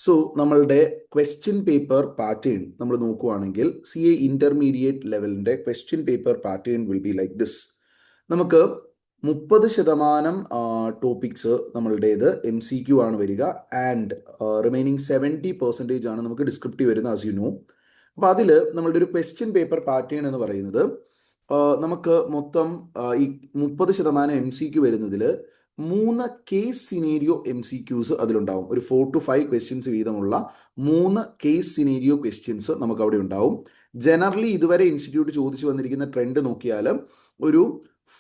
So നമ്മളുടെ question paper pattern നമ്മൾ നോക്കുകയാണെങ്കിൽ CA ഇന്റർമീഡിയറ്റ് ലെവലിൻ്റെ question paper pattern will be like this. നമുക്ക് 30% ടോപ്പിക്സ് നമ്മളുടേത് MCQ ആണ് വരിക ആൻഡ് റിമൈനിങ് 70% ആണ് നമുക്ക് ഡിസ്ക്രിപ്റ്റീവ് വരുന്നത് ആസ് യു നോ. അപ്പോൾ അതിൽ നമ്മളുടെ ഒരു ക്വസ്റ്റ്യൻ പേപ്പർ പാറ്റേൺ എന്ന് പറയുന്നത് നമുക്ക് മൊത്തം ഈ 30% MCQ വരുന്നതിൽ 3 കേസ് സിനേരിയോ MCQs അതിലുണ്ടാവും. ഒരു 4 to 5 ക്വസ്റ്റ്യൻസ് വീതമുള്ള 3 കേസ് സിനേരിയോ ക്വസ്റ്റ്യൻസ് നമുക്ക് അവിടെ ഉണ്ടാവും. ജനറലി ഇതുവരെ ഇൻസ്റ്റിറ്റ്യൂട്ട് ചോദിച്ചു വന്നിരിക്കുന്ന ട്രെൻഡ് നോക്കിയാൽ ഒരു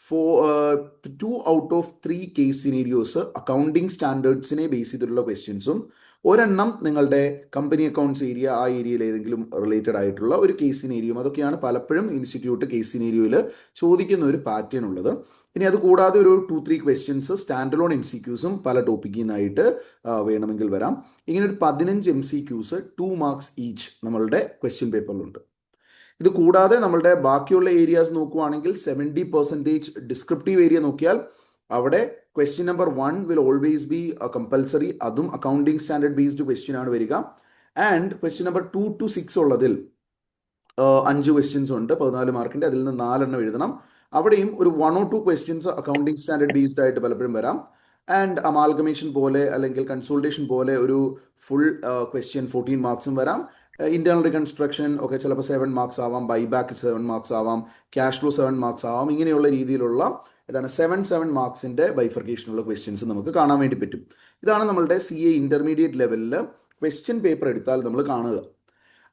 2 out of 3 case scenarios accounting സ്റ്റാൻഡേർഡ്സിനെ ബേസ് ചെയ്തിട്ടുള്ള ക്വസ്റ്റ്യൻസും ഒരെണ്ണം നിങ്ങളുടെ കമ്പനി അക്കൗണ്ട്സ് ഏരിയ ആ ഏരിയയിൽ ഏതെങ്കിലും റിലേറ്റഡ് ആയിട്ടുള്ള ഒരു കേസ് സിനേരിയും. അതൊക്കെയാണ് പലപ്പോഴും ഇൻസ്റ്റിറ്റ്യൂട്ട് കേസ് സിനേരിയോയിൽ ചോദിക്കുന്ന ഒരു പാറ്റേൺ ഉള്ളത്. ഇനി അത് കൂടാതെ ഒരു 2-3 ക്വസ്റ്റ്യൻസ് സ്റ്റാൻഡ് അലോൺ MCQസും പല ടോപ്പിക്കിൽ നിന്നായിട്ട് വേണമെങ്കിൽ വരാം. ഇങ്ങനെ ഒരു 15 MCQs 2 മാർക്സ് ഈച്ച് നമ്മളുടെ ക്വസ്റ്റ്യൻ പേപ്പറിലുണ്ട്. ഇത് കൂടാതെ നമ്മളുടെ ബാക്കിയുള്ള ഏരിയാസ് നോക്കുകയാണെങ്കിൽ 70% ഡിസ്ക്രിപ്റ്റീവ് ഏരിയ നോക്കിയാൽ അവിടെ question number 1 will always be compulsory. അതും അക്കൗണ്ടിങ് സ്റ്റാൻഡേർഡ് ബേസ്ഡ് ക്വസ്റ്റ്യൻ ആണ് വരിക. ആൻഡ് ക്വസ്റ്റ്യൻ നമ്പർ 2 to 6 ഉള്ളതിൽ 5 ക്വസ്റ്റ്യൻസ് ഉണ്ട് 14 മാർക്കിൻ്റെ. അതിൽ നിന്ന് 4 എണ്ണം എഴുതണം. അവിടെയും ഒരു 1 or 2 questions accounting standard based ആയിട്ട് പലപ്പോഴും വരാം. ആൻഡ് അമാൽഗമേഷൻ പോലെ അല്ലെങ്കിൽ കൺസോൾട്ടേഷൻ പോലെ ഒരു ഫുൾ ക്വസ്റ്റ്യൻ 14 മാർക്സും വരാം. ഇന്റേണൽ റികൺസ്ട്രക്ഷൻ ഒക്കെ ചിലപ്പോൾ 7 മാർക്സ് ആവാം, ബൈബാക്ക് 7 മാർക്സ് ആവാം, ക്യാഷ് ഫ്ലോ 7 മാർക്സ് ആവാം. ഇങ്ങനെയുള്ള രീതിയിലുള്ള 7 മാർക്സിൻ്റെ ബൈഫർക്കേഷനുള്ള ക്വസ്റ്റ്യൻസ് നമുക്ക് കാണാൻ വേണ്ടി പറ്റും. ഇതാണ് നമ്മളുടെ CA ഇന്റർമീഡിയറ്റ് ലെവലിൽ ക്വസ്റ്റ്യൻ പേപ്പർ എടുത്താൽ നമ്മൾ കാണുക.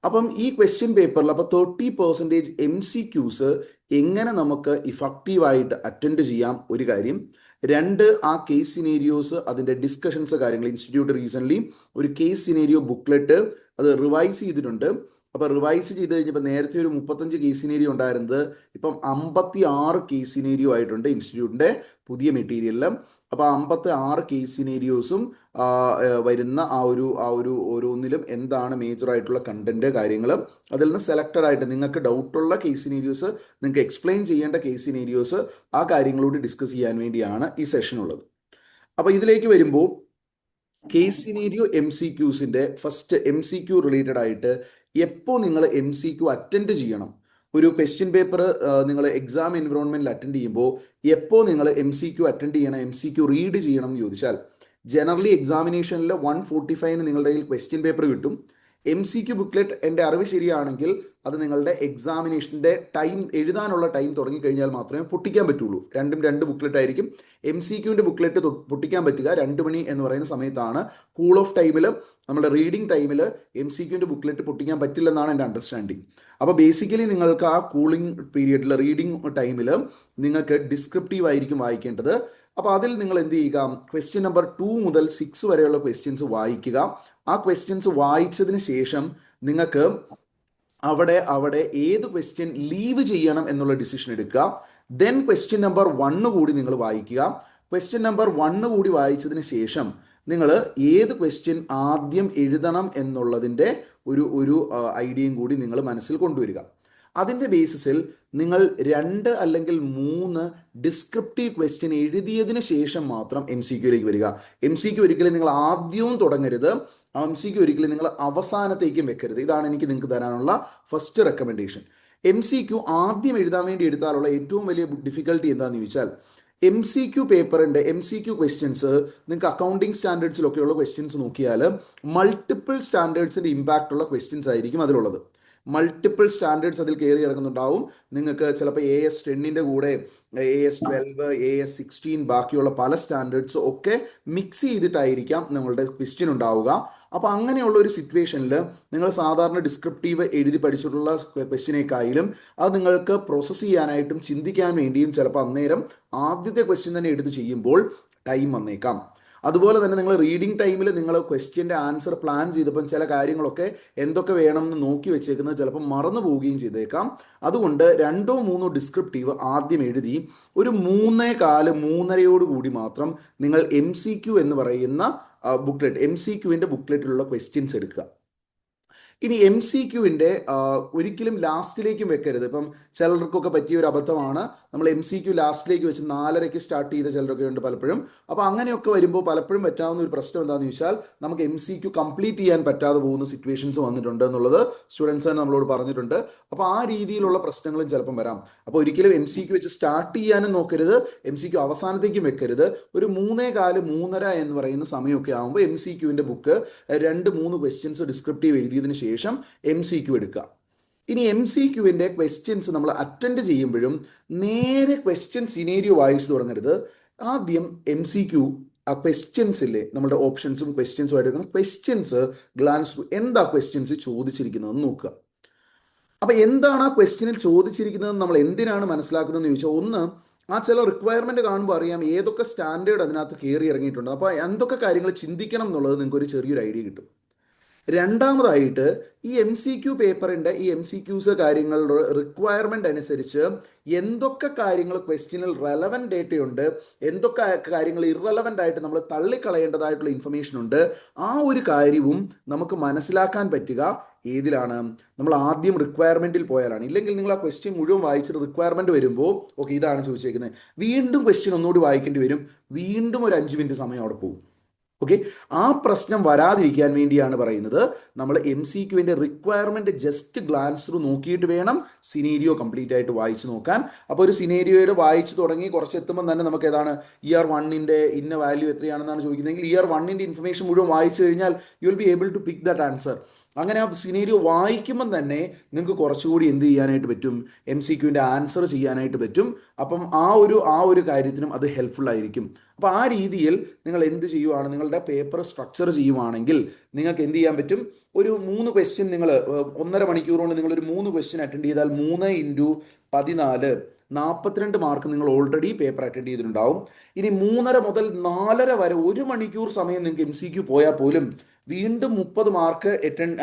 അപ്പം ഈ ക്വസ്റ്റ്യൻ പേപ്പറിൽ അപ്പോൾ 30% MCQs എങ്ങനെ നമുക്ക് ഇഫക്റ്റീവായിട്ട് അറ്റൻഡ് ചെയ്യാം ഒരു കാര്യം. 2 ആ കേസ് സിനേരിയോസ് അതിൻ്റെ ഡിസ്കഷൻസ് കാര്യങ്ങൾ ഇൻസ്റ്റിറ്റ്യൂട്ട് റീസെൻ്റ്ലി ഒരു കേസ് സിനേരിയോ ബുക്ക്ലെറ്റ് അത് റിവൈസ് ചെയ്തിട്ടുണ്ട്. അപ്പോൾ റിവൈസ് ചെയ്ത് കഴിഞ്ഞപ്പോൾ നേരത്തെ ഒരു 35 കേസ് സിനേരിയോ ഉണ്ടായിരുന്നത് ഇപ്പം 56 കേസ് സിനേരിയോ ആയിട്ടുണ്ട് ഇൻസ്റ്റിറ്റ്യൂട്ടിൻ്റെ പുതിയ മെറ്റീരിയലിൽ. അപ്പോൾ 56 കേസ് സിനേരിയോസും വരുന്ന ആ ഒരു ഓരോന്നിലും എന്താണ് മേജറായിട്ടുള്ള കണ്ടന്റ് കാര്യങ്ങൾ അതിൽ നിന്ന് സെലക്റ്റഡ് ആയിട്ട് നിങ്ങൾക്ക് ഡൗട്ടുള്ള കേസ് സിനേരിയോസ്, നിങ്ങൾക്ക് എക്സ്പ്ലെയിൻ ചെയ്യേണ്ട കേസ് സിനേരിയോസ് ആ കാര്യങ്ങളോട് ഡിസ്കസ് ചെയ്യാൻ വേണ്ടിയാണ് ഈ സെഷൻ ഉള്ളത്. അപ്പോൾ ഇതിലേക്ക് വരുമ്പോൾ കേസ് സിനേരിയോ MCQസിൻ്റെ ഫസ്റ്റ് MCQ റിലേറ്റഡ് ആയിട്ട് എപ്പോൾ നിങ്ങൾ MCQ അറ്റൻഡ് ചെയ്യണം, ഒരു ക്വസ്റ്റ്യൻ പേപ്പർ നിങ്ങൾ എക്സാം എൻവിറോൺമെൻറ്റിൽ അറ്റൻഡ് ചെയ്യുമ്പോൾ എപ്പോൾ നിങ്ങൾ MCQ അറ്റൻഡ് ചെയ്യണം, MCQ റീഡ് ചെയ്യണം എന്ന് ചോദിച്ചാൽ ജനറലി എക്സാമിനേഷനിൽ 1:45 നിങ്ങളുടെ കയ്യിൽ ക്വസ്റ്റ്യൻ പേപ്പർ കിട്ടും. MCQ ബുക്ക്ലെറ്റ് എൻ്റെ അറിവ് ശരിയാണെങ്കിൽ അത് നിങ്ങളുടെ എക്സാമിനേഷൻ്റെ ടൈം എഴുതാനുള്ള ടൈം തുടങ്ങിക്കഴിഞ്ഞാൽ മാത്രമേ പൊട്ടിക്കാൻ പറ്റുള്ളൂ. 2 ബുക്ക്ലെറ്റ് ആയിരിക്കും. MCQൻ്റെ ബുക്ക്ലെറ്റ് പൊട്ടിക്കാൻ പറ്റുക 2 മണി എന്ന് പറയുന്ന സമയത്താണ്. കൂൾ ഓഫ് ടൈമിൽ നമ്മുടെ റീഡിംഗ് ടൈമിൽ MCQൻ്റെ ബുക്ക്ലെറ്റ് പൊട്ടിക്കാൻ പറ്റില്ലെന്നാണ് എൻ്റെ അണ്ടർസ്റ്റാൻഡിങ്. അപ്പോൾ ബേസിക്കലി നിങ്ങൾക്ക് ആ കൂളിംഗ് പീരിയഡിൽ റീഡിംഗ് ടൈമിൽ നിങ്ങൾക്ക് ഡിസ്ക്രിപ്റ്റീവ് ആയിരിക്കും വായിക്കേണ്ടത്. അപ്പോൾ അതിൽ നിങ്ങൾ എന്ത് ചെയ്യുക, ക്വസ്റ്റ്യൻ നമ്പർ 2 മുതൽ 6 വരെയുള്ള ക്വസ്റ്റ്യൻസ് വായിക്കുക. ആ ക്വസ്റ്റ്യൻസ് വായിച്ചതിന് ശേഷം നിങ്ങൾക്ക് അവിടെ ഏത് ക്വസ്റ്റ്യൻ ലീവ് ചെയ്യണം എന്നുള്ള ഡിസിഷൻ എടുക്കുക. ദെൻ ക്വസ്റ്റ്യൻ നമ്പർ 1 കൂടി നിങ്ങൾ വായിക്കുക. ക്വസ്റ്റ്യൻ നമ്പർ 1 കൂടി വായിച്ചതിന് ശേഷം നിങ്ങൾ ഏത് ക്വസ്റ്റ്യൻ ആദ്യം എഴുതണം എന്നുള്ളതിൻ്റെ ഒരു ഐഡിയയും കൂടി നിങ്ങൾ മനസ്സിൽ കൊണ്ടുവരിക. അതിൻ്റെ ബേസിസിൽ നിങ്ങൾ 2 അല്ലെങ്കിൽ 3 ഡിസ്ക്രിപ്റ്റീവ് ക്വസ്റ്റ്യൻ എഴുതിയതിന് ശേഷം മാത്രം MCQയിലേക്ക് വരിക. MCQ ഒരിക്കലും നിങ്ങൾ ആദ്യവും തുടങ്ങരുത്, MCQ ഒരിക്കലും നിങ്ങൾ അവസാനത്തേക്കും വെക്കരുത്. ഇതാണ് എനിക്ക് നിങ്ങൾക്ക് തരാനുള്ള ഫസ്റ്റ് റെക്കമെൻഡേഷൻ. MCQ ആദ്യം എഴുതാൻ വേണ്ടി എടുത്താലുള്ള ഏറ്റവും വലിയ ഡിഫിക്കൽട്ടി എന്താണെന്ന് ചോദിച്ചാൽ MCQ പേപ്പറിൻ്റെ MCQ ക്വസ്റ്റ്യൻസ് നിങ്ങൾക്ക് അക്കൗണ്ടിങ് സ്റ്റാൻഡേർഡ്സിലൊക്കെയുള്ള ക്വസ്റ്റ്യൻസ് നോക്കിയാൽ മൾട്ടിപ്പിൾ സ്റ്റാൻഡേർഡ്സിൻ്റെ ഇമ്പാക്റ്റ് ഉള്ള ക്വസ്റ്റ്യൻസ് ആയിരിക്കും അതിലുള്ളത്. മൾട്ടിപ്പിൾ സ്റ്റാൻഡേർഡ്സ് അതിൽ കയറി ഇറങ്ങുന്നുണ്ടാവും. നിങ്ങൾക്ക് ചിലപ്പോൾ AS10ൻ്റെ കൂടെ AS12 AS16 ബാക്കിയുള്ള പല സ്റ്റാൻഡേർഡ്സ് ഒക്കെ മിക്സ് ചെയ്തിട്ടായിരിക്കാം നിങ്ങളുടെ ക്വസ്റ്റ്യൻ ഉണ്ടാവുക. അപ്പോൾ അങ്ങനെയുള്ള ഒരു സിറ്റുവേഷനിൽ നിങ്ങൾ സാധാരണ ഡിസ്ക്രിപ്റ്റീവ് എഴുതി പഠിച്ചിട്ടുള്ള ക്വസ്റ്റ്യനേക്കായാലും അത് നിങ്ങൾക്ക് പ്രോസസ്സ് ചെയ്യാനായിട്ടും ചിന്തിക്കാൻ വേണ്ടിയും ചിലപ്പോൾ അന്നേരം ആദ്യത്തെ ക്വസ്റ്റ്യൻ തന്നെ എടുത്ത് ചെയ്യുമ്പോൾ ടൈം വന്നേക്കാം. അതുപോലെ തന്നെ നിങ്ങൾ റീഡിംഗ് ടൈമിൽ നിങ്ങൾ ക്വസ്റ്റ്യൻ്റെ ആൻസർ പ്ലാൻ ചെയ്തപ്പം ചില കാര്യങ്ങളൊക്കെ എന്തൊക്കെ വേണമെന്ന് നോക്കി വെച്ചേക്കുന്നത് ചിലപ്പോൾ മറന്നു പോവുകയും ചെയ്തേക്കാം. അതുകൊണ്ട് 2-3 ഡിസ്ക്രിപ്റ്റീവ് ആദ്യം എഴുതി ഒരു 3:15-3:30 കൂടി മാത്രം നിങ്ങൾ MCQ എന്ന് പറയുന്ന ബുക്ക്ലെറ്റ് MCQവിൻ്റെ ബുക്ക്ലെറ്റിലുള്ള ക്വസ്റ്റ്യൻസ് എടുക്കുക. ഇനി എം സി ക്യുവിൻ്റെ ഒരിക്കലും ലാസ്റ്റിലേക്കും വെക്കരുത്. ഇപ്പം ചിലർക്കൊക്കെ പറ്റിയ ഒരു അബദ്ധമാണ് നമ്മൾ എം സി ക്യു ലാസ്റ്റിലേക്ക് വെച്ച് 4:30 സ്റ്റാർട്ട് ചെയ്ത ചിലരൊക്കെ ഉണ്ട് പലപ്പോഴും. അപ്പോൾ അങ്ങനെയൊക്കെ വരുമ്പോൾ പലപ്പോഴും പറ്റാവുന്ന ഒരു പ്രശ്നം എന്താണെന്ന് ചോദിച്ചാൽ നമുക്ക് എം സി ക്യു കംപ്ലീറ്റ് ചെയ്യാൻ പറ്റാതെ പോകുന്ന സിറ്റുവേഷൻസ് വന്നിട്ടുണ്ട് എന്നുള്ളത് സ്റ്റുഡൻസ് നമ്മളോട് പറഞ്ഞിട്ടുണ്ട്. അപ്പോൾ ആ രീതിയിലുള്ള പ്രശ്നങ്ങളും ചിലപ്പം വരാം. അപ്പോൾ ഒരിക്കലും എം സി ക്യു വെച്ച് സ്റ്റാർട്ട് ചെയ്യാനും നോക്കരുത്, എം സി ക്യു അവസാനത്തേക്കും വെക്കരുത്. ഒരു 3:15 3:30 എന്ന് പറയുന്ന സമയമൊക്കെ ആകുമ്പോൾ എം സി ക്യുവിൻ്റെ ബുക്ക് 2-3 ക്വസ്റ്റ്യൻസ് ഡിസ്ക്രിപ്റ്റീവ് എഴുതിയതിന് ശേഷം എം സി ക്യു എടുക്കുക. ഇനി എം സി ക്യുവിൻ്റെ ക്വസ്റ്റ്യൻസ് നമ്മൾ അറ്റൻഡ് ചെയ്യുമ്പോഴും നേരെ ക്വസ്റ്റ്യൻ സിനേരിയോ വായിച്ചു തുടങ്ങരുത്. ആദ്യം എം സി ക്യു ആ ക്വസ്റ്റ്യൻസ് ഇല്ലേ, നമ്മുടെ ഓപ്ഷൻസും ക്വസ്റ്റ്യൻസും ആയിട്ട് എടുക്കുന്ന ക്വസ്റ്റ്യൻസ് ഗ്ലാൻസ് ത്രൂ എന്താ ക്വസ്റ്റ്യൻസ് ചോദിച്ചിരിക്കുന്നതെന്ന് നോക്കുക. അപ്പം എന്താണ് ആ ക്വസ്റ്റ്യനിൽ ചോദിച്ചിരിക്കുന്നത് നമ്മൾ എന്തിനാണ് മനസ്സിലാക്കുന്നതെന്ന് ചോദിച്ചാൽ, ഒന്ന് ആ ചില റിക്വയർമെൻറ്റ് കാണുമ്പോൾ അറിയാം ഏതൊക്കെ സ്റ്റാൻഡേർഡ് അതിനകത്ത് കയറി ഇറങ്ങിയിട്ടുണ്ട്. അപ്പോൾ എന്തൊക്കെ കാര്യങ്ങൾ ചിന്തിക്കണം എന്നുള്ളത് നിങ്ങൾക്ക് ഒരു ചെറിയൊരു ഐഡിയ കിട്ടും. രണ്ടാമതായിട്ട് ഈ എം സി ക്യു പേപ്പറിൻ്റെ ഈ എം സി ക്യൂസ് കാര്യങ്ങളുടെ റിക്വയർമെൻ്റ് അനുസരിച്ച് എന്തൊക്കെ കാര്യങ്ങൾ ക്വസ്റ്റ്യനിൽ റെലവൻറ്റ് ഡേറ്റയുണ്ട്, എന്തൊക്കെ കാര്യങ്ങൾ ഇറലവൻ്റ് ആയിട്ട് നമ്മൾ തള്ളിക്കളയേണ്ടതായിട്ടുള്ള ഇൻഫർമേഷൻ ഉണ്ട്, ആ ഒരു കാര്യവും നമുക്ക് മനസ്സിലാക്കാൻ പറ്റുക ഏതിലാണ്, നമ്മൾ ആദ്യം റിക്വയർമെൻറ്റിൽ പോയാലാണ്. ഇല്ലെങ്കിൽ നിങ്ങൾ ആ ക്വസ്റ്റ്യൻ മുഴുവൻ വായിച്ചിട്ട് റിക്വയർമെൻറ്റ് വരുമ്പോൾ ഓക്കെ ഇതാണ് ചോദിച്ചേക്കുന്നത്, വീണ്ടും ക്വസ്റ്റ്യൻ ഒന്നുകൂടി വായിക്കേണ്ടി വരും, വീണ്ടും ഒരു 5 മിനിറ്റ് സമയം അവിടെ പോകും. ഓക്കെ, ആ പ്രശ്നം വരാതിരിക്കാൻ വേണ്ടിയാണ് പറയുന്നത് നമ്മൾ എം സി ക്യുവിൻ്റെ റിക്വയർമെൻറ്റ് ജസ്റ്റ് ഗ്ലാൻസ് ത്രൂ നോക്കിയിട്ട് വേണം സിനേരിയോ കംപ്ലീറ്റ് ആയിട്ട് വായിച്ച് നോക്കാൻ. അപ്പോൾ ഒരു സിനേരിയോയുടെ വായിച്ച് തുടങ്ങി കുറച്ച് എത്തുമ്പോൾ തന്നെ നമുക്ക് ഏതാണ് ഇയർ 1 ഇന്ന വാല്യൂ എത്രയാണെന്നാണ് ചോദിക്കുന്നതെങ്കിൽ ഇയർ 1 ഇൻഫർമേഷൻ മുഴുവൻ വായിച്ചു കഴിഞ്ഞാൽ you will be able to pick that answer. അങ്ങനെ ആ സിനേരിയോ വായിക്കുമ്പം തന്നെ നിങ്ങൾക്ക് കുറച്ചുകൂടി എന്ത് ചെയ്യാനായിട്ട് പറ്റും, എം സി ക്യുവിൻ്റെ ആൻസർ ചെയ്യാനായിട്ട് പറ്റും. അപ്പം ആ ഒരു കാര്യത്തിനും അത് ഹെൽപ്ഫുൾ ആയിരിക്കും. അപ്പോൾ ആ രീതിയിൽ നിങ്ങൾ എന്ത് ചെയ്യുവാണ്, നിങ്ങളുടെ പേപ്പർ സ്ട്രക്ചർ ചെയ്യുവാണെങ്കിൽ നിങ്ങൾക്ക് എന്ത് ചെയ്യാൻ പറ്റും, ഒരു 3 ക്വസ്റ്റ്യൻ നിങ്ങൾ 1.5 മണിക്കൂർ കൊണ്ട് നിങ്ങളൊരു 3 ക്വസ്റ്റ്യൻ അറ്റൻഡ് ചെയ്താൽ 3 × 14 42 മാർക്ക് നിങ്ങൾ ഓൾറെഡി പേപ്പർ അറ്റൻഡ് ചെയ്തിട്ടുണ്ടാവും. ഇനി 3:30 മുതൽ 4:30 വരെ 1 മണിക്കൂർ സമയം നിങ്ങൾക്ക് എം സി ക്യു പോയാൽ പോലും വീണ്ടും 30 മാർക്ക്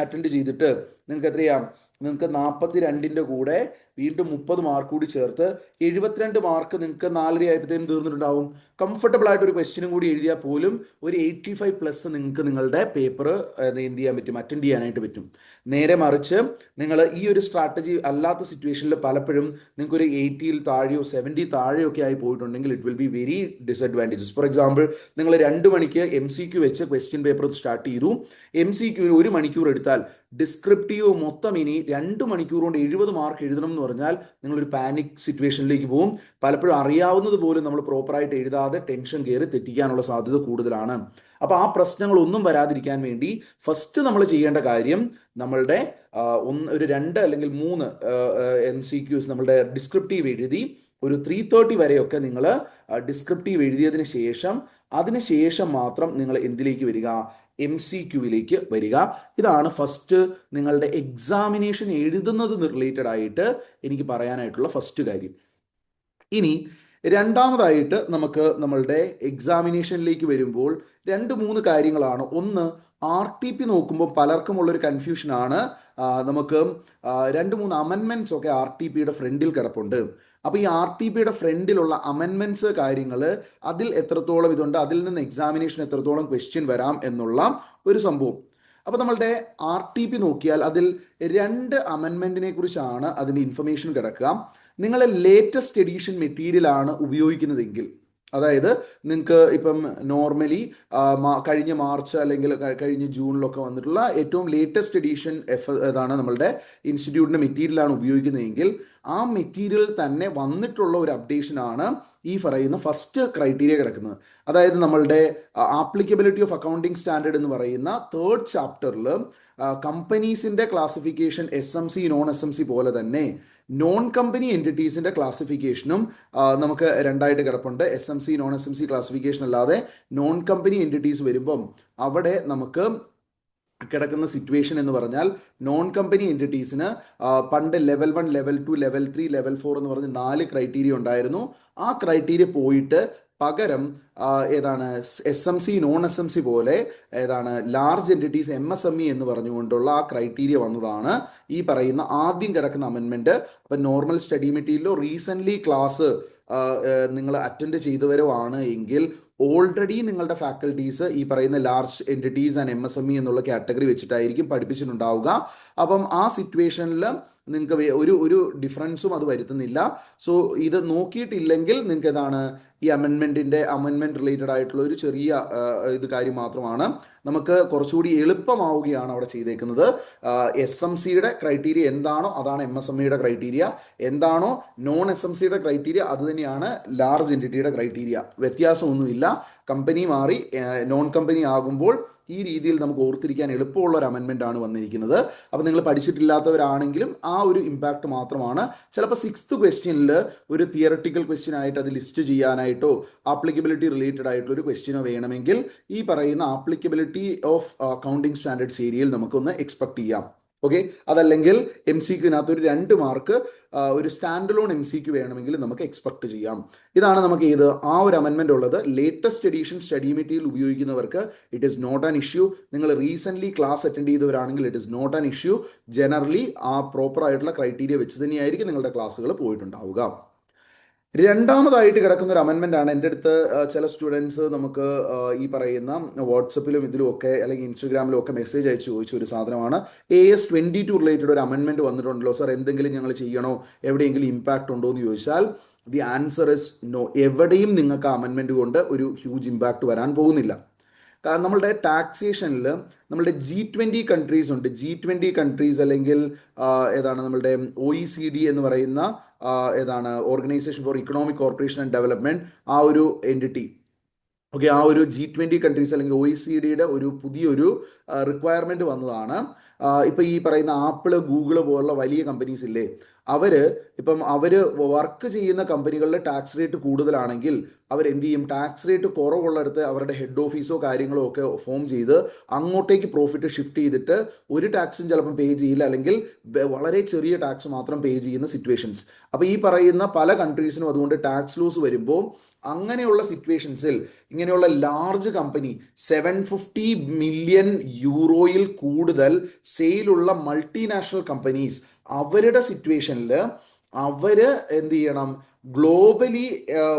അറ്റൻഡ് ചെയ്തിട്ട് നിങ്ങൾക്ക് എത്രയാം, നിങ്ങൾക്ക് 42ൻ്റെ കൂടെ വീണ്ടും 30 മാർക്ക് കൂടി ചേർത്ത് 72 മാർക്ക് നിങ്ങൾക്ക് 4:30 ആയപ്പോഴത്തേനും തീർന്നിട്ടുണ്ടാവും. കംഫർട്ടബിൾ ആയിട്ട് ഒരു ക്വസ്റ്റ്യനും കൂടി എഴുതിയാൽ പോലും ഒരു 85+ നിങ്ങൾക്ക് നിങ്ങളുടെ പേപ്പർ എന്ത് ചെയ്യാൻ പറ്റും, അറ്റൻഡ് ചെയ്യാനായിട്ട് പറ്റും. നേരെ മറിച്ച് നിങ്ങൾ ഈ ഒരു സ്ട്രാറ്റജി അല്ലാത്ത സിറ്റുവേഷനിൽ പലപ്പോഴും നിങ്ങൾക്കൊരു 80-ൽ താഴെയോ 70 താഴെയോ ഒക്കെ ആയി പോയിട്ടുണ്ടെങ്കിൽ it will be very disadvantages. For example നിങ്ങൾ 2 മണിക്ക് എം സി ക്യു വെച്ച് ക്വസ്റ്റ്യൻ പേപ്പർ സ്റ്റാർട്ട് ചെയ്തു, എം സി ക്യു 1 മണിക്കൂർ എടുത്താൽ ഡിസ്ക്രിപ്റ്റീവ് മൊത്തം ഇനി 2 മണിക്കൂർ കൊണ്ട് 70 മാർക്ക് എഴുതണം എന്ന് പറഞ്ഞാൽ നിങ്ങളൊരു പാനിക് സിറ്റുവേഷനിലേക്ക് പോകും. പലപ്പോഴും അറിയാവുന്നത് പോലും നമ്മൾ പ്രോപ്പറായിട്ട് എഴുതാതെ ടെൻഷൻ കയറി തെറ്റിക്കാനുള്ള സാധ്യത കൂടുതലാണ്. അപ്പോൾ ആ പ്രശ്നങ്ങളൊന്നും വരാതിരിക്കാൻ വേണ്ടി ഫസ്റ്റ് നമ്മൾ ചെയ്യേണ്ട കാര്യം നമ്മളുടെ ഒരു 2 അല്ലെങ്കിൽ 3 എം സി ക്യൂസ് നമ്മളുടെ ഡിസ്ക്രിപ്റ്റീവ് എഴുതി ഒരു 3:30 വരെയൊക്കെ നിങ്ങൾ ഡിസ്ക്രിപ്റ്റീവ് എഴുതിയതിന് ശേഷം അതിനുശേഷം മാത്രം നിങ്ങൾ എന്തിലേക്ക് വരിക, എം സി ക്യുവിലേക്ക് വരിക. ഇതാണ് ഫസ്റ്റ് നിങ്ങളുടെ എക്സാമിനേഷൻ എഴുതുന്നത് റിലേറ്റഡ് ആയിട്ട് എനിക്ക് പറയാനായിട്ടുള്ള ഫസ്റ്റ് കാര്യം. ഇനി രണ്ടാമതായിട്ട് നമുക്ക് നമ്മളുടെ എക്സാമിനേഷനിലേക്ക് വരുമ്പോൾ 2-3 കാര്യങ്ങളാണ്. ഒന്ന്, ആർ ടി പി നോക്കുമ്പോൾ പലർക്കും ഉള്ളൊരു കൺഫ്യൂഷനാണ്, നമുക്ക് 2-3 അമെൻമെൻറ്റ്സ് ഒക്കെ ആർ ടി പിയുടെ ഫ്രണ്ടിൽ കിടപ്പുണ്ട്. അപ്പോൾ ഈ ആർ ടി പിയുടെ ഫ്രണ്ടിലുള്ള അമെൻമെൻറ്റ്സ് കാര്യങ്ങൾ അതിൽ എത്രത്തോളം ഇതുണ്ട്, അതിൽ നിന്ന് എക്സാമിനേഷൻ എത്രത്തോളം ക്വസ്റ്റ്യൻ വരാം എന്നുള്ള ഒരു സംഭവം. അപ്പോൾ നമ്മളുടെ ആർ ടി പി നോക്കിയാൽ അതിൽ 2 അമെൻമെൻറ്റിനെ കുറിച്ചാണ് അതിൻ്റെ ഇൻഫർമേഷൻ കിടക്കുക. നിങ്ങൾ ലേറ്റസ്റ്റ് എഡീഷൻ മെറ്റീരിയലാണ് ഉപയോഗിക്കുന്നതെങ്കിൽ, അതായത് നിങ്ങൾക്ക് ഇപ്പം നോർമലി കഴിഞ്ഞ മാർച്ച് അല്ലെങ്കിൽ കഴിഞ്ഞ ജൂണിലൊക്കെ വന്നിട്ടുള്ള ഏറ്റവും ലേറ്റസ്റ്റ് എഡീഷൻ ഏതാണ് നമ്മളുടെ ഇൻസ്റ്റിറ്റ്യൂട്ടിൻ്റെ മെറ്റീരിയലാണ് ഉപയോഗിക്കുന്നതെങ്കിൽ ആ മെറ്റീരിയൽ തന്നെ വന്നിട്ടുള്ള ഒരു അപ്ഡേഷനാണ് ഈ പറയുന്ന ഫസ്റ്റ് ക്രൈറ്റീരിയ കിടക്കുന്നത്. അതായത് നമ്മളുടെ ആപ്ലിക്കബിലിറ്റി ഓഫ് അക്കൗണ്ടിങ് സ്റ്റാൻഡേർഡ് എന്ന് പറയുന്ന 3rd ചാപ്റ്ററിൽ കമ്പനീസിൻ്റെ ക്ലാസിഫിക്കേഷൻ SMC നോൺ SMC പോലെ തന്നെ നോൺ കമ്പനി എൻറ്റിറ്റീസിൻ്റെ ക്ലാസിഫിക്കേഷനും നമുക്ക് 2ആയിട്ട് കിടപ്പുണ്ട്. SMC നോൺ SMC ക്ലാസിഫിക്കേഷൻ അല്ലാതെ നോൺ കമ്പനി എൻറ്റിറ്റീസ് വരുമ്പം അവിടെ നമുക്ക് കിടക്കുന്ന സിറ്റുവേഷൻ എന്ന് പറഞ്ഞാൽ നോൺ കമ്പനി എൻറ്റിറ്റീസിന് പണ്ട് ലെവൽ 1, ലെവൽ 2, ലെവൽ 3, ലെവൽ 4 എന്ന് പറഞ്ഞ് 4 ക്രൈറ്റീരിയ ഉണ്ടായിരുന്നു. ആ ക്രൈറ്റീരിയ പോയിട്ട് പകരം ഏതാണ് SMC നോൺ SMC പോലെ ഏതാണ് ലാർജ് എൻറ്റിറ്റീസ് MSME എന്ന് പറഞ്ഞുകൊണ്ടുള്ള ആ ക്രൈറ്റീരിയ വന്നതാണ് ഈ പറയുന്ന ആദ്യം കിടക്കുന്ന അമെൻമെൻറ്റ്. അപ്പം നോർമൽ സ്റ്റഡി മെറ്റീരിയലോ റീസെൻ്റ്ലി ക്ലാസ് നിങ്ങൾ അറ്റൻഡ് ചെയ്തവരോ ആണ് എങ്കിൽ ഓൾറെഡി നിങ്ങളുടെ ഫാക്കൽറ്റീസ് ഈ പറയുന്ന ലാർജ് എൻറ്റിറ്റീസ് ആൻഡ് MSME എന്നുള്ള കാറ്റഗറി വെച്ചിട്ടായിരിക്കും പഠിപ്പിച്ചിട്ടുണ്ടാവുക. അപ്പം ആ സിറ്റുവേഷനിൽ നിങ്ങൾക്ക് ഒരു ഡിഫറൻസും അത് വരുത്തുന്നില്ല. സോ ഇത് നോക്കിയിട്ടില്ലെങ്കിൽ നിങ്ങൾക്ക് ഏതാണ് ഈ അമെൻമെൻറ്റ് റിലേറ്റഡ് ആയിട്ടുള്ള ഒരു ചെറിയ ഇത് കാര്യം മാത്രമാണ്. നമുക്ക് കുറച്ചുകൂടി എളുപ്പമാവുകയാണ് അവിടെ ചെയ്തേക്കുന്നത്. SMCയുടെ ക്രൈറ്റീരിയ എന്താണോ അതാണ് MSMEയുടെ ക്രൈറ്റീരിയ, എന്താണോ non-SMCയുടെ ക്രൈറ്റീരിയ അത് തന്നെയാണ് ലാർജ് എൻറ്റിറ്റിയുടെ ക്രൈറ്റീരിയ. വ്യത്യാസമൊന്നുമില്ല. കമ്പനി മാറി നോൺ കമ്പനി ആകുമ്പോൾ ഈ രീതിയിൽ നമുക്ക് ഓർത്തിരിക്കാൻ എളുപ്പമുള്ള ഒരു അമെൻമെൻ്റ് ആണ് വന്നിരിക്കുന്നത്. അപ്പോൾ നിങ്ങൾ പഠിച്ചിട്ടില്ലാത്തവരാണെങ്കിലും ആ ഒരു ഇമ്പാക്റ്റ് മാത്രമാണ്. ചിലപ്പോൾ 6th ക്വസ്റ്റ്യനിൽ ഒരു തിയറട്ടിക്കൽ ക്വസ്റ്റ്യൻ ആയിട്ട് അത് ലിസ്റ്റ് ചെയ്യാനായിട്ടോ ആപ്ലിക്കബിലിറ്റി റിലേറ്റഡ് ആയിട്ടുള്ള ഒരു ക്വസ്റ്റ്യനോ വേണമെങ്കിൽ ഈ പറയുന്ന ആപ്ലിക്കബിലിറ്റി ഓഫ് അക്കൗണ്ടിങ് സ്റ്റാൻഡേർഡ്സ് ഏരിയയിൽ നമുക്കൊന്ന് എക്സ്പെക്ട് ചെയ്യാം. ഓക്കെ, അതല്ലെങ്കിൽ MCQനകത്ത് ഒരു 2 മാർക്ക് ഒരു സ്റ്റാൻഡ് ലോൺ MCQ വേണമെങ്കിൽ നമുക്ക് എക്സ്പെക്ട് ചെയ്യാം. ഇതാണ് നമുക്ക് ആ ഒരു അമെൻമെന്റ് ഉള്ളത്. ലേറ്റസ്റ്റ് എഡീഷൻ സ്റ്റഡി മെറ്റീരിയൽ ഉപയോഗിക്കുന്നവർക്ക് it is not an issue. നിങ്ങൾ റീസെൻ്റ്ലി ക്ലാസ് അറ്റൻഡ് ചെയ്തവരാണെങ്കിൽ it is not an issue. Generally ആ പ്രോപ്പർ ആയിട്ടുള്ള ക്രൈറ്റീരിയ വെച്ച് തന്നെയായിരിക്കും നിങ്ങളുടെ ക്ലാസ്സുകൾ പോയിട്ടുണ്ടാവുക. രണ്ടാമതായിട്ട് കിടക്കുന്ന ഒരു അമെൻമെൻ്റ് ആണ്. എൻ്റെ അടുത്ത് ചില സ്റ്റുഡൻസ് നമുക്ക് ഈ പറയുന്ന വാട്സപ്പിലും ഇതിലും ഒക്കെ അല്ലെങ്കിൽ ഇൻസ്റ്റഗ്രാമിലും ഒക്കെ മെസ്സേജ് അയച്ച് ചോദിച്ച ഒരു സാധനമാണ്. AS 22 റിലേറ്റഡ് ഒരു അമെൻമെൻറ്റ് വന്നിട്ടുണ്ടല്ലോ സാർ, എന്തെങ്കിലും ഞങ്ങൾ ചെയ്യണോ, എവിടെയെങ്കിലും ഇമ്പാക്റ്റ് ഉണ്ടോ എന്ന് ചോദിച്ചാൽ ദി ആൻസർ ഇസ് നോ. എവിടെയും നിങ്ങൾക്ക് ആ അമെൻമെൻറ്റ് കൊണ്ട് ഒരു ഹ്യൂജ് ഇമ്പാക്റ്റ് വരാൻ പോകുന്നില്ല. കാരണം നമ്മളുടെ ടാക്സേഷനിൽ നമ്മളുടെ G20 കൺട്രീസ് ഉണ്ട്. G20 കൺട്രീസ് അല്ലെങ്കിൽ ഏതാണ് നമ്മളുടെ OECD എന്ന് പറയുന്ന ഏതാണ് organisation for economic corporation and development, ആ ഒരു എൻറ്റിറ്റി. ഓക്കെ, ആ ഒരു G20 കൺട്രീസ് അല്ലെങ്കിൽ OECDയുടെ ഒരു പുതിയൊരു റിക്വയർമെൻറ്റ് വന്നതാണ്. ഇപ്പം ഈ പറയുന്ന ആപ്പിൾ, ഗൂഗിൾ പോലുള്ള വലിയ കമ്പനീസ് ഇല്ലേ, അവർ വർക്ക് ചെയ്യുന്ന കമ്പനികളുടെ ടാക്സ് റേറ്റ് കൂടുതലാണെങ്കിൽ അവരെന്ത് ചെയ്യും, ടാക്സ് റേറ്റ് കുറവുള്ളിടത്ത് അവരുടെ ഹെഡ് ഓഫീസോ കാര്യങ്ങളോ ഒക്കെ ഫോം ചെയ്ത് അങ്ങോട്ടേക്ക് പ്രോഫിറ്റ് ഷിഫ്റ്റ് ചെയ്തിട്ട് ഒരു ടാക്സും ചിലപ്പം പേ ചെയ്യില്ല, അല്ലെങ്കിൽ വളരെ ചെറിയ ടാക്സ് മാത്രം പേ ചെയ്യുന്ന സിറ്റുവേഷൻസ്. അപ്പോൾ ഈ പറയുന്ന പല കൺട്രീസിനും അതുകൊണ്ട് ടാക്സ് ലോസ് വരുമ്പോൾ അങ്ങനെയുള്ള സിറ്റുവേഷൻസിൽ ഇങ്ങനെയുള്ള ലാർജ് കമ്പനി 750 മില്യൺ യൂറോയിൽ കൂടുതൽ സെയിലുള്ള മൾട്ടിനാഷണൽ കമ്പനീസ് അവരുടെ സിറ്റുവേഷനിൽ അവർ എന്ത് ചെയ്യണം, ഗ്ലോബലി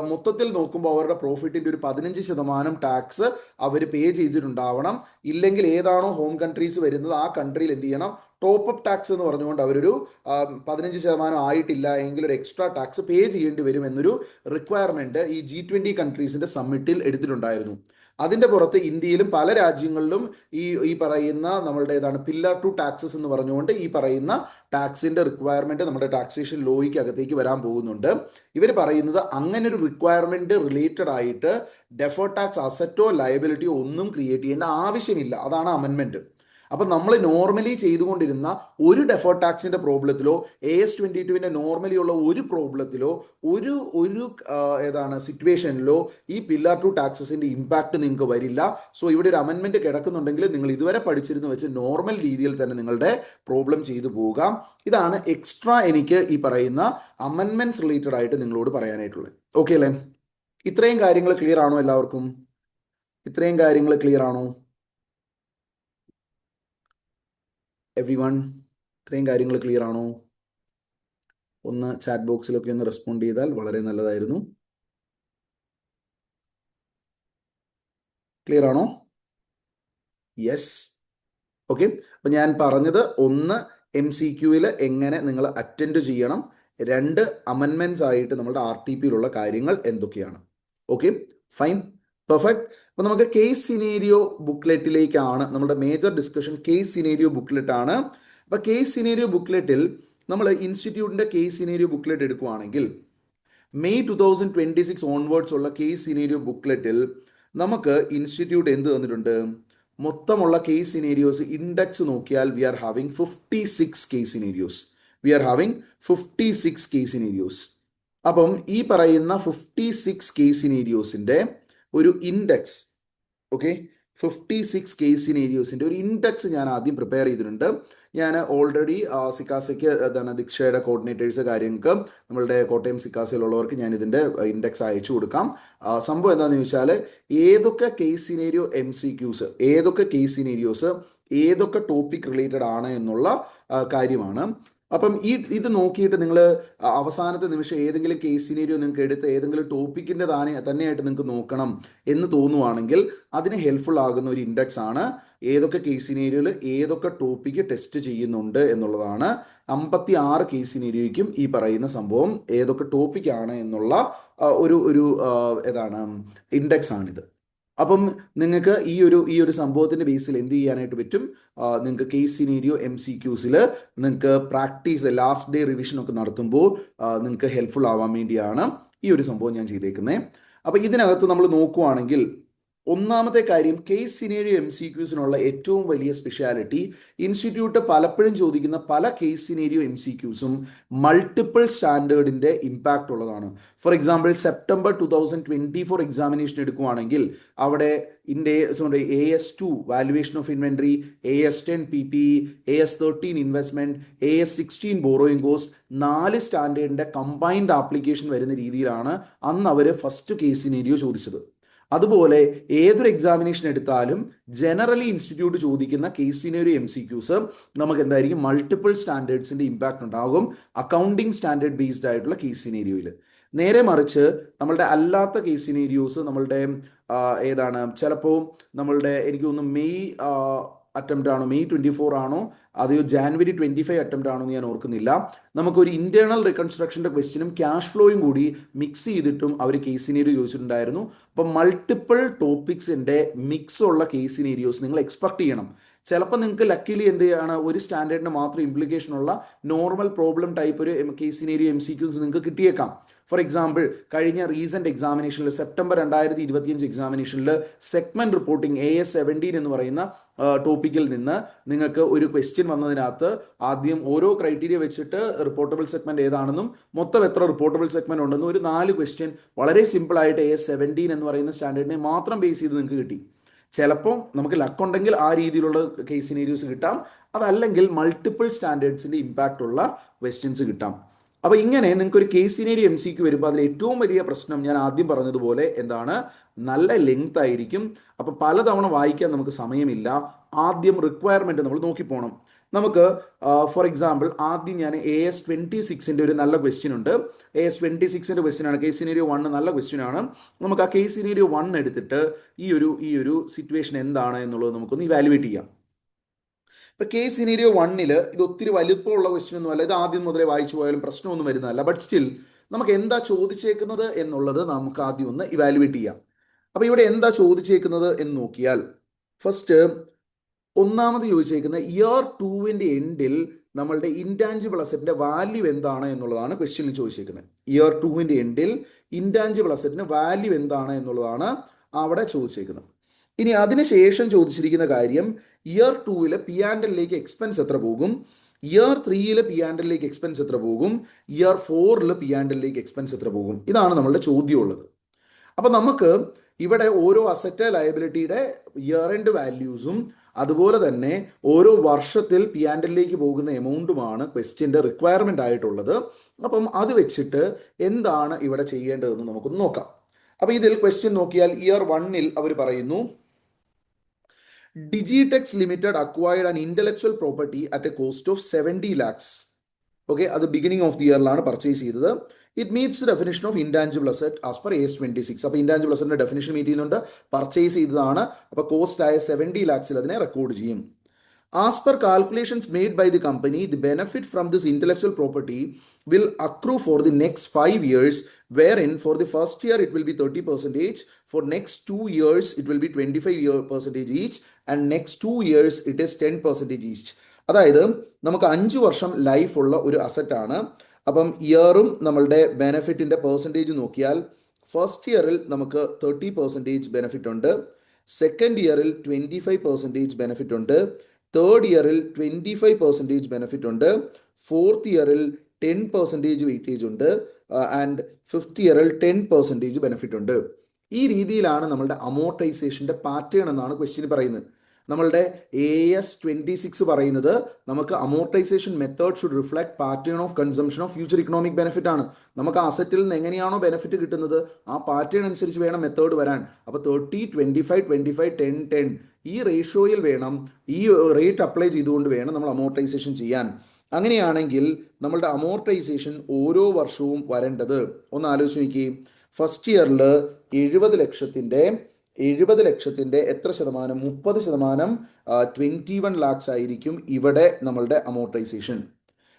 മൊത്തത്തിൽ നോക്കുമ്പോൾ അവരുടെ പ്രോഫിറ്റിൻ്റെ ഒരു 15% ടാക്സ് അവർ പേ ചെയ്തിട്ടുണ്ടാവണം. ഇല്ലെങ്കിൽ ഏതാണോ ഹോം കൺട്രീസ് വരുന്നത് ആ കൺട്രിയിൽ എന്ത് ചെയ്യണം, ടോപ്പ് അപ്പ് ടാക്സ് എന്ന് പറഞ്ഞുകൊണ്ട് അവരൊരു 15% ആയിട്ടില്ല എങ്കിൽ ഒരു എക്സ്ട്രാ ടാക്സ് പേ ചെയ്യേണ്ടി വരും എന്നൊരു റിക്വയർമെൻറ്റ് ഈ G20 കൺട്രീസിൻ്റെ സമ്മിറ്റിൽ എടുത്തിട്ടുണ്ടായിരുന്നു. അതിൻ്റെ പുറത്ത് ഇന്ത്യയിലും പല രാജ്യങ്ങളിലും ഈ പറയുന്ന നമ്മളുടെ പില്ലർ 2 ടാക്സസ് എന്ന് പറഞ്ഞുകൊണ്ട് ഈ പറയുന്ന ടാക്സിൻ്റെ റിക്വയർമെൻറ്റ് നമ്മുടെ ടാക്സേഷൻ ലോയ്ക്ക് അകത്തേക്ക് വരാൻ പോകുന്നുണ്ട്. ഇവർ പറയുന്നത് അങ്ങനെ ഒരു റിക്വയർമെൻറ്റ് റിലേറ്റഡ് ആയിട്ട് ഡെഫേർഡ് ടാക്സ് അസറ്റോ ലയബിലിറ്റിയോ ഒന്നും ക്രിയേറ്റ് ചെയ്യേണ്ട ആവശ്യമില്ല. അതാണ് അമെൻമെൻറ്റ്. അപ്പം നമ്മൾ നോർമലി ചെയ്തുകൊണ്ടിരുന്ന ഒരു ഡെഫേർഡ് ടാക്സിൻ്റെ പ്രോബ്ലത്തിലോ AS 22വിൻ്റെ നോർമലി ഉള്ള ഒരു പ്രോബ്ലത്തിലോ ഒരു സിറ്റുവേഷനിലോ ഈ പില്ലർ 2 ടാക്സസിൻ്റെ ഇമ്പാക്റ്റ് നിങ്ങൾക്ക് വരില്ല. സോ ഇവിടെ ഒരു അമെൻമെൻറ്റ് കിടക്കുന്നുണ്ടെങ്കിൽ നിങ്ങൾ ഇതുവരെ പഠിച്ചിരുന്ന വെച്ച് നോർമൽ രീതിയിൽ തന്നെ നിങ്ങളുടെ പ്രോബ്ലം ചെയ്തു പോവുക. ഇതാണ് എക്സ്ട്രാ എനിക്ക് ഈ പറയുന്ന അമെൻമെൻറ്റ്സ് റിലേറ്റഡ് ആയിട്ട് നിങ്ങളോട് പറയാനായിട്ടുള്ളത്. ഓക്കെ അല്ലേ? ഇത്രയും കാര്യങ്ങൾ ക്ലിയർ ആണോ എല്ലാവർക്കും? ഇത്രയും കാര്യങ്ങൾ ക്ലിയർ ആണോ എവ്രിവൺ? ഇത്രയും കാര്യങ്ങൾ ക്ലിയർ ആണോ? ഒന്ന് ചാറ്റ് ബോക്സിലൊക്കെ ഒന്ന് റെസ്പോണ്ട് ചെയ്താൽ വളരെ നല്ലതായിരുന്നു. ക്ലിയർ ആണോ? യെസ്. ഓക്കെ, അപ്പം ഞാൻ പറഞ്ഞത് ഒന്ന് MCQയിൽ എങ്ങനെ നിങ്ങൾ അറ്റൻഡ് ചെയ്യണം, 2 അമെൻമെൻറ്റ്സ് ആയിട്ട് നമ്മുടെ RTPയിലുള്ള കാര്യങ്ങൾ എന്തൊക്കെയാണ്. Okay, fine, perfect. അപ്പോൾ നമുക്ക് കേസ് സിനേരിയോ ബുക്ക്ലെറ്റിലേക്കാണ് നമ്മുടെ major discussion. Case scenario booklet ആണ്. അപ്പോൾ കേസ് സിനേരിയോ ബുക്ക്ലെറ്റിൽ നമ്മൾ ഇൻസ്റ്റിറ്റ്യൂട്ടിൻ്റെ കേസ് സിനേരിയോ ബുക്ക്ലെറ്റ് എടുക്കുകയാണെങ്കിൽ May 2026 ഓൺവേർഡ്സ് ഉള്ള കേസ് സിനേരിയോ ബുക്ക്ലെറ്റിൽ നമുക്ക് ഇൻസ്റ്റിറ്റ്യൂട്ട് എന്ത് തന്നിട്ടുണ്ട്, മൊത്തമുള്ള കേസ് സിനേരിയോസ് ഇൻഡെക്സ് നോക്കിയാൽ we are having 56 case scenarios. We are having 56 case scenarios. അപ്പം ഈ പറയുന്ന 56 കേസ് സിനേരിയോസിൻ്റെ ഒരു ഇൻഡെക്സ്, ഓക്കെ, 56 കേസ് സിനേരിയോസിൻ്റെ ഒരു ഇൻഡെക്സ് ഞാൻ ആദ്യം പ്രിപ്പയർ ചെയ്തിട്ടുണ്ട്. ഞാൻ ഓൾറെഡി സിക്കാസയ്ക്ക് ദീക്ഷയുടെ കോർഡിനേറ്റേഴ്സ് കാര്യങ്ങൾക്ക് നമ്മളുടെ കോട്ടയം സിക്കാസയിലുള്ളവർക്ക് ഞാൻ ഇതിൻ്റെ ഇൻഡെക്സ് അയച്ചു കൊടുക്കാം. സംഭവം എന്താണെന്ന് ചോദിച്ചാൽ ഏതൊക്കെ കേസ് സിനേരിയോ MCQs, ഏതൊക്കെ കേസ് സിനേരിയോസ് ഏതൊക്കെ ടോപ്പിക് റിലേറ്റഡ് ആണ് എന്നുള്ള കാര്യമാണ്. അപ്പം ഇത് നോക്കിയിട്ട് നിങ്ങൾ അവസാനത്തെ നിമിഷം ഏതെങ്കിലും കേസ് സിനേരിയോ നിങ്ങൾക്ക് എടുത്ത് ഏതെങ്കിലും ടോപ്പിക്കിൻ്റെ തന്നെയായിട്ട് നിങ്ങൾക്ക് നോക്കണം എന്ന് തോന്നുവാണെങ്കിൽ അതിന് ഹെൽപ്ഫുൾ ആകുന്ന ഒരു ഇൻഡെക്സ് ആണ് ഏതൊക്കെ കേസ് സിനേരിയോയിൽ ഏതൊക്കെ ടോപ്പിക്ക് ടെസ്റ്റ് ചെയ്യുന്നുണ്ട് എന്നുള്ളതാണ്. 56 കേസ് സിനേരിയോയ്ക്കും ഈ പറയുന്ന സംഭവം ഏതൊക്കെ ടോപ്പിക്കാണ് എന്നുള്ള ഒരു ഒരു ഏതാണ് ഇൻഡെക്സ് ആണിത്. അപ്പം നിങ്ങൾക്ക് ഈ ഒരു സംഭവത്തിൻ്റെ ബേസിൽ എന്ത് ചെയ്യാനായിട്ട് പറ്റും? നിങ്ങൾക്ക് കേസ് സിനേരിയോ MCQസിൽ നിങ്ങൾക്ക് പ്രാക്ടീസ് ലാസ്റ്റ് ഡേ റിവിഷൻ ഒക്കെ നടത്തുമ്പോൾ നിങ്ങൾക്ക് ഹെൽപ്ഫുൾ ആവാൻ വേണ്ടിയാണ് ഈ ഒരു സംഭവം ഞാൻ ചെയ്തേക്കുന്നത്. അപ്പോൾ ഇതിനകത്ത് നമ്മൾ നോക്കുവാണെങ്കിൽ ഒന്നാമത്തെ കാര്യം കേസ് സിനേരിയോ MCQസിനുള്ള ഏറ്റവും വലിയ സ്പെഷ്യാലിറ്റി ഇൻസ്റ്റിറ്റ്യൂട്ട് പലപ്പോഴും ചോദിക്കുന്ന പല കേസ് സിനേരിയോ MCQസും മൾട്ടിപ്പിൾ സ്റ്റാൻഡേർഡിൻ്റെ ഇമ്പാക്റ്റ് ഉള്ളതാണ്. ഫോർ എക്സാമ്പിൾ സെപ്റ്റംബർ 2024 എക്സാമിനേഷൻ എടുക്കുവാണെങ്കിൽ അവിടെ AS2 valuation of inventory, AS10 PPE, AS13 investment, AS16 borrowing cost 4 സ്റ്റാൻഡേർഡിന്റെ കമ്പൈൻഡ് ആപ്ലിക്കേഷൻ വരുന്ന രീതിയിലാണ് അന്ന് അവർ ഫസ്റ്റ് കേസ് സിനേരിയോ ചോദിച്ചത്. അതുപോലെ ഏതൊരു എക്സാമിനേഷൻ എടുത്താലും ജനറലി ഇൻസ്റ്റിറ്റ്യൂട്ട് ചോദിക്കുന്ന കേസ് സിനേരിയോ MCQസ് നമുക്ക് എന്തായിരിക്കും? മൾട്ടിപ്പിൾ സ്റ്റാൻഡേർഡ്സിന്റെ ഇമ്പാക്റ്റ് ഉണ്ടാകും അക്കൗണ്ടിങ് സ്റ്റാൻഡേർഡ് ബേസ്ഡ് ആയിട്ടുള്ള കേസ് സിനേരിയോയിൽ. നേരെ മറിച്ച് നമ്മളുടെ അല്ലാത്ത കേസ് സിനേരിയോസ് നമ്മളുടെ ഏതാണ് ചിലപ്പോൾ നമ്മളുടെ എനിക്ക് തോന്നുന്നു മെയ് അറ്റംപ്റ്റ് ആണോ, May 24 ആണോ, അതെയോ January 25 അറ്റംപ്റ്റ് ആണോ എന്ന് ഞാൻ ഓർക്കുന്നില്ല. നമുക്കൊരു ഇന്റേണൽ റിക്കൺസ്ട്രക്ഷൻ്റെ ക്വസ്റ്റ്യനും ക്യാഷ് ഫ്ലോയും കൂടി മിക്സ് ചെയ്തിട്ടും അവർ കേസ് സിനേരിയോ ചോദിച്ചിട്ടുണ്ടായിരുന്നു. അപ്പം മൾട്ടിപ്പിൾ ടോപ്പിക്സിൻ്റെ മിക്സ് ഉള്ള കേസ് സിനേരിയോസ് നിങ്ങൾ എക്സ്പെക്ട് ചെയ്യണം. ചിലപ്പോൾ നിങ്ങൾക്ക് ലക്കിലി എന്ത് ചെയ്യാണ് ഒരു സ്റ്റാൻഡേർഡിന് മാത്രം ഇംപ്ലിക്കേഷൻ ഉള്ള നോർമൽ പ്രോബ്ലം ടൈപ്പ് ഒരു കേസ് സിനേരിയോ MCQs നിങ്ങൾക്ക് കിട്ടിയേക്കാം. ഫോർ എക്സാമ്പിൾ കഴിഞ്ഞ റീസെന്റ് എക്സാമിനേഷനിൽ സെപ്റ്റംബർ 2025 എക്സാമിനേഷനിൽ സെഗ്മെന്റ് റിപ്പോർട്ടിംഗ് AS17 എന്ന് പറയുന്ന ടോപ്പിക്കിൽ നിന്ന് നിങ്ങൾക്ക് ഒരു ക്വസ്റ്റ്യൻ വന്നതിനകത്ത് ആദ്യം ഓരോ ക്രൈറ്റീരിയ വെച്ചിട്ട് റിപ്പോർട്ടബിൾ സെഗ്മെന്റ് ഏതാണെന്നും മൊത്തം എത്ര റിപ്പോർട്ടബിൾ സെഗ്മെന്റ് ഉണ്ടെന്നും ഒരു 4 ക്വസ്റ്റ്യൻ വളരെ സിമ്പിൾ ആയിട്ട് AS17 എന്ന് പറയുന്ന സ്റ്റാൻഡേർഡിനെ മാത്രം ബേസ് ചെയ്ത് നിങ്ങൾക്ക് കിട്ടി. ചിലപ്പോൾ നമുക്ക് ലക്കുണ്ടെങ്കിൽ ആ രീതിയിലുള്ള കേസ് സിനേരിയോസ് കിട്ടാം, അതല്ലെങ്കിൽ മൾട്ടിപ്പിൾ സ്റ്റാൻഡേർഡ്സിന്റെ ഇമ്പാക്റ്റ് ഉള്ള ക്വസ്റ്റ്യൻസ് കിട്ടാം. അപ്പോൾ ഇങ്ങനെ നിങ്ങൾക്ക് ഒരു കേസ് സിനേരിയോ MCQ വരുമ്പോൾ അതിൽ ഏറ്റവും വലിയ പ്രശ്നം ഞാൻ ആദ്യം പറഞ്ഞതുപോലെ എന്താണ്? നല്ല ലെങ്ത് ആയിരിക്കും. അപ്പോൾ പലതവണ വായിക്കാൻ നമുക്ക് സമയമില്ല. ആദ്യം റിക്വയർമെന്റ് നമ്മൾ നോക്കിപ്പോണം. നമുക്ക് ഫോർ എക്സാമ്പിൾ ആദ്യം ഞാൻ AS26 ഒരു നല്ല ക്വസ്റ്റ്യൻ ഉണ്ട്. AS26 ക്വസ്റ്റ്യൻ ആണ്. കേസ് സിനേരിയോ 1 നല്ല ക്വസ്റ്റ്യൻ ആണ്. നമുക്ക് ആ കേസ് സിനേരിയോ 1 എടുത്തിട്ട് ഈ ഒരു സിറ്റുവേഷൻ എന്താണ് എന്നുള്ളത് നമുക്കൊന്ന് ഇവാലുവേറ്റ് ചെയ്യാം. ഇപ്പൊ കേസ് സിനേരിയോ 1 ഇത് ഒത്തിരി വലുപ്പമുള്ള ക്വസ്റ്റ്യൻ ഒന്നും അല്ല. ഇത് ആദ്യം മുതലേ വായിച്ചു പോയാലും പ്രശ്നമൊന്നും വരുന്നതല്ല. ബട്ട് സ്റ്റിൽ നമുക്ക് എന്താ ചോദിച്ചേക്കുന്നത് എന്നുള്ളത് നമുക്ക് ആദ്യം ഒന്ന് ഇവാലുവേറ്റ് ചെയ്യാം. അപ്പൊ ഇവിടെ എന്താ ചോദിച്ചേക്കുന്നത് എന്ന് നോക്കിയാൽ ഫസ്റ്റ് ഒന്നാമത് ചോദിച്ചേക്കുന്നത് ഇയർ 2 എൻഡിൽ നമ്മളുടെ ഇൻടാഞ്ചിബിൾ അസറ്റിന്റെ വാല്യൂ എന്താണ് എന്നുള്ളതാണ് ക്വസ്റ്റ്യനിൽ ചോദിച്ചേക്കുന്നത്. ഇയർ 2 എൻഡിൽ ഇൻടാഞ്ചിബിൾ അസറ്റിന്റെ വാല്യൂ എന്താണ് എന്നുള്ളതാണ് അവിടെ ചോദിച്ചേക്കുന്നത്. ഇനി അതിനുശേഷം ചോദിച്ചിരിക്കുന്ന കാര്യം ഇയർ 2 P&Lലേക്ക് എക്സ്പെൻസ് എത്ര പോകും, ഇയർ 3 P&Lലേക്ക് എക്സ്പെൻസ് എത്ര പോകും, ഇയർ 4 P&Lലേക്ക് എക്സ്പെൻസ് എത്ര പോകും. ഇതാണ് നമ്മളുടെ ചോദ്യം ഉള്ളത്. അപ്പൊ നമുക്ക് ഇവിടെ ഓരോ അസറ്റ് ലയബിലിറ്റിയുടെ ഇയർ എൻഡ് വാല്യൂസും അതുപോലെ തന്നെ ഓരോ വർഷത്തിൽ P&Lലേക്ക് പോകുന്ന എമൗണ്ടുമാണ് ക്വസ്റ്റ്യൻ്റെ റിക്വയർമെന്റ് ആയിട്ടുള്ളത്. അപ്പം അത് വെച്ചിട്ട് എന്താണ് ഇവിടെ ചെയ്യേണ്ടതെന്ന് നമുക്കൊന്ന് നോക്കാം. അപ്പൊ ഇതിൽ ക്വസ്റ്റ്യൻ നോക്കിയാൽ ഇയർ 1 അവർ പറയുന്നു Digitex Limited acquired an intellectual property at a cost of 70 lakhs. Okay, at the beginning of the year ലാണ് പർച്ചേസ് ചെയ്തത്. It meats definition of intangible asset as per AS26. അപ്പോൾ ഇൻടാഞ്ചിബിൾ അസറ്റിന്റെ ഡെഫിനിഷൻ മീറ്റ് ചെയ്യുന്നുണ്ട്. Purchase ചെയ്തതാണ്. അപ്പോൾ cost ആയ 70 lakhs അതിനെ record ചെയ്യും. As per calculations made by the company, the benefit from this intellectual property will accrue for the next 5 years, wherein for the first year it will be 30%, for next 2 years it will be 25% each, and next 2 years it is 10% each. അതായത് നമുക്ക് 5 വർഷം life ഉള്ള ഒരു asset ആണ്. അപ്പം ഇയറും നമ്മളുടെ ബെനഫിറ്റിന്റെ percentage നോക്കിയാൽ first ഇയറിൽ നമുക്ക് 30% ബെനഫിറ്റ് ഉണ്ട്, സെക്കൻഡ് ഇയറിൽ 25% ബെനഫിറ്റ് ഉണ്ട്, തേർഡ് ഇയറിൽ 25% ബെനഫിറ്റ് ഉണ്ട്, ഫോർത്ത് ഇയറിൽ 10% വെയിറ്റേജ് ഉണ്ട്, ആൻഡ് ഫിഫ്ത്ത് ഇയറിൽ 10% ബെനഫിറ്റ് ഉണ്ട്. ഈ രീതിയിലാണ് നമ്മളുടെ അമോർട്ടൈസേഷന്റെ പാറ്റേൺ എന്നാണ് ക്വസ്റ്റ്യൻ പറയുന്നത്. നമ്മളുടെ AS26 പറയുന്നത് നമുക്ക് amortisation method should reflect pattern of consumption of future economic benefit ആണ്. നമുക്ക് അസറ്റിൽ നിന്ന് എങ്ങനെയാണോ ബെനിഫിറ്റ് കിട്ടുന്നത് ആ പാറ്റേൺ അനുസരിച്ച് വേണം മെത്തേഡ് വരാൻ. അപ്പോൾ 30, 25, 25, 10, 10 ഈ റേഷ്യോയിൽ വേണം, ഈ റേറ്റ് അപ്ലൈ ചെയ്തുകൊണ്ട് വേണം നമ്മൾ അമോർട്ടൈസേഷൻ ചെയ്യാൻ. അങ്ങനെയാണെങ്കിൽ നമ്മളുടെ അമോർട്ടൈസേഷൻ ഓരോ വർഷവും വരേണ്ടത് ഒന്ന് ആലോചിച്ച് നോക്കി. ഫസ്റ്റ് ഇയറിൽ 70 ലക്ഷത്തിൻ്റെ എത്ര ശതമാനം? 30%, 21 lakhs ആയിരിക്കും ഇവിടെ നമ്മളുടെ അമോർട്ടൈസേഷൻ.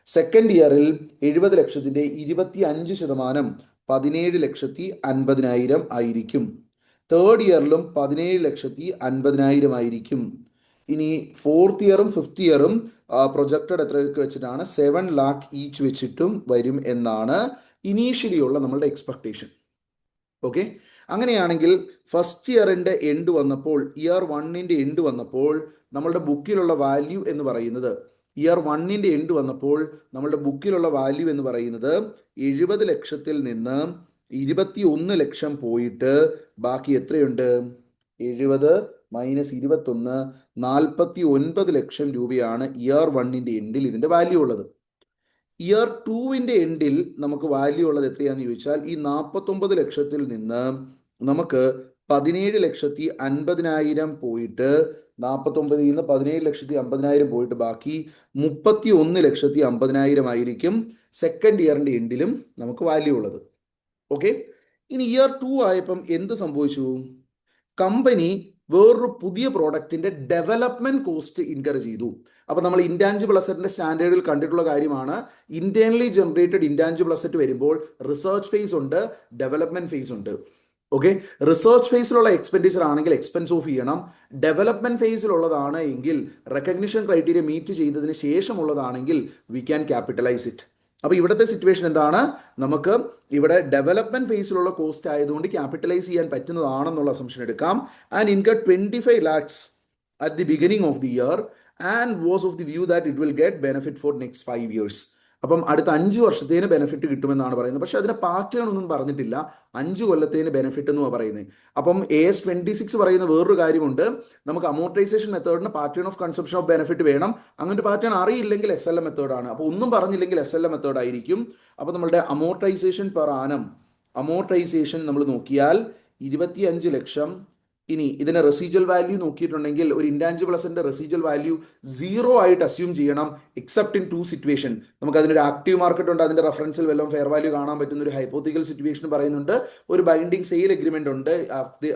സെക്കൻഡ് ഇയറിൽ 70 ലക്ഷത്തിൻ്റെ 25%, 17,50,000 ആയിരിക്കും. തേർഡ് ഇയറിലും 17,50,000 ആയിരിക്കും. ഇനി ഫോർത്ത് ഇയറും ഫിഫ്ത്ത് ഇയറും പ്രൊജക്റ്റഡ് എത്രയൊക്കെ വെച്ചിട്ടാണ്? 7 lakh ഈച്ച് വെച്ചിട്ടും വരും എന്നാണ് ഇനീഷ്യലി ഉള്ള നമ്മളുടെ എക്സ്പെക്ടേഷൻ. ഓക്കെ, അങ്ങനെയാണെങ്കിൽ ഫസ്റ്റ് ഇയറിൻ്റെ എൻഡ് വന്നപ്പോൾ, ഇയർ 1ൻ്റെ എൻഡ് വന്നപ്പോൾ നമ്മളുടെ ബുക്കിലുള്ള വാല്യൂ എന്ന് പറയുന്നത്, ഇയർ 1ൻ്റെ എൻഡ് വന്നപ്പോൾ നമ്മളുടെ ബുക്കിലുള്ള വാല്യൂ എന്ന് പറയുന്നത് 70 ലക്ഷത്തിൽ നിന്ന് 21 ലക്ഷം പോയിട്ട് ബാക്കി എത്രയുണ്ട്? 70 മൈനസ് 21, 49 ലക്ഷം രൂപയാണ് ഇയർ 1ൻ്റെ എൻഡിൽ ഇതിൻ്റെ വാല്യൂ ഉള്ളത്. ഇയർ 2ൻ്റെ എൻഡിൽ നമുക്ക് വാല്യൂ ഉള്ളത് എത്രയാണെന്ന് ചോദിച്ചാൽ, ഈ 49 ലക്ഷത്തിൽ നിന്ന് നമുക്ക് 17,50,000 പോയിട്ട്, 49 നിന്ന് 17,50,000 പോയിട്ട് ബാക്കി 31,50,000 ആയിരിക്കും സെക്കൻഡ് ഇയറിൻ്റെ എൻഡിലും നമുക്ക് വാല്യൂ ഉള്ളത്. ഓക്കെ, ഇനി ഇയർ 2 ആയപ്പം എന്ത് സംഭവിച്ചു? കമ്പനി വേറൊരു പുതിയ പ്രോഡക്റ്റിന്റെ ഡെവലപ്മെന്റ് കോസ്റ്റ് ഇൻകർ ചെയ്തു. അപ്പോൾ നമ്മൾ ഇൻറ്റാഞ്ചിബിൾ അസറ്റിന്റെ സ്റ്റാൻഡേർഡിൽ കണ്ടിട്ടുള്ള കാര്യമാണ്, ഇന്റേണലി ജനറേറ്റഡ് ഇൻറ്റാഞ്ചിബിൾ അസറ്റ് വരുമ്പോൾ റിസർച്ച് ഫേസ് ഉണ്ട്, ഡെവലപ്മെന്റ് ഫേസ് ഉണ്ട്. ഓക്കെ, റിസർച്ച് ഫേസിലുള്ള എക്സ്പെൻഡിച്ചർ ആണെങ്കിൽ എക്സ്പെൻസ് ഓഫ് ചെയ്യണം. ഡെവലപ്മെന്റ് ഫേസിലുള്ളതാണ് എങ്കിൽ, റെക്കഗ്നിഷൻ ക്രൈറ്റീരിയ മീറ്റ് ചെയ്തതിന് ശേഷമുള്ളതാണെങ്കിൽ വി ക്യാൻ ക്യാപിറ്റലൈസ് ഇറ്റ്. അപ്പോൾ ഇവിടുത്തെ സിറ്റുവേഷൻ എന്താണ്? നമുക്ക് ഇവിടെ ഡെവലപ്മെന്റ് ഫേസിലുള്ള കോസ്റ്റ് ആയതുകൊണ്ട് ക്യാപിറ്റലൈസ് ചെയ്യാൻ പറ്റുന്നതാണെന്നുള്ള അസംഷൻ എടുക്കാം. And incur 25 lakhs at the beginning of the year and was of the view that it will get benefit for next 5 years. അപ്പം അടുത്ത 5 വർഷത്തേന് ബെനിഫിറ്റ് കിട്ടുമെന്നാണ് പറയുന്നത്. പക്ഷെ അതിന്റെ പാറ്റേൺ ഒന്നും പറഞ്ഞിട്ടില്ല, 5 കൊല്ലത്തേന് ബെനിഫിറ്റ് എന്ന് പറയുന്നത്. അപ്പം AS26 പറയുന്ന വേറൊരു കാര്യമുണ്ട്, നമുക്ക് അമോർട്ടൈസേഷൻ മെത്തേഡിന് pattern of conception of benefit വേണം. അങ്ങനത്തെ പാറ്റേൺ അറിയില്ലെങ്കിൽ SLM മെത്തേഡാണ്. അപ്പോൾ ഒന്നും പറഞ്ഞില്ലെങ്കിൽ SLM മെത്തേഡ് ആയിരിക്കും. അപ്പോൾ നമ്മളുടെ അമോർട്ടൈസേഷൻ പെർ ആനം, അമോർട്ടൈസേഷൻ നമ്മൾ നോക്കിയാൽ 25 ലക്ഷം. ഇനി ഇതിന്റെ റെസിജ്വൽ വാല്യൂ നോക്കിയിട്ടുണ്ടെങ്കിൽ ഒരു ഇൻറ്റാഞ്ചിബിൾ അസറ്റിന്റെ റെസിജ്വൽ വാല്യൂ 0 ആയിട്ട് അസ്യൂം ചെയ്യണം, എക്സെപ്റ്റ് ഇൻ 2 സിറ്റുവേഷൻ. നമുക്ക് അതിനൊരു ആക്റ്റീവ് മാർക്കറ്റ് ഉണ്ട്, അതിന്റെ റെഫറൻസിൽ വല്ലതും ഫെയർ വാല്യൂ കാണാൻ പറ്റുന്ന ഒരു ഹൈപ്പോത്തിക്കൽ സിറ്റുവേഷൻ പറയുന്നുണ്ട്, ഒരു ബൈൻഡിങ് സെയിൽ എഗ്രിമെന്റ് ഉണ്ട്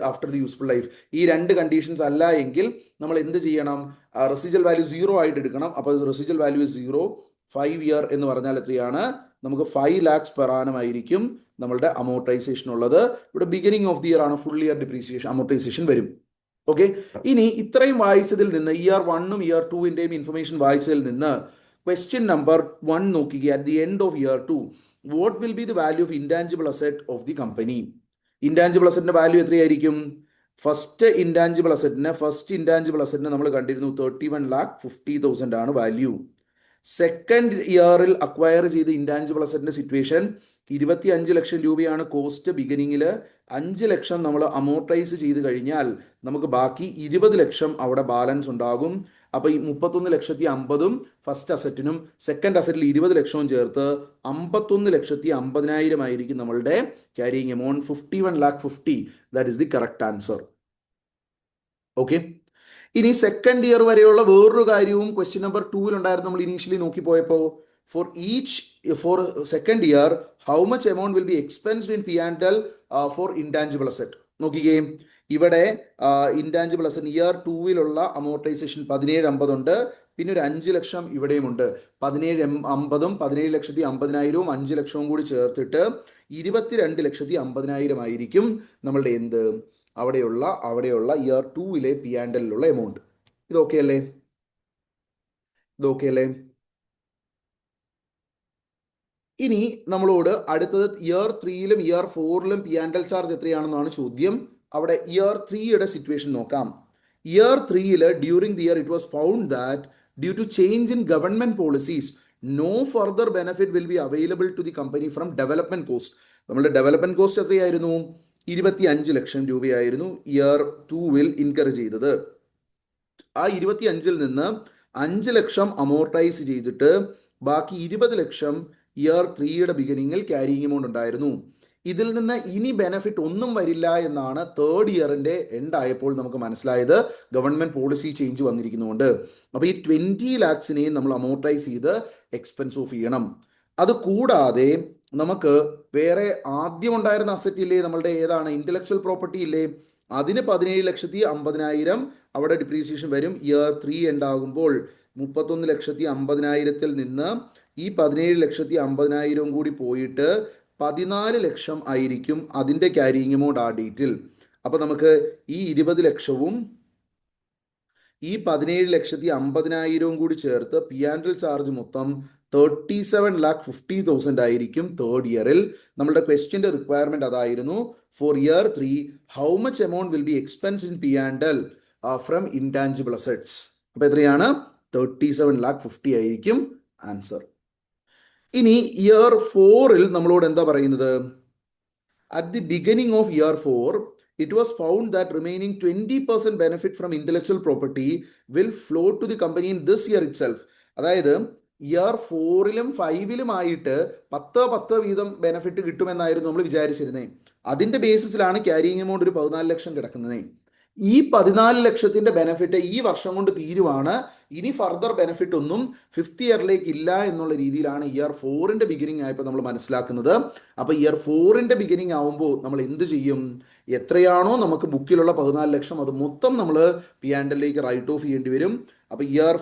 ആഫ്റ്റർ ദി യൂസ്ഫുൾ ലൈഫ്. ഈ 2 കണ്ടീഷൻസ് അല്ല എങ്കിൽ നമ്മൾ എന്ത് ചെയ്യണം? റെസിജ്വൽ വാല്യൂ 0 ആയിട്ട് എടുക്കണം. അപ്പോൾ റെസിജ്വൽ വാല്യൂ 0, 5 ഇയർ എന്ന് പറഞ്ഞാൽ എത്രയാണ്? നമുക്ക് 5 lakhs പെർ ആനം ആയിരിക്കും നമ്മളുടെ അമോർട്ടൈസേഷൻ ഉള്ളത്. ഇവിടെ ബിഗിനിങ് ഓഫ് ദി ഇയർ ആണ്, ഫുൾ ഇയർ ഡിപ്രീസിയേഷൻ അമോർട്ടൈസേഷൻ വരും. ഓക്കെ, ഇനി ഇത്രയും വായിച്ചതിൽ നിന്ന്, ഇയർ 1ഉം ഇയർ 2ൻ്റെയും ഇൻഫർമേഷൻ വായിച്ചതിൽ നിന്ന് ക്വസ്റ്റ്യൻ നമ്പർ 1 നോക്കുക. At the end of year 2 what will be the value of intangible asset of the company? Intangible അസറ്റിന്റെ വാല്യൂ എത്രയായിരിക്കും? ഫസ്റ്റ് ഇൻറ്റാഞ്ചിബിൾ അസറ്റിന് നമ്മൾ കണ്ടിരുന്നു 31,50,000 ആണ് വാല്യൂ. സെക്കൻഡ് ഇയറിൽ അക്വയർ ചെയ്ത ഇൻറ്റാഞ്ചിബിൾ അസറ്റിന്റെ സിറ്റുവേഷൻ 25 ലക്ഷം രൂപയാണ് കോസ്റ്റ് ബിഗിനിങ്ങിൽ. 5 ലക്ഷം നമ്മൾ അമോർട്ടൈസ് ചെയ്ത് കഴിഞ്ഞാൽ നമുക്ക് ബാക്കി 20 ലക്ഷം അവിടെ ബാലൻസ് ഉണ്ടാകും. അപ്പോൾ ഈ 31,50,000 ഫസ്റ്റ് അസറ്റിനും സെക്കൻഡ് അസറ്റിൽ 20 ലക്ഷവും ചേർത്ത് 51,50,000 ആയിരിക്കും നമ്മളുടെ carrying amount. 51,50,000, that is the correct answer. Okay, ഇനി സെക്കൻഡ് ഇയർ വരെയുള്ള വേറൊരു കാര്യവും ക്വസ്റ്റ്യൻ നമ്പർ 2 ഉണ്ടായിരുന്നു. നമ്മൾ ഇനീഷ്യലി നോക്കിപ്പോയപ്പോൾ for second year how much amount will be expensed in P&L for intangible asset. നോക്കിക്കേ, ഇവിടെ ഇൻറ്റാഞ്ചിബിൾ അസറ്റ് ഇയർ 2ലുള്ള അമോർട്ടൈസേഷൻ 17,50,000 ഉണ്ട്, പിന്നെ ഒരു 5 ലക്ഷം ഇവിടെയുമുണ്ട്. 17,50,000ഉം 17,50,000ഉം 5 ലക്ഷവും കൂടി ചേർത്തിട്ട് 22,50,000 ആയിരിക്കും നമ്മളുടെ എന്ത് അവിടെയുള്ള ഇയർ 2ലെ P&Lലുള്ള എമൗണ്ട്. ഇതൊക്കെ അല്ലേ? ഇനി നമ്മളോട് അടുത്തത് ഇയർ 3ലും ഇയർ 4ലും P&L ചാർജ് എത്രയാണെന്നാണ് ചോദ്യം. അവിടെ ഇയർ 3യുടെ സിറ്റുവേഷൻ നോക്കാം. ഇയർ 3ല് during the year it was found that due to change in government policies no further benefit will be available to the company from development cost. നമ്മുടെ development cost എത്രയായിരുന്നു? 25 ലക്ഷം രൂപയായിരുന്നു year 2വിൽ incur ചെയ്തത്. ആ 25ൽ നിന്ന് 5 ലക്ഷം amortise ചെയ്തിട്ട് ബാക്കി 20 ലക്ഷം year 3യുടെ ബിഗിനിങ്ങിൽ carrying amount ഉണ്ടായിരുന്നു. ഇതിൽ നിന്ന് ഇനി ബെനിഫിറ്റ് ഒന്നും വരില്ല എന്നാണ് തേർഡ് ഇയറിന്റെ എൻഡ് ആയപ്പോൾ നമുക്ക് മനസ്സിലായത്. ഗവൺമെന്റ് പോളിസി ചേഞ്ച് വന്നിരിക്കുന്നുണ്ട്. അപ്പോൾ ഈ 20 lakhs നമ്മൾ അമോർട്ടൈസ് ചെയ്ത് എക്സ്പെൻസ് ഓഫ് ചെയ്യണം. അത് കൂടാതെ നമുക്ക് വേറെ ആദ്യം ഉണ്ടായിരുന്ന അസറ്റ് ഇല്ലേ, നമ്മളുടെ ഏതാണ് ഇന്റലക്ച്വൽ പ്രോപ്പർട്ടി ഇല്ലേ, അതിന് 17,50,000 അവിടെ ഡിപ്രീസിയേഷൻ വരും. ഇയർ 3 ഉണ്ടാകുമ്പോൾ 31,50,000 നിന്ന് ഈ 17,50,000 കൂടി പോയിട്ട് 14 ലക്ഷം ആയിരിക്കും അതിൻ്റെ ക്യാരിയിങ് എമൗണ്ട് ആ ഡേറ്റിൽ. അപ്പം നമുക്ക് ഈ 20 ലക്ഷവും ഈ 17,50,000 കൂടി ചേർത്ത് P&L ചാർജ് മൊത്തം 37,50,000 ആയിരിക്കും തേർഡ് ഇയറിൽ. നമ്മളുടെ ക്വസ്റ്റ്യൻ്റെ റിക്വയർമെന്റ് അതായിരുന്നു. For year 3 how much amount will be expense in P&L from intangible assets? അപ്പോൾ എത്രയാണ്? 37,50,000 ആയിരിക്കും ആൻസർ. ഇനി ഇയർ 4 നമ്മളോട് എന്താ പറയുന്നത്? At the beginning of year 4 it was found that remaining 20% benefit from intellectual property will flow to the company in this year itself. അതായത് year 4ലും 5ലും ആയിട്ട് 10 വീതം ബെനിഫിറ്റ് കിട്ടുമെന്നായിരുന്നു നമ്മൾ വിചാരിച്ചിരുന്നത്. അതിന്റെ ബേസിസിലാണ് ക്യാരിയിങ് എമൗണ്ട് ഒരു 14 ലക്ഷം കിടക്കുന്നത്. ഈ 14 ലക്ഷത്തിന്റെ ബെനിഫിറ്റ് ഈ വർഷം കൊണ്ട് തീരുവാണ്. ഇനി ഫർദർ ബെനിഫിറ്റ് ഒന്നും 5th ഇയറിലേക്ക് ഇല്ല എന്നുള്ള രീതിയിലാണ് ഇയർ 4ന്റെ ബിഗിനിങ് ആയപ്പോൾ നമ്മൾ മനസ്സിലാക്കുന്നത്. അപ്പൊ ഇയർ 4ന്റെ ബിഗിനിങ് ആവുമ്പോൾ നമ്മൾ എന്ത് ചെയ്യും? എത്രയാണോ നമുക്ക് ബുക്കിലുള്ള 14 ലക്ഷം അത് മൊത്തം നമ്മൾ P&L റൈറ്റ് ഓഫ് ചെയ്യേണ്ടി വരും. അപ്പൊ ഇയർ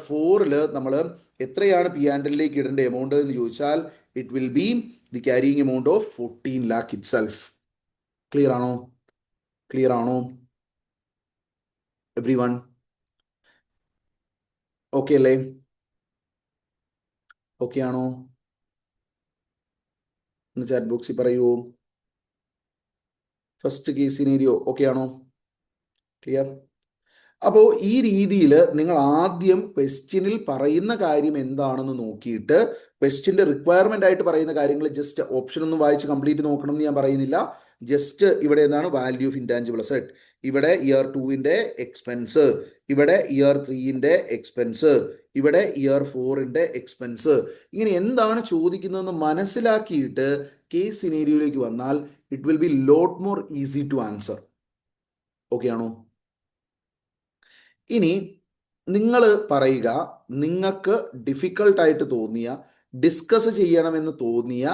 4 നമ്മൾ എത്രയാണ് P&L ഇടേണ്ട എമൗണ്ട് എന്ന് ചോദിച്ചാൽ it will be the carrying amount of 14 lakh it self. Clear ആണോ എവ്രി വൺ? ഓക്കെ അല്ലേ? ഓക്കെ ആണോ എന്ന് ചാറ്റ് ബോക്സിൽ പറയൂ. ഫസ്റ്റ് കേസ് സിനേരിയോ ഓക്കെ ആണോ? ക്ലിയർ? അപ്പോൾ ഈ രീതിയിൽ നിങ്ങൾ ആദ്യം ക്വസ്റ്റ്യനിൽ പറയുന്ന കാര്യം എന്താണെന്ന് നോക്കിയിട്ട് ക്വസ്റ്റ്യൻ്റെ റിക്വയർമെന്റ് ആയിട്ട് പറയുന്ന കാര്യങ്ങൾ ജസ്റ്റ് ഓപ്ഷൻ ഒന്നും വായിച്ച് കംപ്ലീറ്റ് നോക്കണം എന്ന് ഞാൻ പറയുന്നില്ല. ജസ്റ്റ് ഇവിടെ എന്താണ് വാല്യൂ ഓഫ് ഇൻടാഞ്ചിബിൾ അസറ്റ്, ഇവിടെ ഇയർ 2ന്റെ എക്സ്പെൻസ്, ഇവിടെ ഇയർ 3ന്റെ എക്സ്പെൻസ്, ഇവിടെ ഇയർ 4ന്റെ എക്സ്പെൻസ്, ഇങ്ങനെ എന്താണ് ചോദിക്കുന്നതെന്ന് മനസ്സിലാക്കിയിട്ട് കേസ് സിനേരിയോയിലേക്ക് വന്നാൽ it will be lot more easy to answer. Okay ആണോ? ഇനി നിങ്ങൾ പറയുക, നിങ്ങൾക്ക് ഡിഫിക്കൾട്ടായിട്ട് തോന്നിയ, ഡിസ്കസ് ചെയ്യണമെന്ന് തോന്നിയ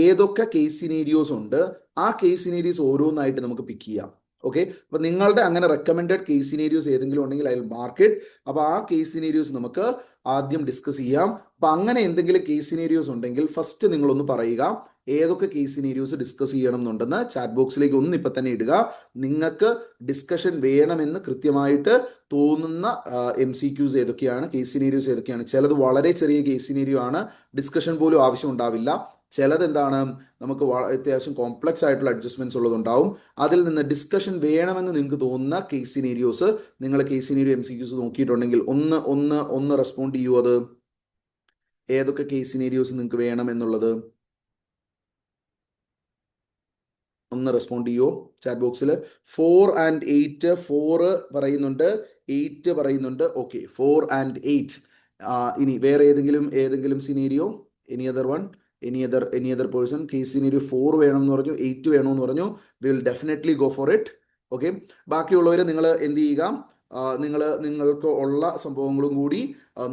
ഏതൊക്കെ കേസ് സിനേരിയോസ് ഉണ്ട്, ആ കേസ് സിനേരിയോസ് ഓരോന്നായിട്ട് നമുക്ക് പിക്ക് ചെയ്യാം. ഓക്കെ, അപ്പൊ നിങ്ങളുടെ അങ്ങനെ റെക്കമെൻഡഡ് കേസ് സിനേരിയോസ് ഏതെങ്കിലും ഉണ്ടെങ്കിൽ അതിൽ മാർക്ക് ഇറ്റ്. അപ്പൊ ആ കേസ് സിനേരിയോസ് നമുക്ക് ആദ്യം ഡിസ്കസ് ചെയ്യാം. അപ്പൊ അങ്ങനെ എന്തെങ്കിലും കേസ് സിനേരിയോസ് ഉണ്ടെങ്കിൽ ഫസ്റ്റ് നിങ്ങളൊന്ന് പറയുക ഏതൊക്കെ കേസ് സിനേരിയോസ് ഡിസ്കസ് ചെയ്യണം എന്നുണ്ടെന്ന്. ചാറ്റ് ബോക്സിലേക്ക് ഒന്ന് ഇപ്പൊ തന്നെ ഇടുക. നിങ്ങൾക്ക് ഡിസ്കഷൻ വേണമെന്ന് കൃത്യമായിട്ട് തോന്നുന്ന MCQs ഏതൊക്കെയാണ്, കേസ് സിനേരിയോസ് ഏതൊക്കെയാണ്. ചിലത് വളരെ ചെറിയ കേസ് സിനേരിയോ ആണ്, ഡിസ്കഷൻ പോലും ആവശ്യം ഉണ്ടാവില്ല. ചിലത് എന്താണ്, നമുക്ക് അത്യാവശ്യം കോംപ്ലക്സ് ആയിട്ടുള്ള അഡ്ജസ്റ്റ്മെന്റ്സ് ഉള്ളതുണ്ടാവും. അതിൽ നിന്ന് ഡിസ്കഷൻ വേണമെന്ന് നിങ്ങൾക്ക് തോന്നുന്ന കേസ് സിനേരിയോസ്, നിങ്ങൾ കേസ് സിനേരിയോ MCQs നോക്കിയിട്ടുണ്ടെങ്കിൽ ഒന്ന് റെസ്പോണ്ട് ചെയ്യൂ. അത് ഏതൊക്കെ കേസ് സിനേരിയോസ് നിങ്ങൾക്ക് വേണം എന്നുള്ളത് ഒന്ന് റെസ്പോണ്ട് ചെയ്യോ ചാറ്റ് ബോക്സിൽ. 4 and 8, 4 പറയുന്നുണ്ട്, 8 പറയുന്നുണ്ട്. Okay, 4 and 8. ഇനി വേറെ ഏതെങ്കിലും scenario? Any other one? Any other person? Case scenario 4 വേണമെന്ന് പറഞ്ഞു, 8 വേണമെന്ന് പറഞ്ഞു. We will definitely go for it. Okay, ബാക്കിയുള്ളവർ നിങ്ങൾ എന്ത് ചെയ്യുക, നിങ്ങൾക്ക് ഉള്ള സംഭവങ്ങളും കൂടി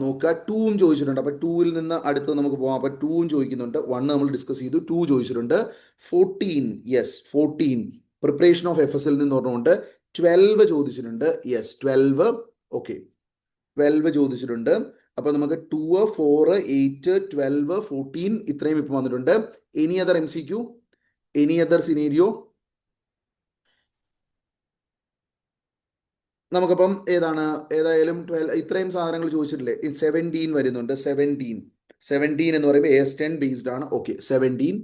നോക്കുക. 2 ചോദിച്ചിട്ടുണ്ട്. അപ്പൊ 2ൽ നിന്ന് അടുത്ത് നമുക്ക് പോകാം. അപ്പൊ 2 ചോദിക്കുന്നുണ്ട്. 1 നമ്മൾ ഡിസ്കസ് ചെയ്തു, 2 ചോദിച്ചിട്ടുണ്ട്. 14, യെസ് 14 പ്രിപ്പറേഷൻ ഓഫ് FSL നിന്ന് പറഞ്ഞുകൊണ്ട് 12 ചോദിച്ചിട്ടുണ്ട്. യെസ് 12. ഓക്കെ, 12 ചോദിച്ചിട്ടുണ്ട്. അപ്പൊ നമുക്ക് 2, 4, 8, 12, 14 ഇത്രയും ഇപ്പം വന്നിട്ടുണ്ട്. Any other MCQ? Any other scenario? നമുക്കപ്പം ഏതായാലും 12 ഇത്രയും സാധനങ്ങൾ ചോദിച്ചിട്ടില്ലേ? 17 വരുന്നുണ്ട്. 17 എന്ന് പറയുമ്പോൾ AS10 ബേസ്ഡ് ആണ്. ഓക്കെ, 17.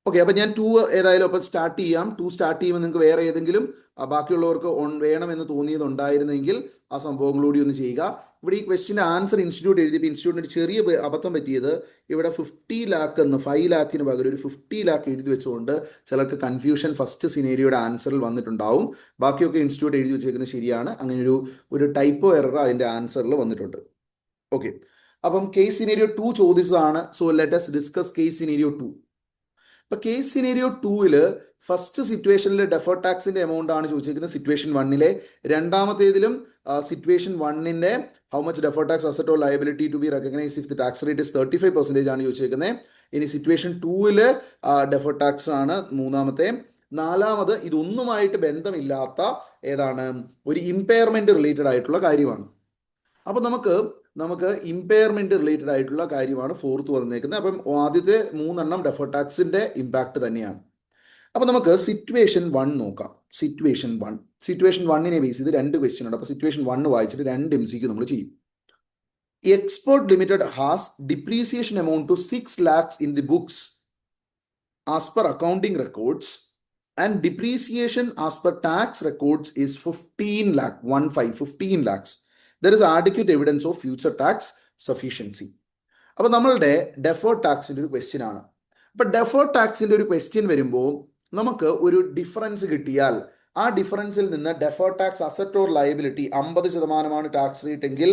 ഓക്കെ, അപ്പൊ ഞാൻ 2 ഏതായാലും അപ്പൊ സ്റ്റാർട്ട് ചെയ്യാം. 2 സ്റ്റാർട്ട് ചെയ്യുമ്പോൾ നിങ്ങൾക്ക് വേറെ ഏതെങ്കിലും ബാക്കിയുള്ളവർക്ക് വേണമെന്ന് തോന്നിയത് ഉണ്ടായിരുന്നെങ്കിൽ ആ സംഭവങ്ങളൂടി ഒന്ന് ചെയ്യുക. ഇവിടെ ഈ ക്വസ്റ്റിന്റെ ആൻസർ ഇൻസ്റ്റിറ്റ്യൂട്ട് എഴുതിയപ്പോൾ ഇൻസ്റ്റിറ്റ്യൂട്ടിന് ചെറിയ അബദ്ധം പറ്റിയത്, ഇവിടെ 50 lakh എന്ന് 5 lakhന് പകരം ഒരു 50 lakh എഴുതി വെച്ചുകൊണ്ട് ചിലർക്ക് കൺഫ്യൂഷൻ ഫസ്റ്റ് സിനേരിയോയുടെ ആൻസറിൽ വന്നിട്ടുണ്ടാവും. ബാക്കിയൊക്കെ ഇൻസ്റ്റിറ്റ്യൂട്ട് എഴുതി വെച്ചേക്കുന്നത് ശരിയാണ്. അങ്ങനെ ഒരു ടൈപ്പോ എറർ അതിന്റെ ആൻസറിൽ വന്നിട്ടുണ്ട്. ഓക്കെ, അപ്പം കേസ് സിനേരിയോ 2 ചോദിച്ചതാണ്. So let us discuss case scenario 2. ഇപ്പൊ കേസ് സിനേരിയോ 2 ഫസ്റ്റ് സിറ്റുവേഷനിൽ ഡെഫേർഡ് ടാക്സിന്റെ എമൗണ്ട് ആണ് ചോദിച്ചിരിക്കുന്നത് സിറ്റുവേഷൻ 1 രണ്ടാമത്തേതിലും situation 1 how much deferred tax asset or liability to be recognise if the tax rate is 35% ആണ് ചോദിച്ചിരിക്കുന്നത്. ഇനി സിറ്റുവേഷൻ 2 ഡെഫേർഡ് ടാക്സ് ആണ് മൂന്നാമത്തെ. നാലാമത് ഇതൊന്നുമായിട്ട് ബന്ധമില്ലാത്ത ഏതാണ്, ഒരു ഇമ്പയർമെന്റ് റിലേറ്റഡ് ആയിട്ടുള്ള കാര്യമാണ്. അപ്പൊ നമുക്ക് ഇമ്പയർമെന്റ് റിലേറ്റഡ് ആയിട്ടുള്ള കാര്യമാണ് ഫോർത്ത് വന്നേക്കുന്നത്. അപ്പം ആദ്യത്തെ 3 ഡെഫേർഡ് ടാക്സിന്റെ ഇമ്പാക്ട് തന്നെയാണ്. അപ്പൊ നമുക്ക് സിറ്റുവേഷൻ 1 നോക്കാം. സിറ്റുവേഷൻ 1 ബേസ് ചെയ്ത് 2 ക്വസ്റ്റ്യൻ ഉണ്ട്. അപ്പൊ സിറ്റുവേഷൻ 1 വായിച്ചിട്ട് 2 MCQ നമ്മൾ ചെയ്യും. Export limited has depreciation amount to 6 lakhs in the books as per accounting records and depreciation as per tax records is 15 lakhs. There is adequate evidence of future tax sufficiency. അപ്പോൾ നമ്മളുടെ deferred ടാക്സിന്റെ ഒരു question ആണ്. അപ്പൊ deferred ടാക്സിന്റെ ഒരു question വരുമ്പോൾ നമുക്ക് ഒരു difference കിട്ടിയാൽ ആ ഡിഫറൻസിൽ നിന്ന് deferred tax asset or liability 50% tax rate എങ്കിൽ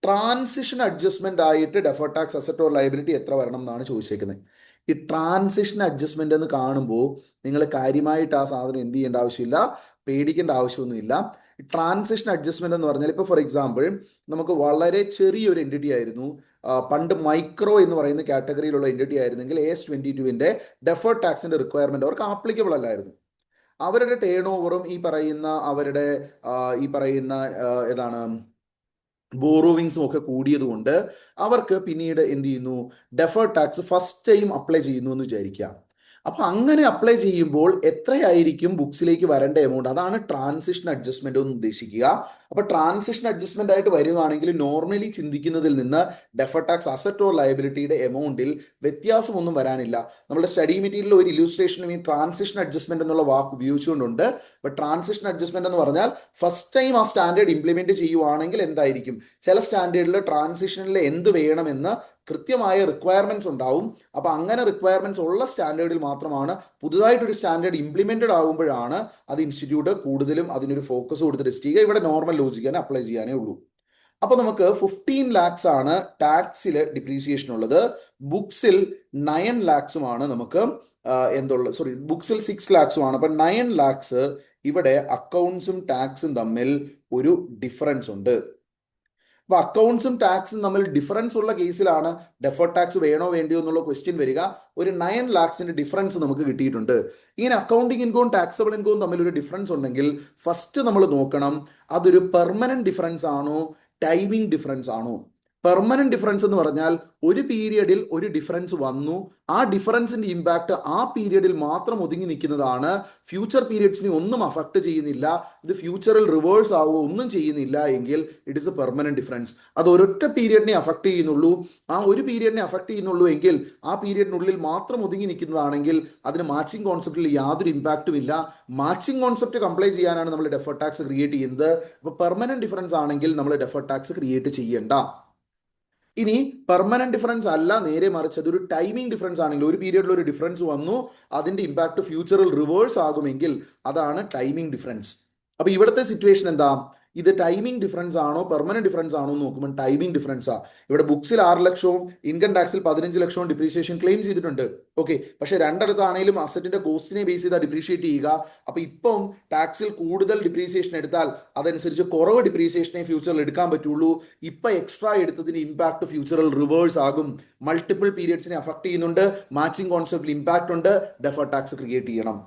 ട്രാൻസിഷൻ അഡ്ജസ്റ്റ്മെന്റ് ആയിട്ട് deferred tax asset or liability എത്ര വരണം എന്നാണ് ചോദിച്ചേക്കുന്നത്. ഈ ട്രാൻസിഷൻ അഡ്ജസ്റ്റ്മെന്റ് എന്ന് കാണുമ്പോൾ നിങ്ങൾ കാര്യമായിട്ട് ആ സാധനം എന്ത് ചെയ്യേണ്ട ആവശ്യമില്ല, പേടിക്കേണ്ട ആവശ്യമൊന്നുമില്ല. ട്രാൻസിഷൻ അഡ്ജസ്റ്റ്മെന്റ് എന്ന് പറഞ്ഞാൽ ഇപ്പോൾ ഫോർ എക്സാമ്പിൾ നമുക്ക് വളരെ ചെറിയൊരു എൻറ്റിറ്റി ആയിരുന്നു, പണ്ട് മൈക്രോ എന്ന് പറയുന്ന കാറ്റഗറിയിലുള്ള എൻറ്റിറ്റി ആയിരുന്നെങ്കിൽ AS22 ഡെഫേർഡ് ടാക്സിന്റെ റിക്വയർമെന്റ് അവർക്ക് ആപ്ലിക്കബിൾ അല്ലായിരുന്നു. അവരുടെ ടേൺ ഓവറും ഈ പറയുന്ന ഏതാണ് ബോറോവിങ്സും ഒക്കെ കൂടിയത് കൊണ്ട് അവർക്ക് പിന്നീട് എന്ത് ചെയ്യുന്നു, deferred tax first time apply ചെയ്യുന്നു എന്ന് വിചാരിക്കുക. അപ്പൊ അങ്ങനെ അപ്ലൈ ചെയ്യുമ്പോൾ എത്രയായിരിക്കും ബുക്സിലേക്ക് വരേണ്ട എമൗണ്ട്, അതാണ് ട്രാൻസിഷൻ അഡ്ജസ്റ്റ്മെന്റ് എന്ന് ഉദ്ദേശിക്കുക. അപ്പൊ ട്രാൻസിഷൻ അഡ്ജസ്റ്റ്മെന്റ് ആയിട്ട് വരികയാണെങ്കിൽ നോർമലി ചിന്തിക്കുന്നതിൽ നിന്ന് ഡെഫേർഡ് ടാക്സ് അസറ്റ് ഓർ ലയബിലിറ്റിയുടെ എമൗണ്ടിൽ വ്യത്യാസമൊന്നും വരാനില്ല. നമ്മുടെ സ്റ്റഡി മെറ്റീരിയലിൽ ഒരു ഇല്യൂസ്ട്രേഷനും ഈ ട്രാൻസിഷൻ അഡ്ജസ്റ്റ്മെന്റ് എന്നുള്ള വാക്ക് ഉപയോഗിച്ചുകൊണ്ടുണ്ട്. അപ്പൊ ട്രാൻസിഷൻ അഡ്ജസ്റ്റ്മെന്റ് എന്ന് പറഞ്ഞാൽ ഫസ്റ്റ് ടൈം ആ സ്റ്റാൻഡേർഡ് ഇംപ്ലിമെന്റ് ചെയ്യുവാണെങ്കിൽ എന്തായിരിക്കും, ചില സ്റ്റാൻഡേർഡിൽ ട്രാൻസിഷനിൽ എന്ത് വേണമെന്ന് കൃത്യമായ റിക്വയർമെന്റ്സ് ഉണ്ടാവും. അപ്പൊ അങ്ങനെ റിക്വയർമെന്റ്സ് ഉള്ള സ്റ്റാൻഡേർഡിൽ മാത്രമാണ് പുതുതായിട്ടൊരു സ്റ്റാൻഡേർഡ് ഇംപ്ലിമെന്റഡ് ആകുമ്പോഴാണ് അത് ഇൻസ്റ്റിറ്റ്യൂട്ട് കൂടുതലും അതിനൊരു ഫോക്കസ് കൊടുത്ത് ടെസ്റ്റ് ചെയ്യുക. ഇവിടെ നോർമൽ ലോജിക്ക് തന്നെ അപ്ലൈ ചെയ്യാനേ ഉള്ളൂ. അപ്പൊ നമുക്ക് 15 lakhs ആണ് ടാക്സിൽ ഡിപ്രീസിയേഷൻ ഉള്ളത്. ബുക്സിൽ 9 lakhs നമുക്ക് ബുക്സിൽ 6 lakhs ആണ്. അപ്പൊ 9 lakhs ഇവിടെ അക്കൗണ്ട്സും ടാക്സും തമ്മിൽ ഒരു ഡിഫറൻസ് ഉണ്ട്. അപ്പൊ അക്കൗണ്ട്സും ടാക്സും തമ്മിൽ ഡിഫറൻസ് ഉള്ള കേസിലാണ് ഡെഫേർഡ് ടാക്സ് വേണോ വേണ്ടിയോ എന്നുള്ള ക്വസ്റ്റ്യൻ വരിക. ഒരു 9 lakhs ഡിഫറൻസ് നമുക്ക് കിട്ടിയിട്ടുണ്ട്. ഇങ്ങനെ അക്കൗണ്ടിങ് ഇൻകവും ടാക്സബിൾ ഇൻകവും തമ്മിൽ ഒരു ഡിഫറൻസ് ഉണ്ടെങ്കിൽ ഫസ്റ്റ് നമ്മൾ നോക്കണം അതൊരു പെർമനന്റ് ഡിഫറൻസ് ആണോ ടൈമിംഗ് ഡിഫറൻസ് ആണോ. പെർമനന്റ് ഡിഫറൻസ് എന്ന് പറഞ്ഞാൽ ഒരു പീരിയഡിൽ ഒരു ഡിഫറൻസ് വന്നു, ആ ഡിഫറൻസിന്റെ ഇമ്പാക്ട് ആ പീരിയഡിൽ മാത്രം ഒതുങ്ങി നിൽക്കുന്നതാണ്, ഫ്യൂച്ചർ പീരിയഡ്സിനെ ഒന്നും അഫക്ട് ചെയ്യുന്നില്ല, ഇത് ഫ്യൂച്ചറിൽ റിവേഴ്സ് ആവുകയോ ഒന്നും ചെയ്യുന്നില്ല എങ്കിൽ it is a permanent difference. അത് ഒരൊറ്റ പീരിയഡിനെ അഫക്ട് ചെയ്യുന്നുള്ളൂ, ആ ഒരു പീരിയഡിനെ അഫക്ട് ചെയ്യുന്നുള്ളൂ എങ്കിൽ ആ പീരിയഡിനുള്ളിൽ മാത്രം ഒതുങ്ങി നിൽക്കുന്നതാണെങ്കിൽ അതിന് മാച്ചിങ് കോൺസെപ്റ്റിൽ യാതൊരു ഇമ്പാക്റ്റും ഇല്ല. മാച്ചിങ് കോൺസെപ്റ്റ് കംപ്ലൈ ചെയ്യാനാണ് നമ്മൾ ഡെഫേർഡ് ടാക്സ് ക്രിയേറ്റ് ചെയ്യുന്നത്. അപ്പോൾ പെർമനന്റ് ഡിഫറൻസ് ആണെങ്കിൽ നമ്മൾ ഡെഫേർഡ് ടാക്സ് ക്രിയേറ്റ് ചെയ്യേണ്ട. ഇനി പെർമനന്റ് ഡിഫറൻസ് അല്ല, നേരെ മറിച്ച് അതൊരു ടൈമിംഗ് ഡിഫറൻസ് ആണെങ്കിൽ ഒരു പീരിയഡിൽ ഒരു ഡിഫറൻസ് വന്നു, അതിന്റെ ഇമ്പാക്ട് ഫ്യൂച്ചറിൽ റിവേഴ്സ് ആകുമെങ്കിൽ അതാണ് ടൈമിംഗ് ഡിഫറൻസ്. അപ്പൊ ഇവിടുത്തെ സിറ്റുവേഷൻ എന്താ, ഇത് ടൈമിംഗ് ഡിഫറൻസ് ആണോ പെർമനന്റ് ഡിഫറൻസ് ആണോ എന്ന് നോക്കുമ്പോൾ ടൈമിംഗ് ഡിഫറൻസാ. ഇവിടെ ബുക്സിൽ 6 ലക്ഷവും ഇൻകം ടാക്സിൽ 15 ലക്ഷവും ഡിപ്രീസിയേഷൻ ക്ലെയിം ചെയ്തിട്ടുണ്ട്. ഓക്കെ, പക്ഷെ രണ്ടിടത്താണെങ്കിലും അസറ്റിന്റെ കോസ്റ്റിനെ ബേസ് ചെയ്താൽ ഡിപ്രീഷിയേറ്റ് ചെയ്യുക. അപ്പൊ ഇപ്പം ടാക്സിൽ കൂടുതൽ ഡിപ്രീസിയേഷൻ എടുത്താൽ അതനുസരിച്ച് കുറവ് ഡിപ്രീസിയേഷനെ ഫ്യൂച്ചറിൽ എടുക്കാൻ പറ്റുള്ളൂ. ഇപ്പൊ എക്സ്ട്രാ എടുത്തതിന് ഇമ്പാക്ട് ഫ്യൂച്ചറിൽ റിവേഴ്സ് ആകും, മൾട്ടിപ്പിൾ പീരിയഡ്സിനെ അഫക്ട് ചെയ്യുന്നുണ്ട്, മാച്ചിങ് കോൺസെപ്റ്റിൽ ഇമ്പാക്ട് ഉണ്ട്, ഡെഫേർഡ് ടാക്സ് ക്രിയേറ്റ് ചെയ്യണം.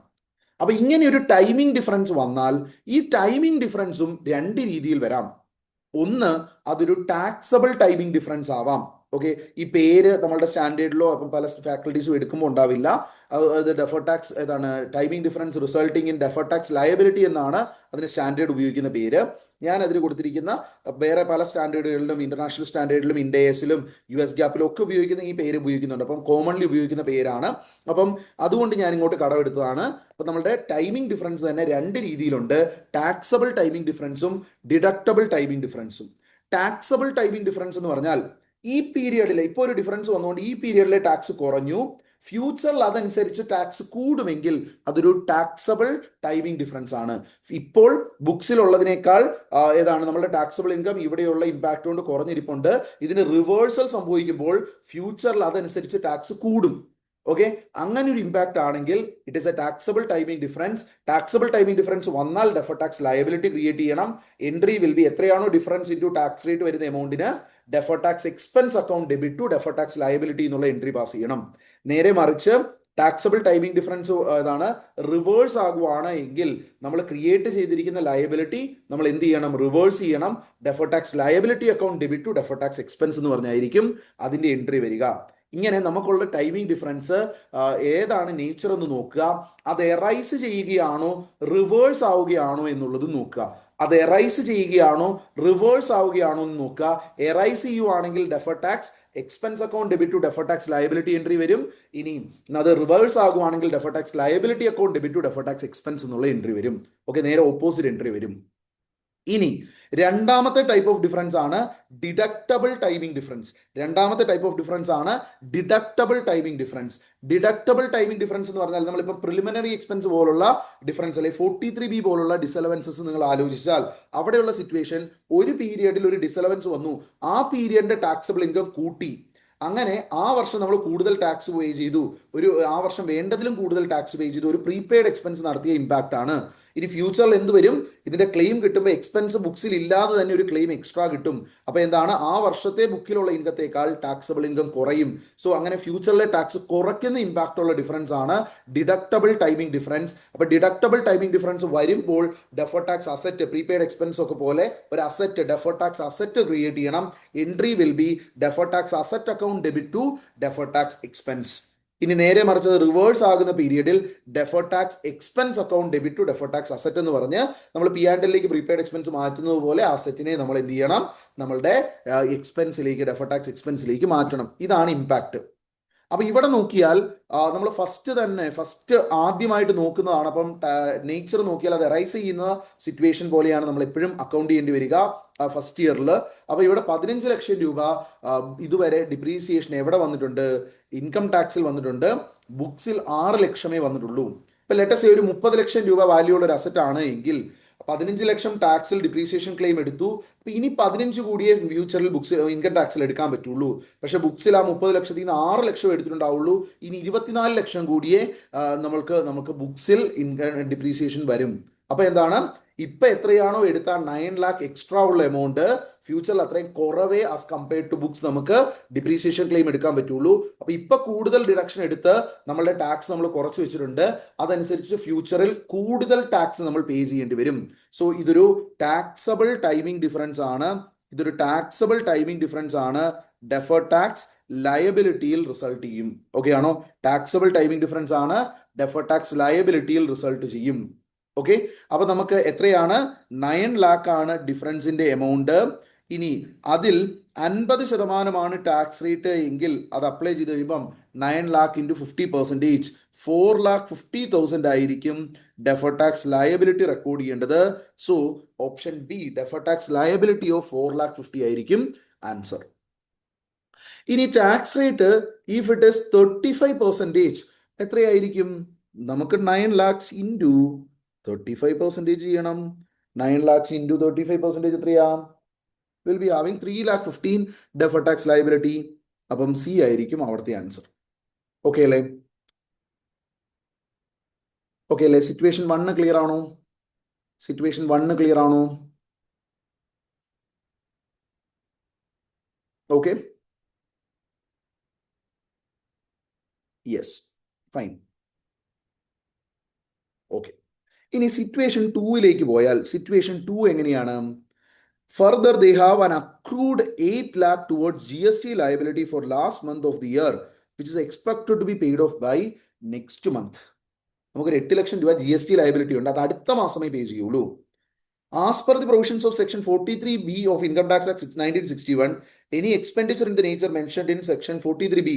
അപ്പൊ ഇങ്ങനെ ഒരു ടൈമിംഗ് ഡിഫറൻസ് വന്നാൽ ഈ ടൈമിംഗ് ഡിഫറൻസും 2 രീതിയിൽ വരാം. ഒന്ന്, അതൊരു ടാക്സബിൾ ടൈമിംഗ് ഡിഫറൻസ് ആവാം. ഓക്കെ, ഈ പേര് നമ്മളുടെ സ്റ്റാൻഡേർഡിലോ അപ്പം പല ഫാക്കൽറ്റീസും എടുക്കുമ്പോൾ ഉണ്ടാവില്ല. അത് ഡെഫേർഡ് ടാക്സ് ഏതാണ്, timing difference resulting in deferred tax liability എന്നാണ് അതിന് സ്റ്റാൻഡേർഡ് ഉപയോഗിക്കുന്ന പേര്. ഞാൻ അതിന് കൊടുത്തിരിക്കുന്ന വേറെ പല സ്റ്റാൻഡേർഡുകളിലും ഇന്റർനാഷണൽ സ്റ്റാൻഡേർഡിലും ഇൻഡേസിലും US ഗ്യാപ്പിലും ഒക്കെ ഉപയോഗിക്കുന്ന ഈ പേര് ഉപയോഗിക്കുന്നുണ്ട്. അപ്പം കോമൺലി ഉപയോഗിക്കുന്ന പേരാണ്. അപ്പം അതുകൊണ്ട് ഞാൻ ഇങ്ങോട്ട് കടമെടുത്തതാണ്. അപ്പം നമ്മളുടെ ടൈമിംഗ് ഡിഫറൻസ് തന്നെ 2 രീതിയിലുണ്ട്, ടാക്സബിൾ ടൈമിംഗ് ഡിഫറൻസും ഡിഡക്റ്റബിൾ ടൈമിംഗ് ഡിഫറൻസും. ടാക്സബിൾ ടൈമിംഗ് ഡിഫറൻസ് എന്ന് പറഞ്ഞാൽ ഈ പീരിയഡിലെ ഇപ്പോൾ ഒരു ഡിഫറൻസ് വന്നുകൊണ്ട് ഈ പീരിയഡിലെ ടാക്സ് കുറഞ്ഞു, ഫ്യൂച്ചറിൽ അതനുസരിച്ച് ടാക്സ് കൂടുമെങ്കിൽ അതൊരു ടാക്സബിൾ ടൈമിംഗ് ഡിഫറൻസ് ആണ്. ഇപ്പോൾ ബുക്സിലുള്ളതിനേക്കാൾ ഏതാണ് നമ്മുടെ ടാക്സബിൾ ഇൻകം ഇവിടെയുള്ള ഇമ്പാക്ട് കൊണ്ട് കുറഞ്ഞിരിപ്പുണ്ട്. ഇതിന് റിവേഴ്സൽ സംഭവിക്കുമ്പോൾ ഫ്യൂച്ചറിൽ അതനുസരിച്ച് ടാക്സ് കൂടും. ഓക്കെ, അങ്ങനെ ഒരു ഇമ്പാക്ട് ആണെങ്കിൽ it is a taxable timing difference. Taxable timing difference വന്നാൽ ഡെഫർ ടാക്സ് ലയബിലിറ്റി ക്രിയേറ്റ് ചെയ്യണം. എൻട്രി വിൽ ബി എത്രയാണോ ഡിഫറൻസ് ഇൻറ്റു ടാക്സ് റേറ്റ് വരുന്ന എമൗണ്ടിന് defer tax expense account debit to defer tax liability എന്നുള്ള entry pass ചെയ്യണം. നേരെ മറിച്ച് taxable timing difference ഏതാണ് റിവേഴ്സ് ആകുവാണ് എങ്കിൽ നമ്മൾ ക്രിയേറ്റ് ചെയ്തിരിക്കുന്ന ലയബിലിറ്റി നമ്മൾ എന്ത് ചെയ്യണം, റിവേഴ്സ് ചെയ്യണം. Defer tax liability account debit to defer tax expense എന്ന് പറഞ്ഞായിരിക്കും അതിന്റെ എൻട്രി വരിക. ഇങ്ങനെ നമുക്കുള്ള ടൈമിംഗ് ഡിഫറൻസ് ഏതാണ് നേച്ചർ എന്ന് നോക്കുക. അത് എറൈസ് ചെയ്യുകയാണോ റിവേഴ്സ് ആവുകയാണോ എന്നുള്ളത് നോക്കുക. അത് എറൈസ് ചെയ്യുകയാണോ റിവേഴ്സ് ആവുകയാണോ എന്ന് നോക്കുക. എറൈസ് ചെയ്യുവാണെങ്കിൽ defer tax expense account debit to defer tax liability entry വരും. ഇനി അത് റിവേഴ്സ് ആകുവാണെങ്കിൽ defer tax liability account debit to defer tax expense എന്നുള്ള എൻട്രി വരും. ഓക്കെ, നേരെ ഓപ്പോസിറ്റ് എൻട്രി വരും. ഇനി രണ്ടാമത്തെ ടൈപ്പ് ഓഫ് ഡിഫറൻസ് ആണ് ഡിഡക്റ്റബിൾ ടൈമിംഗ് ഡിഫറൻസ്. രണ്ടാമത്തെ ടൈപ്പ് ഓഫ് ഡിഫറൻസ് ആണ് deductible timing difference. Deductible timing difference എന്ന് പറഞ്ഞാൽ നമ്മളിപ്പോൾ പ്രിലിമിനറി എക്സ്പെൻസ് പോലുള്ള ഡിഫറൻസ് അല്ലെങ്കിൽ 43B പോലുള്ള ഡിസലവൻസസ് നിങ്ങൾ ആലോചിച്ചാൽ അവിടെയുള്ള സിറ്റുവേഷൻ ഒരു പീരിയഡിൽ ഒരു ഡിസലവൻസ് വന്നു, ആ പീരിയഡിന്റെ ടാക്സബിൾ ഇൻകം കൂട്ടി, അങ്ങനെ ആ വർഷം നമ്മൾ കൂടുതൽ ടാക്സ് പേ ചെയ്തു, ആ വർഷം വേണ്ടതിലും കൂടുതൽ ടാക്സ് പേ ചെയ്തു, ഒരു പ്രീപെയ്ഡ് എക്സ്പെൻസ് നടത്തിയ ഇമ്പാക്റ്റ് ആണ്. ഇനി ഫ്യൂച്ചറിൽ എന്ത് വരും, ഇതിന്റെ ക്ലെയിം കിട്ടുമ്പോൾ എക്സ്പെൻസ് ബുക്സിൽ ഇല്ലാതെ തന്നെ ഒരു ക്ലെയിം എക്സ്ട്രാ കിട്ടും. അപ്പൊ എന്താണ്, ആ വർഷത്തെ ബുക്കിലുള്ള ഇൻകത്തേക്കാൾ ടാക്സബിൾ ഇൻകം കുറയും. സോ അങ്ങനെ ഫ്യൂച്ചറിലെ ടാക്സ് കുറയ്ക്കുന്ന ഇമ്പാക്റ്റ് ഉള്ള ഡിഫറൻസ് ആണ് ഡിഡക്റ്റബിൾ ടൈമിംഗ് ഡിഫറൻസ്. അപ്പൊ ഡിഡക്റ്റബിൾ ടൈമിംഗ് ഡിഫറൻസ് വരുമ്പോൾ defer tax asset, prepaid expense ഒക്കെ പോലെ ഒരു asset, defer tax asset create ചെയ്യണം. Entry will be defer tax asset account debit to defer tax expense. ഇനി നേരെ മറിച്ചത് റിവേഴ്സ് ആകുന്ന പീരിയഡിൽ defer tax expense account debit to defer tax asset എന്ന് പറഞ്ഞ് നമ്മൾ P&Lലേക്ക് പ്രീപെയ്ഡ് എക്സ്പെൻസ് മാറ്റുന്നത് പോലെ അസറ്റിനെ നമ്മൾ എന്ത് ചെയ്യണം, നമ്മളുടെ എക്സ്പെൻസിലേക്ക്, ഡെഫർ ടാക്സ് എക്സ്പെൻസിലേക്ക് മാറ്റണം. ഇതാണ് ഇമ്പാക്ട്. അപ്പൊ ഇവിടെ നോക്കിയാൽ നമ്മൾ ഫസ്റ്റ് ആദ്യമായിട്ട് നോക്കുന്നതാണ്. അപ്പം നേച്ചർ നോക്കിയാൽ അത് എറൈസ് ചെയ്യുന്ന സിറ്റുവേഷൻ പോലെയാണ് നമ്മൾ എപ്പോഴും അക്കൗണ്ട് ചെയ്യേണ്ടി വരിക ഫസ്റ്റ് ഇയറിൽ. അപ്പൊ ഇവിടെ 15 ലക്ഷം രൂപ ഇതുവരെ ഡിപ്രീസിയേഷൻ എവിടെ വന്നിട്ടുണ്ട്, ഇൻകം ടാക്സിൽ വന്നിട്ടുണ്ട്. ബുക്സിൽ 6 ലക്ഷമേ വന്നിട്ടുള്ളൂ. ഇപ്പൊ ലെറ്റസ് ഒരു 30 ലക്ഷം രൂപ വാല്യൂ ഉള്ള ഒരു അസറ്റ് ആണ് എങ്കിൽ 15 ലക്ഷം ടാക്സിൽ ഡിപ്രീസിയേഷൻ ക്ലെയിം എടുത്തു. അപ്പൊ ഇനി 15 കൂടിയേ ഫ്യൂച്ചറിൽ ബുക്സ് ഇൻകം ടാക്സിൽ എടുക്കാൻ പറ്റുള്ളൂ. പക്ഷെ ബുക്സിൽ ആ 30 ലക്ഷത്തിൽ നിന്ന് 6 ലക്ഷം എടുത്തിട്ടുണ്ടാവുള്ളൂ. ഇനി 24 ലക്ഷം കൂടിയേ നമുക്ക് ബുക്സിൽ ഇൻകം ഡിപ്രീസിയേഷൻ വരും. അപ്പൊ എന്താണ്, ഇപ്പൊ എത്രയാണോ എടുത്ത 9 lakh എക്സ്ട്രാ ഉള്ള എമൗണ്ട് ഫ്യൂച്ചറിൽ അത്രയും കുറവേ ആസ് കമ്പയർഡ് ടു ബുക്സ് നമുക്ക് ഡിപ്രീസിയേഷൻ ക്ലെയിം എടുക്കാൻ പറ്റുള്ളൂ. അപ്പൊ ഇപ്പൊ കൂടുതൽ ഡിഡക്ഷൻ എടുത്ത് നമ്മളുടെ ടാക്സ് നമ്മൾ കുറച്ച് വെച്ചിട്ടുണ്ട്. അതനുസരിച്ച് ഫ്യൂച്ചറിൽ കൂടുതൽ ടാക്സ് നമ്മൾ പേ ചെയ്യേണ്ടി വരും. സോ ഇതൊരു ടാക്സബിൾ ടൈമിംഗ് ഡിഫറൻസ് ആണ്. ഡെഫർ ടാക്സ് ലയബിലിറ്റിയിൽ റിസൾട്ട് ചെയ്യും. ഓക്കെ ആണോ? ടാക്സബിൾ ടൈമിംഗ് ഡിഫറൻസ് ആണ്, ഡെഫർ ടാക്സ് ലയബിലിറ്റിയിൽ റിസൾട്ട് ചെയ്യും. ഓക്കെ, അപ്പൊ നമുക്ക് എത്രയാണ്, 9 lakh ആണ് ഡിഫറൻസിന്റെ എമൗണ്ട്. ഇനി അതിൽ 50% ടാക്സ് റേറ്റ് എങ്കിൽ അത് അപ്ലൈ ചെയ്ത് കഴിയുമ്പം 9 lakh into 50%, 4,50,000 ആയിരിക്കും ഡെഫർ ടാക്സ് ലയബിലിറ്റി റെക്കോർഡ് ചെയ്യേണ്ടത്. So option B, defer tax liability of 4,50,000 ആയിരിക്കും ആൻസർ. ഇനി tax rate if it is 35%, എത്രയായിരിക്കും? നമുക്ക് 9 lakhs into 35% ചെയ്യണം. 9 lakhs into 35% എത്രയാ? Will be having 3,15,000 defer tax liability. അപ്പം സി ആയിരിക്കും അവിടുത്തെ ആൻസർ. ഓക്കെ അല്ലേ? സിറ്റുവേഷൻ 1 ക്ലിയർ ആണോ? Okay, yes, fine. ഓക്കെ, ഇനി സിറ്റുവേഷൻ 2ലേക്ക് പോയാൽ സിറ്റുവേഷൻ 2 എങ്ങനെയാണ്? Further they have an accrued 8 lakh towards GST liability for last month of the year which is expected to be paid off by next month. നമുക്കൊരു 8 ലക്ഷം രൂപ GST liability ഉണ്ട്, അത് അടുത്ത മാസമേ പേ ചെയ്യുള്ളൂ. As per the provisions of section 43B of Income Tax Act 1961, any expenditure in the nature mentioned in section 43B,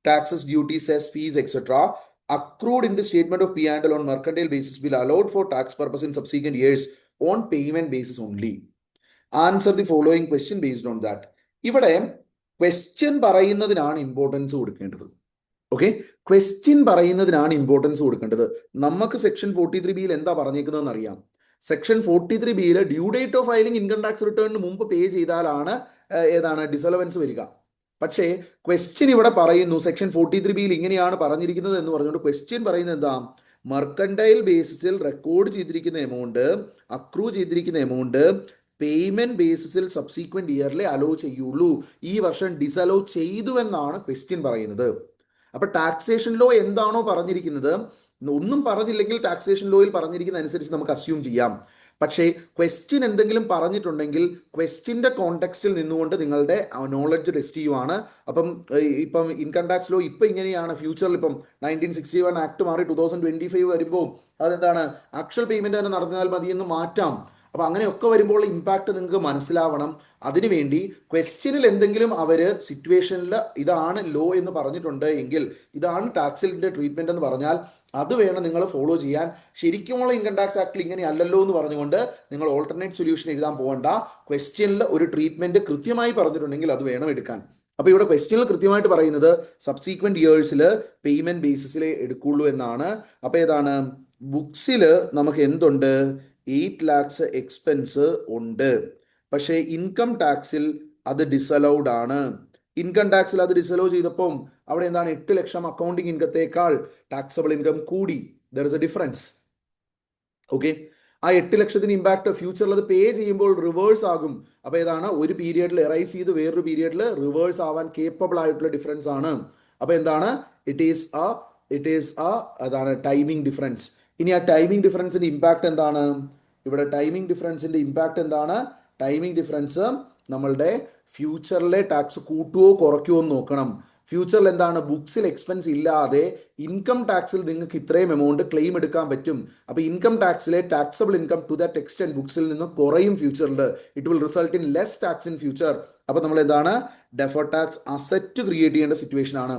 taxes, duties, cess, fees, etc., accrued in the statement of P&L on mercantile basis will allowed for tax purpose in subsequent years on payment basis only. Answer the following question based on that. ഇവിടെ question പറയുന്നതിനാണ് importance കൊടുക്കേണ്ടത്. Okay, question പറയുന്നതിനാണ് importance കൊടുക്കേണ്ടത്. നമുക്ക് section 43 ബിയിൽ എന്താ പറഞ്ഞേക്കുന്നതെന്ന് അറിയാം. Section 43 ബിയിൽ due date of filing income tax റിട്ടേണിന് മുമ്പ് പേ ചെയ്താലാണ് ഏതാണ് ഡിസലവൻസ് വരിക. പക്ഷേ ക്വസ്റ്റ്യൻ ഇവിടെ പറയുന്നു സെക്ഷൻ 43 ബിയിൽ ഇങ്ങനെയാണ് പറഞ്ഞിരിക്കുന്നത് എന്ന് പറഞ്ഞുകൊണ്ട് ക്വസ്റ്റ്യൻ പറയുന്നത് എന്താ, മെർക്കൻഡൈൽ ബേസിസിൽ റെക്കോർഡ് ചെയ്തിരിക്കുന്ന എമൗണ്ട്, അക്രൂ ചെയ്തിരിക്കുന്ന എമൗണ്ട് പേയ്മെന്റ് ബേസിസിൽ സബ്സീക്വന്റ് ഇയറിലെ അലോ ചെയ്യുള്ളൂ. ഈ വർഷം ഡിസലോ ചെയ്തു എന്നാണ് ക്വസ്റ്റ്യൻ പറയുന്നത്. അപ്പൊ ടാക്സേഷൻ ലോ എന്താണോ പറഞ്ഞിരിക്കുന്നത്, ഒന്നും പറഞ്ഞില്ലെങ്കിൽ ടാക്സേഷൻ ലോയിൽ പറഞ്ഞിരിക്കുന്ന അനുസരിച്ച് നമുക്ക് അസ്യൂം ചെയ്യാം. പക്ഷേ ക്വസ്റ്റ്യൻ എന്തെങ്കിലും പറഞ്ഞിട്ടുണ്ടെങ്കിൽ ക്വസ്റ്റ്യൻ്റെ കോണ്ടെക്സ്റ്റിൽ നിന്നുകൊണ്ട് നിങ്ങളുടെ നോളജ് ടെസ്റ്റ് ചെയ്യുവാണ്. ഇപ്പം ഇൻകം ടാക്സ് ലോ ഇപ്പം ഇങ്ങനെയാണ്, ഫ്യൂച്ചറിൽ ഇപ്പം 1961 ആക്ട് മാറി 2025 വരുമ്പോൾ അതെന്താണ്, ആക്ച്വൽ പേയ്മെന്റ് തന്നെ നടന്നാൽ മതി എന്ന് മാറ്റാം. അപ്പൊ അങ്ങനെയൊക്കെ വരുമ്പോൾ ഇമ്പാക്ട് നിങ്ങൾക്ക് മനസ്സിലാവണം. അതിനുവേണ്ടി ക്വസ്റ്റ്യനിൽ എന്തെങ്കിലും അവര് സിറ്റുവേഷനിൽ ഇതാണ് ലോ എന്ന് പറഞ്ഞിട്ടുണ്ട് എങ്കിൽ, ഇതാണ് ടാക്സിന്റെ ട്രീറ്റ്മെന്റ് എന്ന് പറഞ്ഞാൽ അത് വേണം നിങ്ങൾ ഫോളോ ചെയ്യാൻ. ശരിക്കുമുള്ള ഇൻകം ടാക്സ് ആക്ടിൽ ഇങ്ങനെ അല്ലല്ലോ എന്ന് പറഞ്ഞുകൊണ്ട് നിങ്ങൾ ഓൾട്ടർനേറ്റ് സൊല്യൂഷൻ എഴുതാൻ പോകണ്ട. ക്വസ്റ്റ്യനിൽ ഒരു ട്രീറ്റ്മെന്റ് കൃത്യമായി പറഞ്ഞിട്ടുണ്ടെങ്കിൽ അത് വേണം എടുക്കാൻ. അപ്പൊ ഇവിടെ ക്വസ്റ്റ്യനിൽ കൃത്യമായിട്ട് പറയുന്നത് സബ്സീക്വന്റ് ഇയേഴ്സിൽ പേയ്മെന്റ് ബേസിസിലേ എടുക്കുള്ളൂ എന്നാണ്. അപ്പൊ ഏതാണ്, ബുക്സിൽ നമുക്ക് എന്തുണ്ട്, 8 lakhs എക്സ്പെൻസ് ഉണ്ട്. പക്ഷേ ഇൻകം ടാക്സിൽ അത് ഡിസലൗഡ് ആണ്. ഇൻകം ടാക്സിൽ അത് ഡിസലോ ചെയ്തപ്പം അവിടെ എന്താണ്, 8 ലക്ഷം അക്കൗണ്ടിങ് ഇൻകത്തേക്കാൾ ടാക്സബിൾ ഇൻകം കൂടി. There is A difference. Okay, ആ 8 ലക്ഷത്തിന് ഇമ്പാക്ട് ഫ്യൂച്ചറിൽ അത് പേ ചെയ്യുമ്പോൾ റിവേഴ്സ് ആകും. അപ്പൊ ഏതാണ്, ഒരു പീരിയഡിൽ എറൈസ് ചെയ്ത് വേറൊരു പീരിയഡിൽ റിവേഴ്സ് ആവാൻ കേപ്പബിൾ ആയിട്ടുള്ള ഡിഫറൻസ് ആണ്. അപ്പൊ എന്താണ്, ഇറ്റ് ഈസ് അതാണ് ടൈമിംഗ് ഡിഫറൻസ്. ഇനി ആ ടൈമിംഗ് ഡിഫറൻസിന്റെ ഇമ്പാക്ട് എന്താണ്, ഇവിടെ ടൈമിംഗ് ഡിഫറൻസിന്റെ ഇമ്പാക്ട് എന്താണ്, ടൈമിംഗ് ഡിഫറൻസ് നമ്മളുടെ ഫ്യൂച്ചറിലെ ടാക്സ് കൂട്ടുവോ കുറയ്ക്കുവോ എന്ന് നോക്കണം. ഫ്യൂച്ചറിൽ എന്താണ്, ബുക്സിൽ എക്സ്പെൻസ് ഇല്ലാതെ ഇൻകം ടാക്സിൽ നിങ്ങൾക്ക് ഇത്രയും എമൗണ്ട് ക്ലെയിം എടുക്കാൻ പറ്റും. അപ്പൊ ഇൻകം ടാക്സിലെ taxable income to that extent ബുക്സിൽ നിന്ന് കുറയും ഫ്യൂച്ചറിൽ. It will result in less tax in future. അപ്പൊ നമ്മൾ എന്താണ്, ഡെഫേർഡ് ടാക്സ് അസറ്റ് ക്രിയേറ്റ് ചെയ്യേണ്ട സിറ്റുവേഷൻ ആണ്.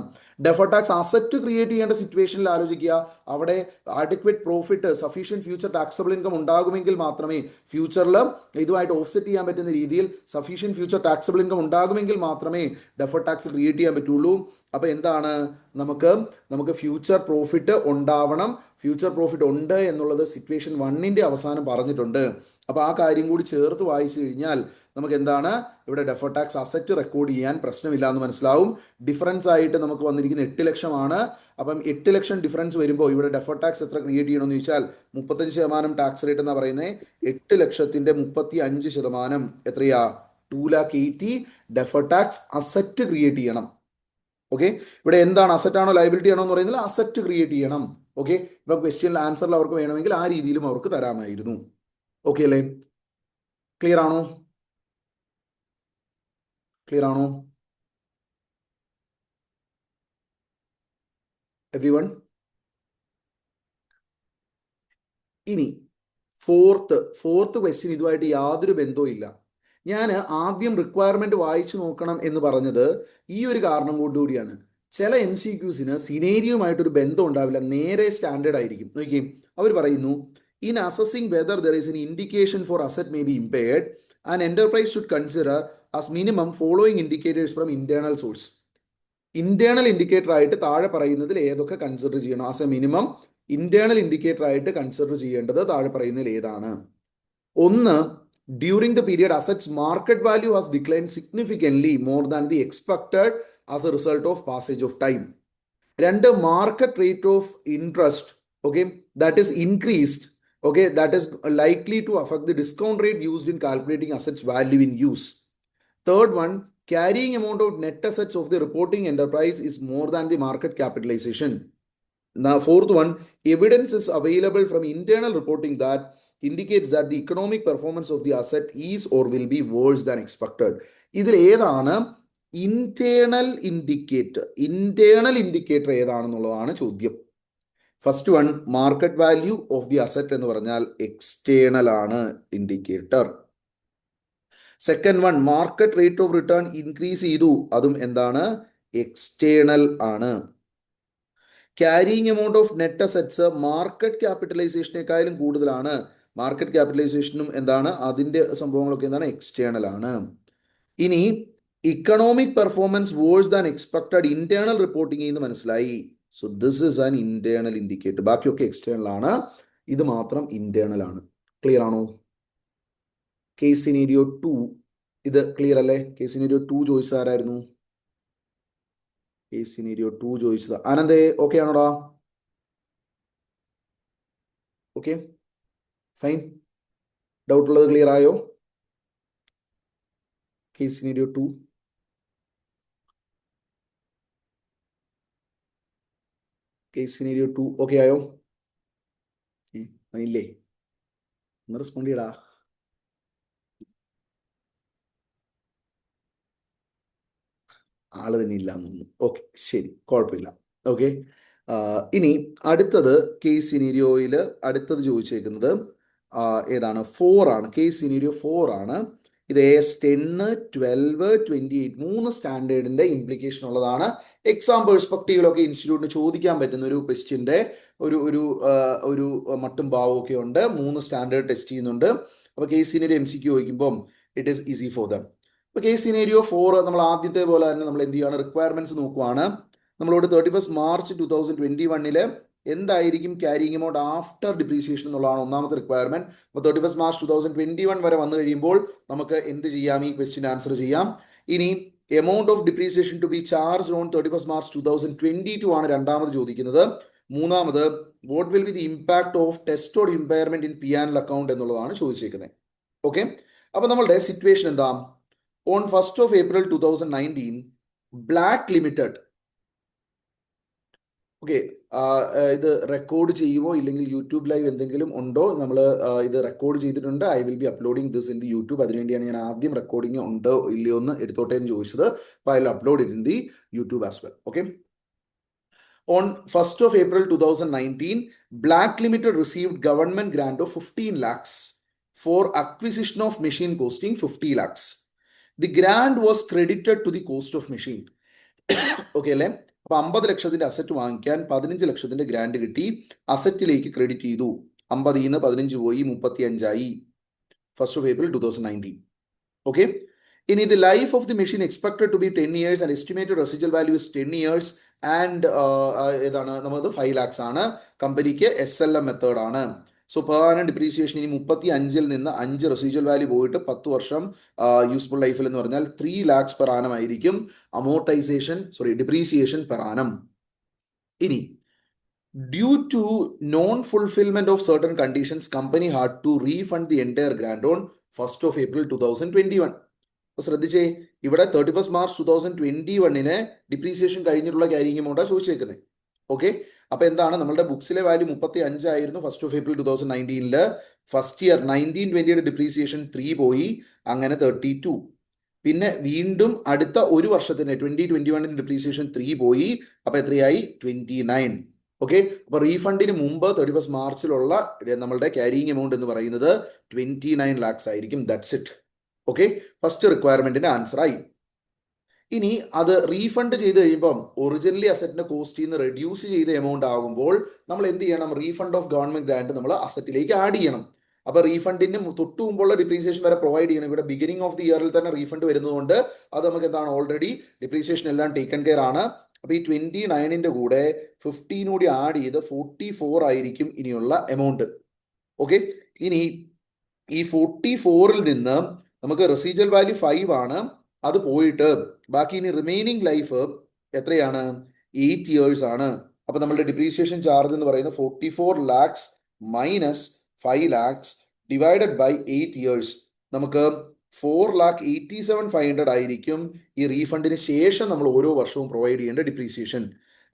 ഡെഫേർഡ് ടാക്സ് അസറ്റ് ക്രിയേറ്റ് ചെയ്യേണ്ട സിറ്റുവേഷനിൽ ആലോചിക്കുക, അവിടെ adequate profit, sufficient future taxable income ഉണ്ടാകുമെങ്കിൽ മാത്രമേ, ഫ്യൂച്ചറിൽ ഇതുമായിട്ട് ഓഫ്സെറ്റ് ചെയ്യാൻ പറ്റുന്ന രീതിയിൽ സഫീഷ്യന്റ് ഫ്യൂച്ചർ ടാക്സബിൾ ഇൻകം ഉണ്ടാകുമെങ്കിൽ മാത്രമേ ഡെഫേർഡ് ടാക്സ് ക്രിയേറ്റ് ചെയ്യാൻ പറ്റുള്ളൂ. അപ്പൊ എന്താണ്, നമുക്ക് ഫ്യൂച്ചർ പ്രോഫിറ്റ് ഉണ്ടാവണം. ഫ്യൂച്ചർ പ്രോഫിറ്റ് ഉണ്ട് എന്നുള്ളത് സിറ്റുവേഷൻ 1ന്റെ അവസാനം പറഞ്ഞിട്ടുണ്ട്. അപ്പൊ ആ കാര്യം കൂടി ചേർത്ത് വായിച്ചു കഴിഞ്ഞാൽ നമുക്ക് എന്താണ്, ഇവിടെ ഡെഫേർഡ് ടാക്സ് അസറ്റ് റെക്കോർഡ് ചെയ്യാൻ പ്രശ്നമില്ല എന്ന് മനസ്സിലാവും. ഡിഫറൻസ് ആയിട്ട് നമുക്ക് വന്നിരിക്കുന്ന 8 ലക്ഷമാണ്. അപ്പം 8 ലക്ഷം ഡിഫറൻസ് വരുമ്പോൾ ഇവിടെ ഡെഫേർഡ് ടാക്സ് എത്ര ക്രിയേറ്റ് ചെയ്യണമെന്ന് ചോദിച്ചാൽ 35% ടാക്സ് റേറ്റ് എന്നാ പറയുന്നത്. 8 ലക്ഷത്തിന്റെ 35% എത്രയാ, 2,80,000 ഡെഫേർഡ് ടാക്സ് അസറ്റ് ക്രിയേറ്റ് ചെയ്യണം. ഓക്കെ, ഇവിടെ എന്താണ്, അസറ്റ് ആണോ ലയബിലിറ്റി ആണോ എന്ന് പറയുന്നത്, അസറ്റ് ക്രിയേറ്റ് ചെയ്യണം. ഓക്കെ, ഇപ്പൊ ക്വസ്റ്റ്യൻ ആൻസറിൽ അവർക്ക് വേണമെങ്കിൽ ആ രീതിയിലും അവർക്ക് തരാമായിരുന്നു. ഓക്കെ അല്ലേ, ക്ലിയർ ആണോ, ക്ലിയർ ആണോ എവ്രിവൺ? ഇനി ഫോർത്ത് ക്വസ്റ്റ്യൻ ഇതുമായിട്ട് യാതൊരു ബന്ധവും ഇല്ല. ഞാൻ ആദ്യം റിക്വയർമെന്റ് വായിച്ചു നോക്കണം എന്ന് പറഞ്ഞത് ഈ ഒരു കാരണം കൊണ്ടുകൂടിയാണ്. ചില MCQസിന് സിനേരിയുമായിട്ടൊരു ബന്ധം ഉണ്ടാവില്ല, നേരെ സ്റ്റാൻഡേർഡ് ആയിരിക്കും. നോക്കിയേ, അവർ പറയുന്നു, in assessing whether there is an indication for asset may be impaired and enterprise should consider as minimum following indicators from internal source. Internal indicator ആയിട്ട് താഴെ പറയുന്നതിൽ ഏതൊക്കെ കൺസിഡർ ചെയ്യണം, as a minimum internal indicator ആയിട്ട് consider ചെയ്യേണ്ടത് താഴെ പറയുന്നതിൽ ഏതാണ്? ഒന്ന്, during the period assets market value has decline significantly more than the expected as a result of passage of time. രണ്ട്, market rate of interest, okay, that is increased, okay, that is likely to affect the discount rate used in calculating assets value in use. Third one, carrying amount of net assets of the reporting enterprise is more than the market capitalization. Now, fourth one, evidence is available from internal reporting that indicates that the economic performance of the asset is or will be worse than expected. ഇതിൽ ഏതാണ് internal indicator ഏതാണെന്നുള്ളതാണ് ചോദ്യം. First one, market value of the asset എന്ന് പറഞ്ഞാൽ external ആണ് indicator. Second one, market rate of return increase ചെയ്തു, അതും എന്താണ്, എക്സ്റ്റേണൽ ആണ്. Carrying amount of net assets market ക്യാപിറ്റലൈസേഷനേക്കാളും കൂടുതലാണ്, മാർക്കറ്റ് ക്യാപിറ്റലൈസേഷനും എന്താണ്, അതിന്റെ സംഭവങ്ങളൊക്കെ എന്താണ്, എക്സ്റ്റേണൽ ആണ്. ഇനി economic performance verse than expected internal reporting എന്ന് മനസ്സിലായി. So this is an internal indicator. ബാക്കിയൊക്കെ എക്സ്റ്റേണൽ ആണ്, ഇത് മാത്രം ഇന്റേണൽ ആണ്. ക്ലിയർ ആണോ? കേസ് സിനീരിയോ 2 ഇത് ക്ലിയർ അല്ലേ? കേസ് സിനീരിയോ 2 ചോദിച്ചത് ആരായിരുന്നു? കേസ് സിനീരിയോ 2 ചോദിച്ചത് ആനന്ദേ. ഓക്കെ ആണോടാ? Okay, fine. ഡൗട്ട് ഉള്ളത് ക്ലിയർ ആയോ? Case scenario 2 case scenario 2 okay ആയോ? ഇല്ലേ? ഒന്ന് റെസ്പോണ്ട് ചെയ്യടാ. ആള് തന്നെ ഇല്ല എന്ന് തോന്നുന്നു. ഓക്കെ, ശരി, കുഴപ്പമില്ല. ഓക്കെ, ഇനി അടുത്തത് കേസ് സിനീരിയോയിൽ അടുത്തത് ചോദിച്ചേക്കുന്നത് ഏതാണ്? 4 ആണ്. കേസ് സിനീരിയോ 4 ആണ്. ഇത് AS10, 12, 28 3 സ്റ്റാൻഡേർഡിന്റെ ഇംപ്ലിക്കേഷൻ ഉള്ളതാണ്. എക്സാം പെർസ്പെക്റ്റീവിലൊക്കെ ഇൻസ്റ്റിറ്റ്യൂട്ടിന് ചോദിക്കാൻ പറ്റുന്ന ഒരു ക്വസ്റ്റ്യന്റെ ഒരു ഒരു ഒരു മട്ടും ഭാവവും ഒക്കെ ഉണ്ട്. 3 സ്റ്റാൻഡേർഡ് ടെസ്റ്റ് ചെയ്യുന്നുണ്ട്. അപ്പോൾ കേസ് സിനീരിയോ MCQ ചോദിക്കുമ്പം it is easy for them. ഇപ്പോൾ കേസ് സിനേരിയോ 4 നമ്മൾ ആദ്യത്തെ പോലെ തന്നെ നമ്മൾ എന്ത് ചെയ്യുകയാണ്? റിക്വയർമെന്റ്സ് നോക്കുവാണ്. നമ്മളോട് 31 മാർച്ച് 2021 എന്തായിരിക്കും ക്യാരിങ് എമൗണ്ട് ആഫ്റ്റർ ഡിപ്രീസിയേഷൻ എന്നുള്ളതാണ് ഒന്നാമത്തെ റിക്വയർമെന്റ്. അപ്പോൾ 31 മാർച്ച് 2021 വരെ വന്നു കഴിയുമ്പോൾ നമുക്ക് എന്ത് ചെയ്യാം? ഈ ക്വസ്റ്റ്യൻ ആൻസർ ചെയ്യാം. ഇനി amount of depreciation to be charge on 31 March 2022 ആണ് രണ്ടാമത് ചോദിക്കുന്നത്. മൂന്നാമത് what will be the impact of test or impairment in P&L account എന്നുള്ളതാണ് ചോദിച്ചേക്കുന്നത്. ഓക്കെ, അപ്പൊ നമ്മളുടെ സിറ്റുവേഷൻ എന്താ? On 1st of April 2019, Black Limited, okay, ഇത് റെക്കോർഡ് ചെയ്യുമോ ഇല്ലെങ്കിൽ യൂട്യൂബ് ലൈവ് എന്തെങ്കിലും ഉണ്ടോ? നമ്മൾ ഇത് റെക്കോർഡ് ചെയ്തിട്ടുണ്ട്. I will be uploading this in the YouTube. അതിനുവേണ്ടിയാണ് ഞാൻ ആദ്യം റെക്കോർഡിംഗ് ഉണ്ടോ ഇല്ലയോ എന്ന് എടുത്തോട്ടെ എന്ന് ചോദിച്ചത്. അപ്പോൾ I will upload in the YouTube as well. Okay, on 1st of April 2019, Black Limited received government grant of 15 lakhs for acquisition of machine costing 50 lakhs. The grant was credited to the cost of machine. Okay അല്ലേ? അപ്പൊ 50 ലക്ഷത്തിന്റെ asset വാങ്ങിക്കാൻ 15 ലക്ഷത്തിന്റെ grant കിട്ടി, അസറ്റിലേക്ക് credit ചെയ്തു. 50 15 പോയി 35 1st of April 2019. Okay, ഇനി the life of the machine expected to be 10 years and estimated residual value is 10 years and ഏതാണ്? നമുക്ക് 5 lakhs ആണ്. കമ്പനിക്ക് SLM മെത്തേഡ് ആണ്. സോ പെർ ആനം ഡിപ്രീസിയേഷൻ ഇനി 35 നിന്ന് 5 റെസിജ്വൽ വാല്യൂ പോയിട്ട് 10 വർഷം യൂസ്ഫുൾ ലൈഫിൽ എന്ന് പറഞ്ഞാൽ 3 lakhs പെർ ആനം ആയിരിക്കും ഡിപ്രീസിയേഷൻ പെർ ആനം. ഇനി due to non fulfilment of certain conditions company had to refund the entire grant on 1st of April 2021. അപ്പൊ ശ്രദ്ധിച്ചേ, ഇവിടെ 31 മാർച്ച് 2021 ഡിപ്രീസിയേഷൻ കഴിഞ്ഞിട്ടുള്ള ക്യാരിങ് എമൗണ്ടാണ് ചോദിച്ചേക്കുന്നത്. ഓക്കെ, അപ്പൊ എന്താണ്? നമ്മളുടെ ബുക്സിലെ വാല്യൂ 35 ആയിരുന്നു 1st of April 2019. First year 1920 depreciation 3 പോയി, അങ്ങനെ 32. പിന്നെ വീണ്ടും അടുത്ത ഒരു വർഷത്തിന് 2021 ഡിപ്രീസിയേഷൻ 3 പോയി, അപ്പൊ എത്രയായി? 29. ഓക്കെ, അപ്പൊ റീഫണ്ടിന് മുമ്പ് 31 മാർച്ചിലുള്ള നമ്മളുടെ ക്യാരിങ് എമൗണ്ട് എന്ന് പറയുന്നത് 29 lakhs ആയിരിക്കും. That's it. ഓക്കെ, ഫസ്റ്റ് റിക്വയർമെന്റിന്റെ ആൻസർ ആയി. ഇനി അത് റീഫണ്ട് ചെയ്ത് കഴിയുമ്പം ഒറിജിനലി അസറ്റിന്റെ കോസ്റ്റ് നിന്ന് റെഡ്യൂസ് ചെയ്ത എമൗണ്ട് ആകുമ്പോൾ നമ്മൾ എന്ത് ചെയ്യണം? റീഫണ്ട് ഓഫ് ഗവൺമെന്റ് ഗ്രാന്റ് നമ്മൾ അസറ്റിലേക്ക് ആഡ് ചെയ്യണം. അപ്പൊ റീഫണ്ടിന് തൊട്ട് മുമ്പുള്ള ഡിപ്രീസിയേഷൻ വരെ പ്രൊവൈഡ് ചെയ്യണം. ഇവിടെ ബിഗിനിങ് ഓഫ് ദി ഇയറിൽ തന്നെ റീഫണ്ട് വരുന്നതുകൊണ്ട് അത് നമുക്ക് എന്താണ്? ഓൾറെഡി ഡിപ്രീസിയേഷൻ എല്ലാം ടേക്കൺ കെയർ ആണ്. അപ്പൊ ഈ 29ന്റെ കൂടെ 15 കൂടി ആഡ് ചെയ്ത് 44 ആയിരിക്കും ഇനിയുള്ള എമൗണ്ട്. ഓക്കെ, ഇനി ഈ 44ൽ നിന്ന് നമുക്ക് റെസിജ്വൽ വാല്യൂ 5 ആണ്, അത് പോയിട്ട് ബാക്കി ഇനി റിമൈനിങ് ലൈഫ് എത്രയാണ്? 8 years ആണ്. അപ്പൊ നമ്മളുടെ ഡിപ്രീസിയേഷൻ ചാർജ് എന്ന് പറയുന്നത് 44 lakhs minus 5 lakhs divided by 8 years. നമുക്ക് 4,87,500 ആയിരിക്കും ഈ റീഫണ്ടിന് ശേഷം നമ്മൾ ഓരോ വർഷവും പ്രൊവൈഡ് ചെയ്യേണ്ട ഡിപ്രീസിയേഷൻ.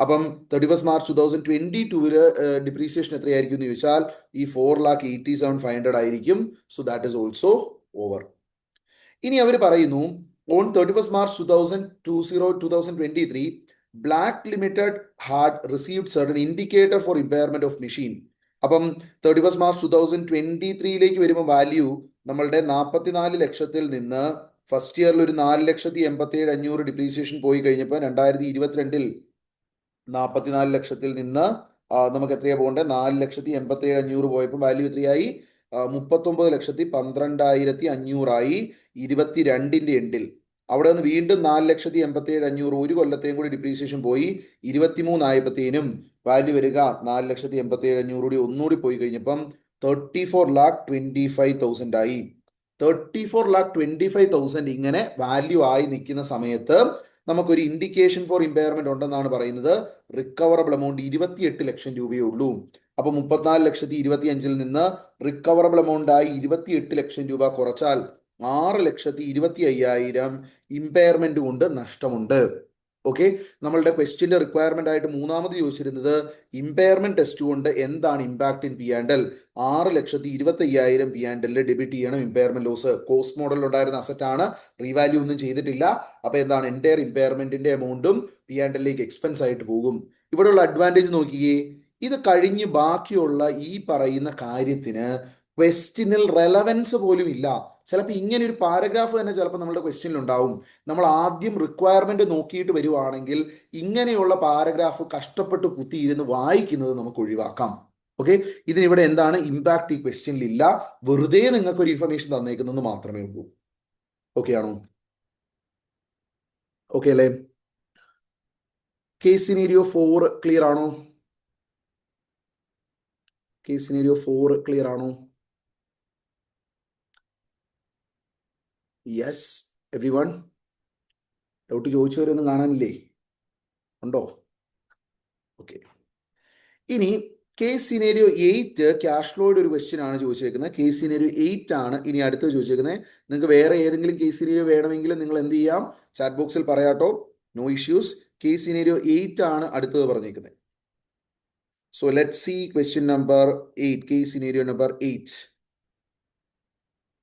അപ്പം 31 മാർച്ച് 2022 ഡിപ്രീസിയേഷൻ എത്രയായിരിക്കും എന്ന് ചോദിച്ചാൽ ഈ 4,87,500 ആയിരിക്കും. So that is also over. ഇനി അവർ പറയുന്നു on 31 March 2023, Black Limited had received certain indicator for impairment of machine. അപ്പം 31 മാർച്ച് 2023 വരുമ്പോൾ വാല്യൂ നമ്മളുടെ 44 ലക്ഷത്തിൽ നിന്ന് ഫസ്റ്റ് ഇയറിൽ ഒരു 4,87,500 ഡിപ്രീസിയേഷൻ പോയി കഴിഞ്ഞപ്പോൾ 2022 44 ലക്ഷത്തിൽ നിന്ന് നമുക്ക് എത്രയാ പോകേണ്ടത്? 4,87,500 പോയപ്പോൾ വാല്യൂ എത്രയായി? 39,12,500 ആയി 22ന്റെ എൻഡിൽ. അവിടെ നിന്ന് വീണ്ടും 4,87,500 ഒരു കൊല്ലത്തെയും കൂടി ഡിപ്രീസിയേഷൻ പോയി 23 വാല്യൂ വരിക 4,87,500 കൂടി ഒന്നുകൂടി പോയി കഴിഞ്ഞപ്പം 34,25,000 ആയി. 34,25,000 ഇങ്ങനെ വാല്യൂ ആയി നിൽക്കുന്ന സമയത്ത് നമുക്കൊരു ഇൻഡിക്കേഷൻ ഫോർ ഇമ്പയർമെന്റ് ഉണ്ടെന്നാണ് പറയുന്നത്. റിക്കവറബിൾ എമൗണ്ട് 28 ലക്ഷം രൂപയേ ഉള്ളൂ. അപ്പൊ 34,25,000 നിന്ന് റിക്കവറബിൾ എമൗണ്ട് ആയി 28 ലക്ഷം രൂപ കുറച്ചാൽ 6,25,000 ഇമ്പയർമെന്റ് കൊണ്ട് നഷ്ടമുണ്ട്. ഓക്കെ, നമ്മളുടെ ക്വസ്റ്റ്യന്റെ റിക്വയർമെന്റ് ആയിട്ട് മൂന്നാമത് ചോദിച്ചിരുന്നത് ഇമ്പയർമെന്റ് ടെസ്റ്റ് കൊണ്ട് എന്താണ് impact in P and L. 6,25,000 P and എല്ലിൽ ഡെബിറ്റ് ചെയ്യണം ഇമ്പയർമെന്റ് ലോസ്. കോസ്റ്റ് മോഡലിൽ ഉണ്ടായിരുന്ന അസറ്റ് ആണ്, റീവാല്യൂ ഒന്നും ചെയ്തിട്ടില്ല. അപ്പൊ എന്താണ്, എൻറ്റയർ ഇമ്പയർമെന്റിന്റെ എമൗണ്ടും പി ആൻഡ് എല്ലിലേക്ക് എക്സ്പെൻസ് ആയിട്ട് പോകും. ഇവിടെയുള്ള അഡ്വാൻറ്റേജ് നോക്കിയേ, ഇത് കഴിഞ്ഞ് ബാക്കിയുള്ള ഈ പറയുന്ന കാര്യത്തിന് ക്വസ്റ്റ്യനിൽ റെലവൻസ് പോലും ഇല്ല. ചിലപ്പോൾ ഇങ്ങനെ ഒരു പാരഗ്രാഫ് തന്നെ ചിലപ്പോൾ നമ്മുടെ ക്വസ്റ്റ്യനിൽ ഉണ്ടാവും. നമ്മൾ ആദ്യം റിക്വയർമെന്റ് നോക്കിയിട്ട് വരുവാണെങ്കിൽ ഇങ്ങനെയുള്ള പാരഗ്രാഫ് കഷ്ടപ്പെട്ട് കുത്തിയിരുന്ന് വായിക്കുന്നത് നമുക്ക് ഒഴിവാക്കാം. ഓക്കെ, ഇതിനിവിടെ എന്താണ് ഇമ്പാക്ട് ഈ ക്വസ്റ്റ്യനിൽ ഇല്ല, വെറുതെ നിങ്ങൾക്ക് ഒരു ഇൻഫർമേഷൻ തന്നേക്കുന്നത് മാത്രമേ ഉള്ളൂ. ഓക്കെ ആണോ? ഓക്കെ അല്ലേ? കേസ് സിനേരിയോ 4 ക്ലിയർ ആണോ? കേസ് സിനേരിയോ 4 ക്ലിയർ ആണോ? Yes everyone? ഡൗട്ട് ചോദിച്ചവരൊന്നും കാണാനില്ലേ? ഉണ്ടോ? ഓക്കെ, ഇനി കേസ് സിനേരിയോ 8 ക്യാഷ് ഫ്ലോയുടെ ഒരു ക്വസ്റ്റ്യൻ ആണ് ചോദിച്ചേക്കുന്നത്. കേസ് സിനേരിയോ 8 ആണ് ഇനി അടുത്ത് ചോദിച്ചേക്കുന്നത്. നിങ്ങൾക്ക് വേറെ ഏതെങ്കിലും കേസ് സിനേരിയോ വേണമെങ്കിൽ നിങ്ങൾ എന്ത് ചെയ്യാം, ചാറ്റ് ബോക്സിൽ പറയാട്ടോ, നോ ഇഷ്യൂസ്. കേസ് സിനേരിയോ 8 ആണ് അടുത്തത് പറഞ്ഞേക്കുന്നത്. So let see question number 8, case scenario number 8.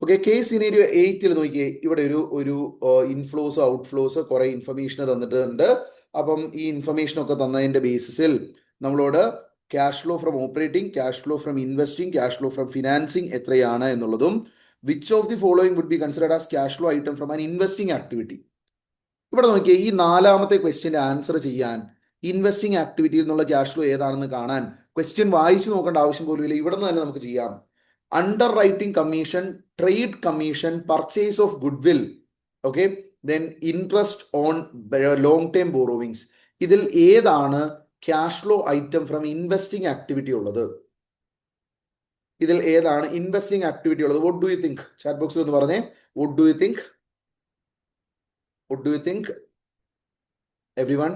Okay, case scenario 8 നോക്കിയേ, ഇവിടെ ഒരു ഇൻഫ്ലോസ് ഔട്ട്ഫ്ലോസ് കുറെ ഇൻഫർമേഷൻ തന്നിട്ടുണ്ട്. അപ്പം ഈ ഇൻഫർമേഷൻ ഒക്കെ തന്നതിന്റെ ബേസിസിൽ നമ്മളോട് cash flow from operating, cash flow from investing, cash flow from financing എത്രയാണ് എന്നുള്ളതും which of the following would be considered as cash flow item from an investing activity. ഇവിടെ നോക്കിയേ, ഈ നാലാമത്തെ ക്വസ്റ്റ്യന്റെ ആൻസർ ചെയ്യാൻ ഇൻവെസ്റ്റിംഗ് ആക്ടിവിറ്റിയിൽ നിന്നുള്ള ക്യാഷ് ഫ്ലോ ഏതാണെന്ന് കാണാൻ ക്വസ്റ്റ്യൻ വായിച്ചു നോക്കേണ്ട ആവശ്യം പോലും ഇല്ല, ഇവിടെ നിന്ന് തന്നെ നമുക്ക് ചെയ്യാം. Under writing commission, trade commission, purchase of good will, okay, then interest on long term borrowings. ഇതിൽ ഏതാണ് cash flow item from investing activity ഉള്ളത്? ഇതിൽ ഏതാണ് ഇൻവെസ്റ്റിംഗ് ആക്ടിവിറ്റി ഉള്ളത്? What do you think? Chat ബോക്സിൽ ഒന്ന് പറഞ്ഞേ, what do you think? What do you think everyone?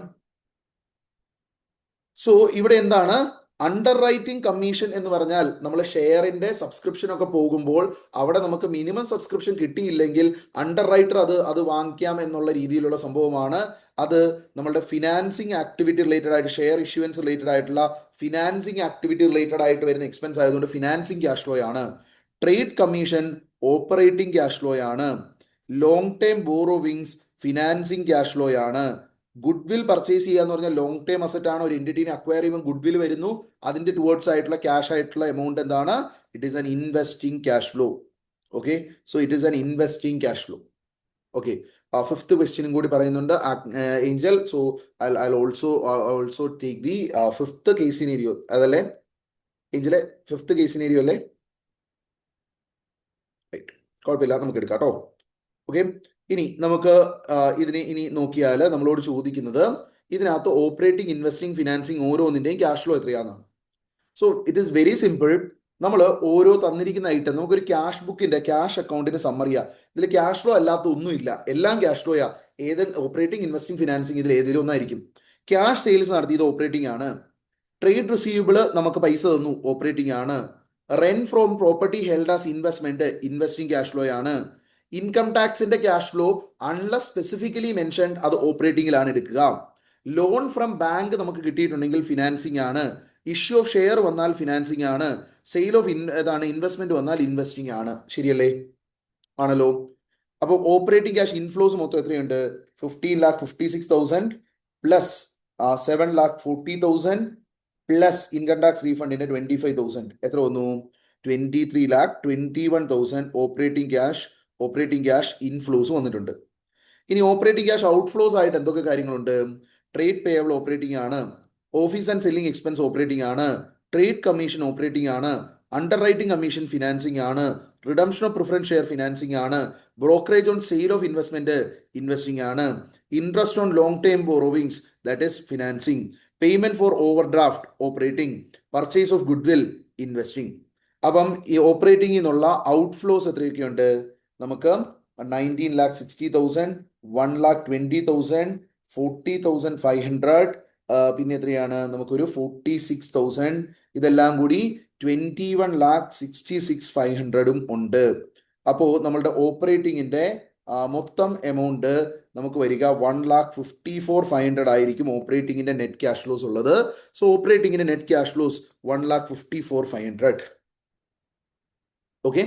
So ഇവിടെ എന്താണ് അണ്ടർ റൈറ്റിംഗ് കമ്മീഷൻ എന്ന് പറഞ്ഞാൽ, നമ്മൾ ഷെയറിന്റെ സബ്സ്ക്രിപ്ഷൻ ഒക്കെ പോകുമ്പോൾ അവിടെ നമുക്ക് മിനിമം സബ്സ്ക്രിപ്ഷൻ കിട്ടിയില്ലെങ്കിൽ അണ്ടർ റൈറ്റർ അത് വാങ്ങിക്കാം എന്നുള്ള രീതിയിലുള്ള സംഭവമാണ്. അത് നമ്മളുടെ ഫിനാൻസിങ് ആക്ടിവിറ്റി റിലേറ്റഡ് ആയിട്ട്, ഷെയർ ഇഷ്യൂവൻസ് റിലേറ്റഡ് ആയിട്ടുള്ള ഫിനാൻസിങ് ആക്ടിവിറ്റി റിലേറ്റഡ് ആയിട്ട് വരുന്ന എക്സ്പെൻസ് ആയതുകൊണ്ട് ഫിനാൻസിങ് ക്യാഷ് ഫ്ലോ ആണ്. Trade commission operating cash flow ആണ്. Long term borrowings financing cash flow ആണ്. ഗുഡ് വിൽ പർച്ചേസ് ചെയ്യുക എന്ന് പറഞ്ഞാൽ ലോങ് ടേം അസറ്റ് ആണ്. ഒരു എൻറ്റിറ്റിനെ അക്വയർ ചെയ്യുമ്പോൾ ഗുഡ് വിൽ വരുന്നു, അതിന്റെ ടുവേർഡ്സ് ആയിട്ടുള്ള ക്യാഷ് ആയിട്ടുള്ള എമൗണ്ട് എന്താണ്? It is an investing cash flow. Okay, so it is an investing cash flow. Okay, fifth ക്വസ്റ്റ്യനും കൂടി പറയുന്നുണ്ട് Angel. So I also take the fifth case scenario. അതല്ലേ ഏഞ്ചലെ? ഫിഫ്ത്ത് കേസ് സിനേരിയോ അല്ലേ? റൈറ്റ്, കുഴപ്പമില്ല, നമുക്ക് എടുക്കാം കേട്ടോ. ഓക്കെ, ഇനി നമുക്ക് ഇതിനെ ഇനി നോക്കിയാൽ നമ്മളോട് ചോദിക്കുന്നത് ഇതിനകത്ത് ഓപ്പറേറ്റിംഗ്, ഇൻവെസ്റ്റിംഗ്, ഫിനാൻസിങ് ഓരോന്നിന്റെയും ക്യാഷ് ഫ്ലോ എത്രയാണെന്നാണ്. So it is very simple. നമ്മൾ ഓരോ തന്നിരിക്കുന്ന ഐറ്റം നമുക്കൊരു ക്യാഷ് ബുക്കിന്റെ ക്യാഷ് അക്കൗണ്ടിന് സമ്മറിയാ. ഇതിൽ ക്യാഷ് ഫ്ലോ അല്ലാത്ത ഒന്നുമില്ല, എല്ലാം ക്യാഷ് ഫ്ലോയാ. ഏത് ഓപ്പറേറ്റിംഗ്, ഇൻവെസ്റ്റിംഗ്, ഫിനാൻസിങ് ഇതിൽ ഏതെങ്കിലും ഒന്നായിരിക്കും. ക്യാഷ് സെയിൽസ് നടത്തിയത് ഓപ്പറേറ്റിംഗ് ആണ്. ട്രേഡ് റിസീവബിൾ നമുക്ക് പൈസ തന്നു, ഓപ്പറേറ്റിംഗ് ആണ്. Rent from property held as investment, investing cash flow ആണ്. ഇൻകം ടാക്സിന്റെ cash flow unless specifically mentioned അത് ഓപ്പറേറ്റിംഗിലാണ് എടുക്കുക. ലോൺ ഫ്രം ബാങ്ക് നമുക്ക് കിട്ടിയിട്ടുണ്ടെങ്കിൽ ഫിനാൻസിംഗ് ആണ്. ഇഷ്യൂ ഓഫ് ഷെയർ വന്നാൽ ഫിനാൻസിംഗ് ആണ്. സെയിൽ ഓഫ് ഇൻവെസ്റ്റ്മെന്റ് വന്നാൽ ഇൻവെസ്റ്റിംഗ് ആണ്. ശരിയല്ലേ? ആണല്ലോ. അപ്പോൾ ഓപ്പറേറ്റിംഗ് ക്യാഷ് ഇൻഫ്ലോസ് മൊത്തം എത്രയുണ്ട്? 15,56,000 പ്ലസ് 7,40,000 പ്ലസ് ഇൻകം ടാക്സ് റീഫണ്ടിന്റെ 25,000. എത്ര വന്നു? 23,21,000 ഓപ്പറേറ്റിംഗ് ക്യാഷ് ഇൻഫ്ലോസ് വന്നിട്ടുണ്ട്. ഇനി ഓപ്പറേറ്റിംഗ് ക്യാഷ് ഔട്ട്ഫ്ലോസ് ആയിട്ട് എന്തൊക്കെ കാര്യങ്ങളുണ്ട്? ട്രേഡ് പേയബിൾ ഓപ്പറേറ്റിംഗ് ആണ്. Office and selling expense operating ആണ്. ട്രേഡ് കമ്മീഷൻ ഓപ്പറേറ്റിംഗ് ആണ്. അണ്ടർ റൈറ്റിംഗ് കമ്മീഷൻ ഫിനാൻസിംഗ് ആണ്. Redemption of preference share financing ആണ്. Brokerage on sale of investment investing ആണ്. Interest on long term borrowings that is financing. Payment for overdraft operating. Purchase of goodwill investing. അപ്പം ഈ ഓപ്പറേറ്റിംഗിൽ നിന്നുള്ള outflows എത്രയൊക്കെയുണ്ട്? നമുക്ക് 19,60,000, 1,20,000, 40,500, പിന്നെ എത്രയാണ്? നമുക്കൊരു 46,000. ഇതെല്ലാം കൂടി 21,66,500 ഉണ്ട്. അപ്പോൾ നമ്മളുടെ ഓപ്പറേറ്റിംഗിന്റെ മൊത്തം എമൗണ്ട് നമുക്ക് വരിക 1,54,500 ആയിരിക്കും ഓപ്പറേറ്റിംഗിന്റെ നെറ്റ് ക്യാഷ് ഫ്ലോസ് ഉള്ളത്. സോ ഓപ്പറേറ്റിംഗിന്റെ നെറ്റ് ക്യാഷ് ഫ്ലോസ് 1,54,500. ഓക്കെ.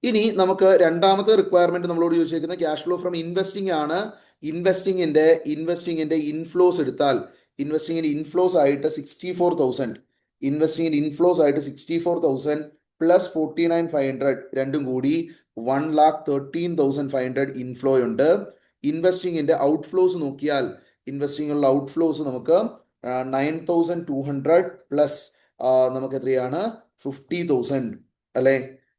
ഇനി നമുക്ക് രണ്ടാമത്തെ റിക്വയർമെന്റ് നമ്മളോട് ചോദിച്ചേക്കുന്ന ക്യാഷ് ഫ്ലോ ഫ്രം ഇൻവെസ്റ്റിംഗ് ആണ്. ഇൻവെസ്റ്റിംഗിന്റെ ഇൻഫ്ലോസ് എടുത്താൽ ഇൻവെസ്റ്റിംഗിന്റെ ഇൻഫ്ലോസ് ആയിട്ട് 64,000, ഇൻവെസ്റ്റിംഗിന്റെ ഇൻഫ്ലോസ് ആയിട്ട് 64,000 പ്ലസ് 49,500 രണ്ടും കൂടി 1,13,500 ഇൻഫ്ലോ ഉണ്ട്. ഇൻവെസ്റ്റിംഗിന്റെ ഔട്ട്ഫ്ലോസ് നോക്കിയാൽ ഇൻവെസ്റ്റിംഗിലുള്ള ഔട്ട്ഫ്ലോസ് നമുക്ക് 9,200 പ്ലസ് നമുക്ക് എത്രയാണ്? 50,000 അല്ലെ?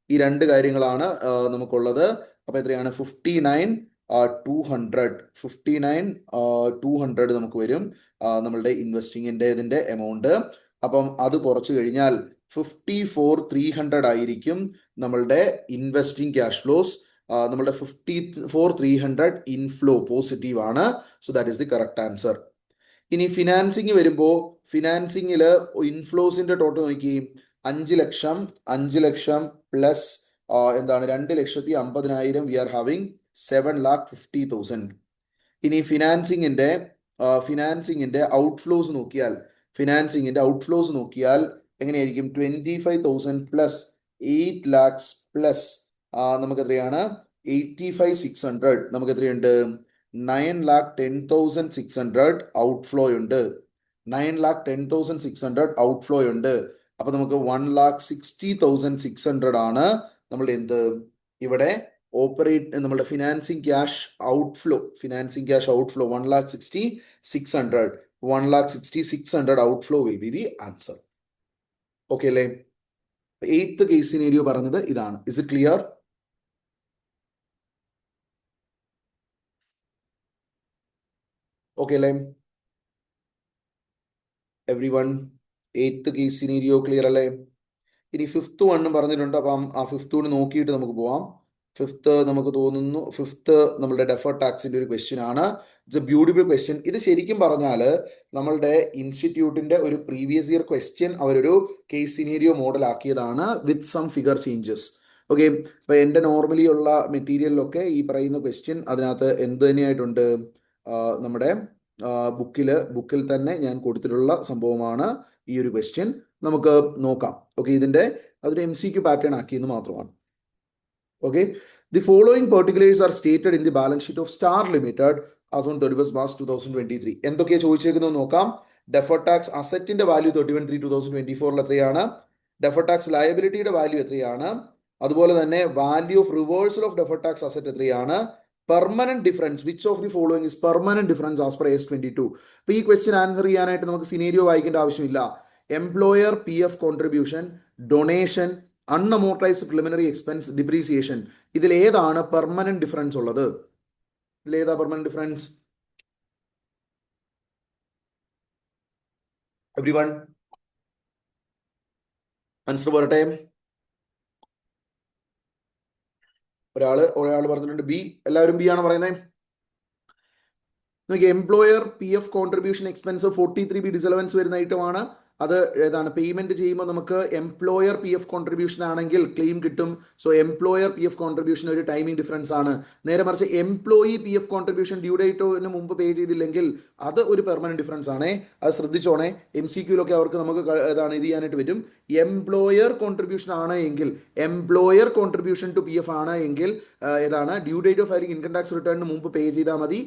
ഈ രണ്ട് കാര്യങ്ങളാണ് നമുക്കുള്ളത്. അപ്പൊ എത്രയാണ്? 59,200 നമുക്ക് വരും നമ്മളുടെ ഇൻവെസ്റ്റിംഗിന്റെ ഇതിന്റെ എമൗണ്ട്. അപ്പം അത് കുറച്ച് കഴിഞ്ഞാൽ 54,300 ആയിരിക്കും നമ്മളുടെ ഇൻവെസ്റ്റിംഗ് ക്യാഷ് ഫ്ലോസ്. നമ്മളുടെ 54,300 ഇൻഫ്ലോ പോസിറ്റീവ് ആണ്. So that is the correct answer. ഇനി ഫിനാൻസിങ് വരുമ്പോൾ ഫിനാൻസിങ്ങില് ഇൻഫ്ലോസിന്റെ ടോട്ടൽ നോക്കി 5 ലക്ഷം പ്ലസ് എന്താണ് 2,50,000 വി ആർ ഹാവിങ് 7,50,000. ഇനി ഫിനാൻസിങ്ങിന്റെ ഔട്ട്ഫ്ലോസ് നോക്കിയാൽ എങ്ങനെയായിരിക്കും? 25,000 പ്ലസ് 8 lakhs പ്ലസ് നമുക്ക് എത്രയാണ്? 85,600. നമുക്ക് എത്രയുണ്ട്? 9,10,600 ഔട്ട്ഫ്ലോ ഉണ്ട്. 9,10,600 ഔട്ട്ഫ്ലോ ഉണ്ട്. അപ്പൊ നമുക്ക് 1,60,600 ആണ് നമ്മൾ എന്ത് ഇവിടെ നമ്മളുടെ financing cash outflow 1,60,600 outflow will be the answer. Okay അല്ലേ? 8th കേസ് സിനേരിയോ പറഞ്ഞത് ഇതാണ്. Is it clear? ഓക്കെ അല്ലേ എവ്രിവൺ? 8th കേസ് സിനേരിയോ ക്ലിയർ അല്ലേ? ഇനി 5th വണ്ണും പറഞ്ഞിട്ടുണ്ട്. അപ്പം ആ 5th വൺ നോക്കിയിട്ട് നമുക്ക് പോവാം. 5th നമുക്ക് തോന്നുന്നു 5th നമ്മളുടെ ഡെഫേർഡ് ടാക്സിന്റെ ഒരു ക്വസ്റ്റ്യൻ ആണ്. It's a beautiful question. ഇത് ശരിക്കും പറഞ്ഞാൽ നമ്മളുടെ ഇൻസ്റ്റിറ്റ്യൂട്ടിന്റെ ഒരു പ്രീവിയസ് ഇയർ ക്വസ്റ്റ്യൻ അവരൊരു കേസ് സിനേരിയോ മോഡൽ ആക്കിയതാണ് with some figure changes. Okay. അപ്പൊ എൻ്റെ നോർമലി ഉള്ള മെറ്റീരിയലിലൊക്കെ ഈ പറയുന്ന ക്വസ്റ്റ്യൻ അതിനകത്ത് എന്ത് തന്നെയായിട്ടുണ്ട്? നമ്മുടെ ബുക്കിൽ തന്നെ ഞാൻ കൊടുത്തിട്ടുള്ള സംഭവമാണ് ഈ ഒരു ക്വസ്റ്റ്യൻ. നമുക്ക് നോക്കാം. ഓക്കെ. അതൊരു MCQ പാറ്റേൺ ആക്കിയെന്ന് മാത്രമാണ്. Okay. The following particulars are stated in the balance sheet of Star Limited as on 31 March 2023. എന്തൊക്കെയാണ് ചോദിച്ചേക്കുന്നത് നോക്കാം. ഡെഫേർഡ് ടാക്സ് അസറ്റിന്റെ വാല്യൂ 31/3/2024 എത്രയാണ്? ഡെഫേർഡ് ടാക്സ് ലയബിലിറ്റിയുടെ വാല്യൂ എത്രയാണ്? അതുപോലെ തന്നെ value of reversal of deferred tax asset എത്രയാണ്? Permanent difference which of the following is permanent difference as per AS 22. അപ്പൊ ഈ ക്വസ്റ്റ്യൻ ആൻസർ ചെയ്യാനായിട്ട് നമുക്ക് സിനേരിയോ വായിക്കേണ്ട ആവശ്യമില്ല. Employer PF contribution, donation, unamortised preliminary expense, depreciation, ഇതിൽ ഏതാണ് പെർമനന്റ് ഡിഫറൻസ് ഉള്ളത്? ഇതിലേതാ പെർമനന്റ് ഡിഫറൻസ്? എവ്രിവൺ ആൻസർ പറയട്ടെ. ഒരാൾ പറഞ്ഞിട്ടുണ്ട് ബി. എല്ലാവരും ബി ആണ് പറയുന്നത്. നോക്കിയാൽ employer PF contribution expense 43B disallowance വരുന്ന ഐറ്റമാണ്. അത് ഏതാണ്? പേയ്മെന്റ് ചെയ്യുമ്പോൾ നമുക്ക് എംപ്ലോയർ PF കോൺട്രിബ്യൂഷൻ ആണെങ്കിൽ ക്ലെയിം കിട്ടും. സോ എംപ്ലോയർ PF കോൺട്രിബ്യൂഷൻ ഒരു ടൈമിംഗ് ഡിഫറൻസ് ആണ്. നേരെ മറിച്ച് എംപ്ലോയി PF കോൺട്രിബ്യൂഷൻ ഡ്യൂ ഡേറ്റിന് മുമ്പ് പേ ചെയ്തില്ലെങ്കിൽ അത് ഒരു പെർമനന്റ് ഡിഫറൻസ് ആണേ. അത് ശ്രദ്ധിച്ചോണേ. MCQയിലൊക്കെ അവർക്ക് നമുക്ക് ഇത് ചെയ്യാനായിട്ട് പറ്റും. എംപ്ലോയർ കോൺട്രിബ്യൂഷൻ ആണ് എങ്കിൽ, എംപ്ലോയർ കോൺട്രിബ്യൂഷൻ ടു PF ആണ് എങ്കിൽ ഏതാണ്? Due date of filing income tax റിട്ടേണിന് മുമ്പ് പേ ചെയ്താൽ മതി.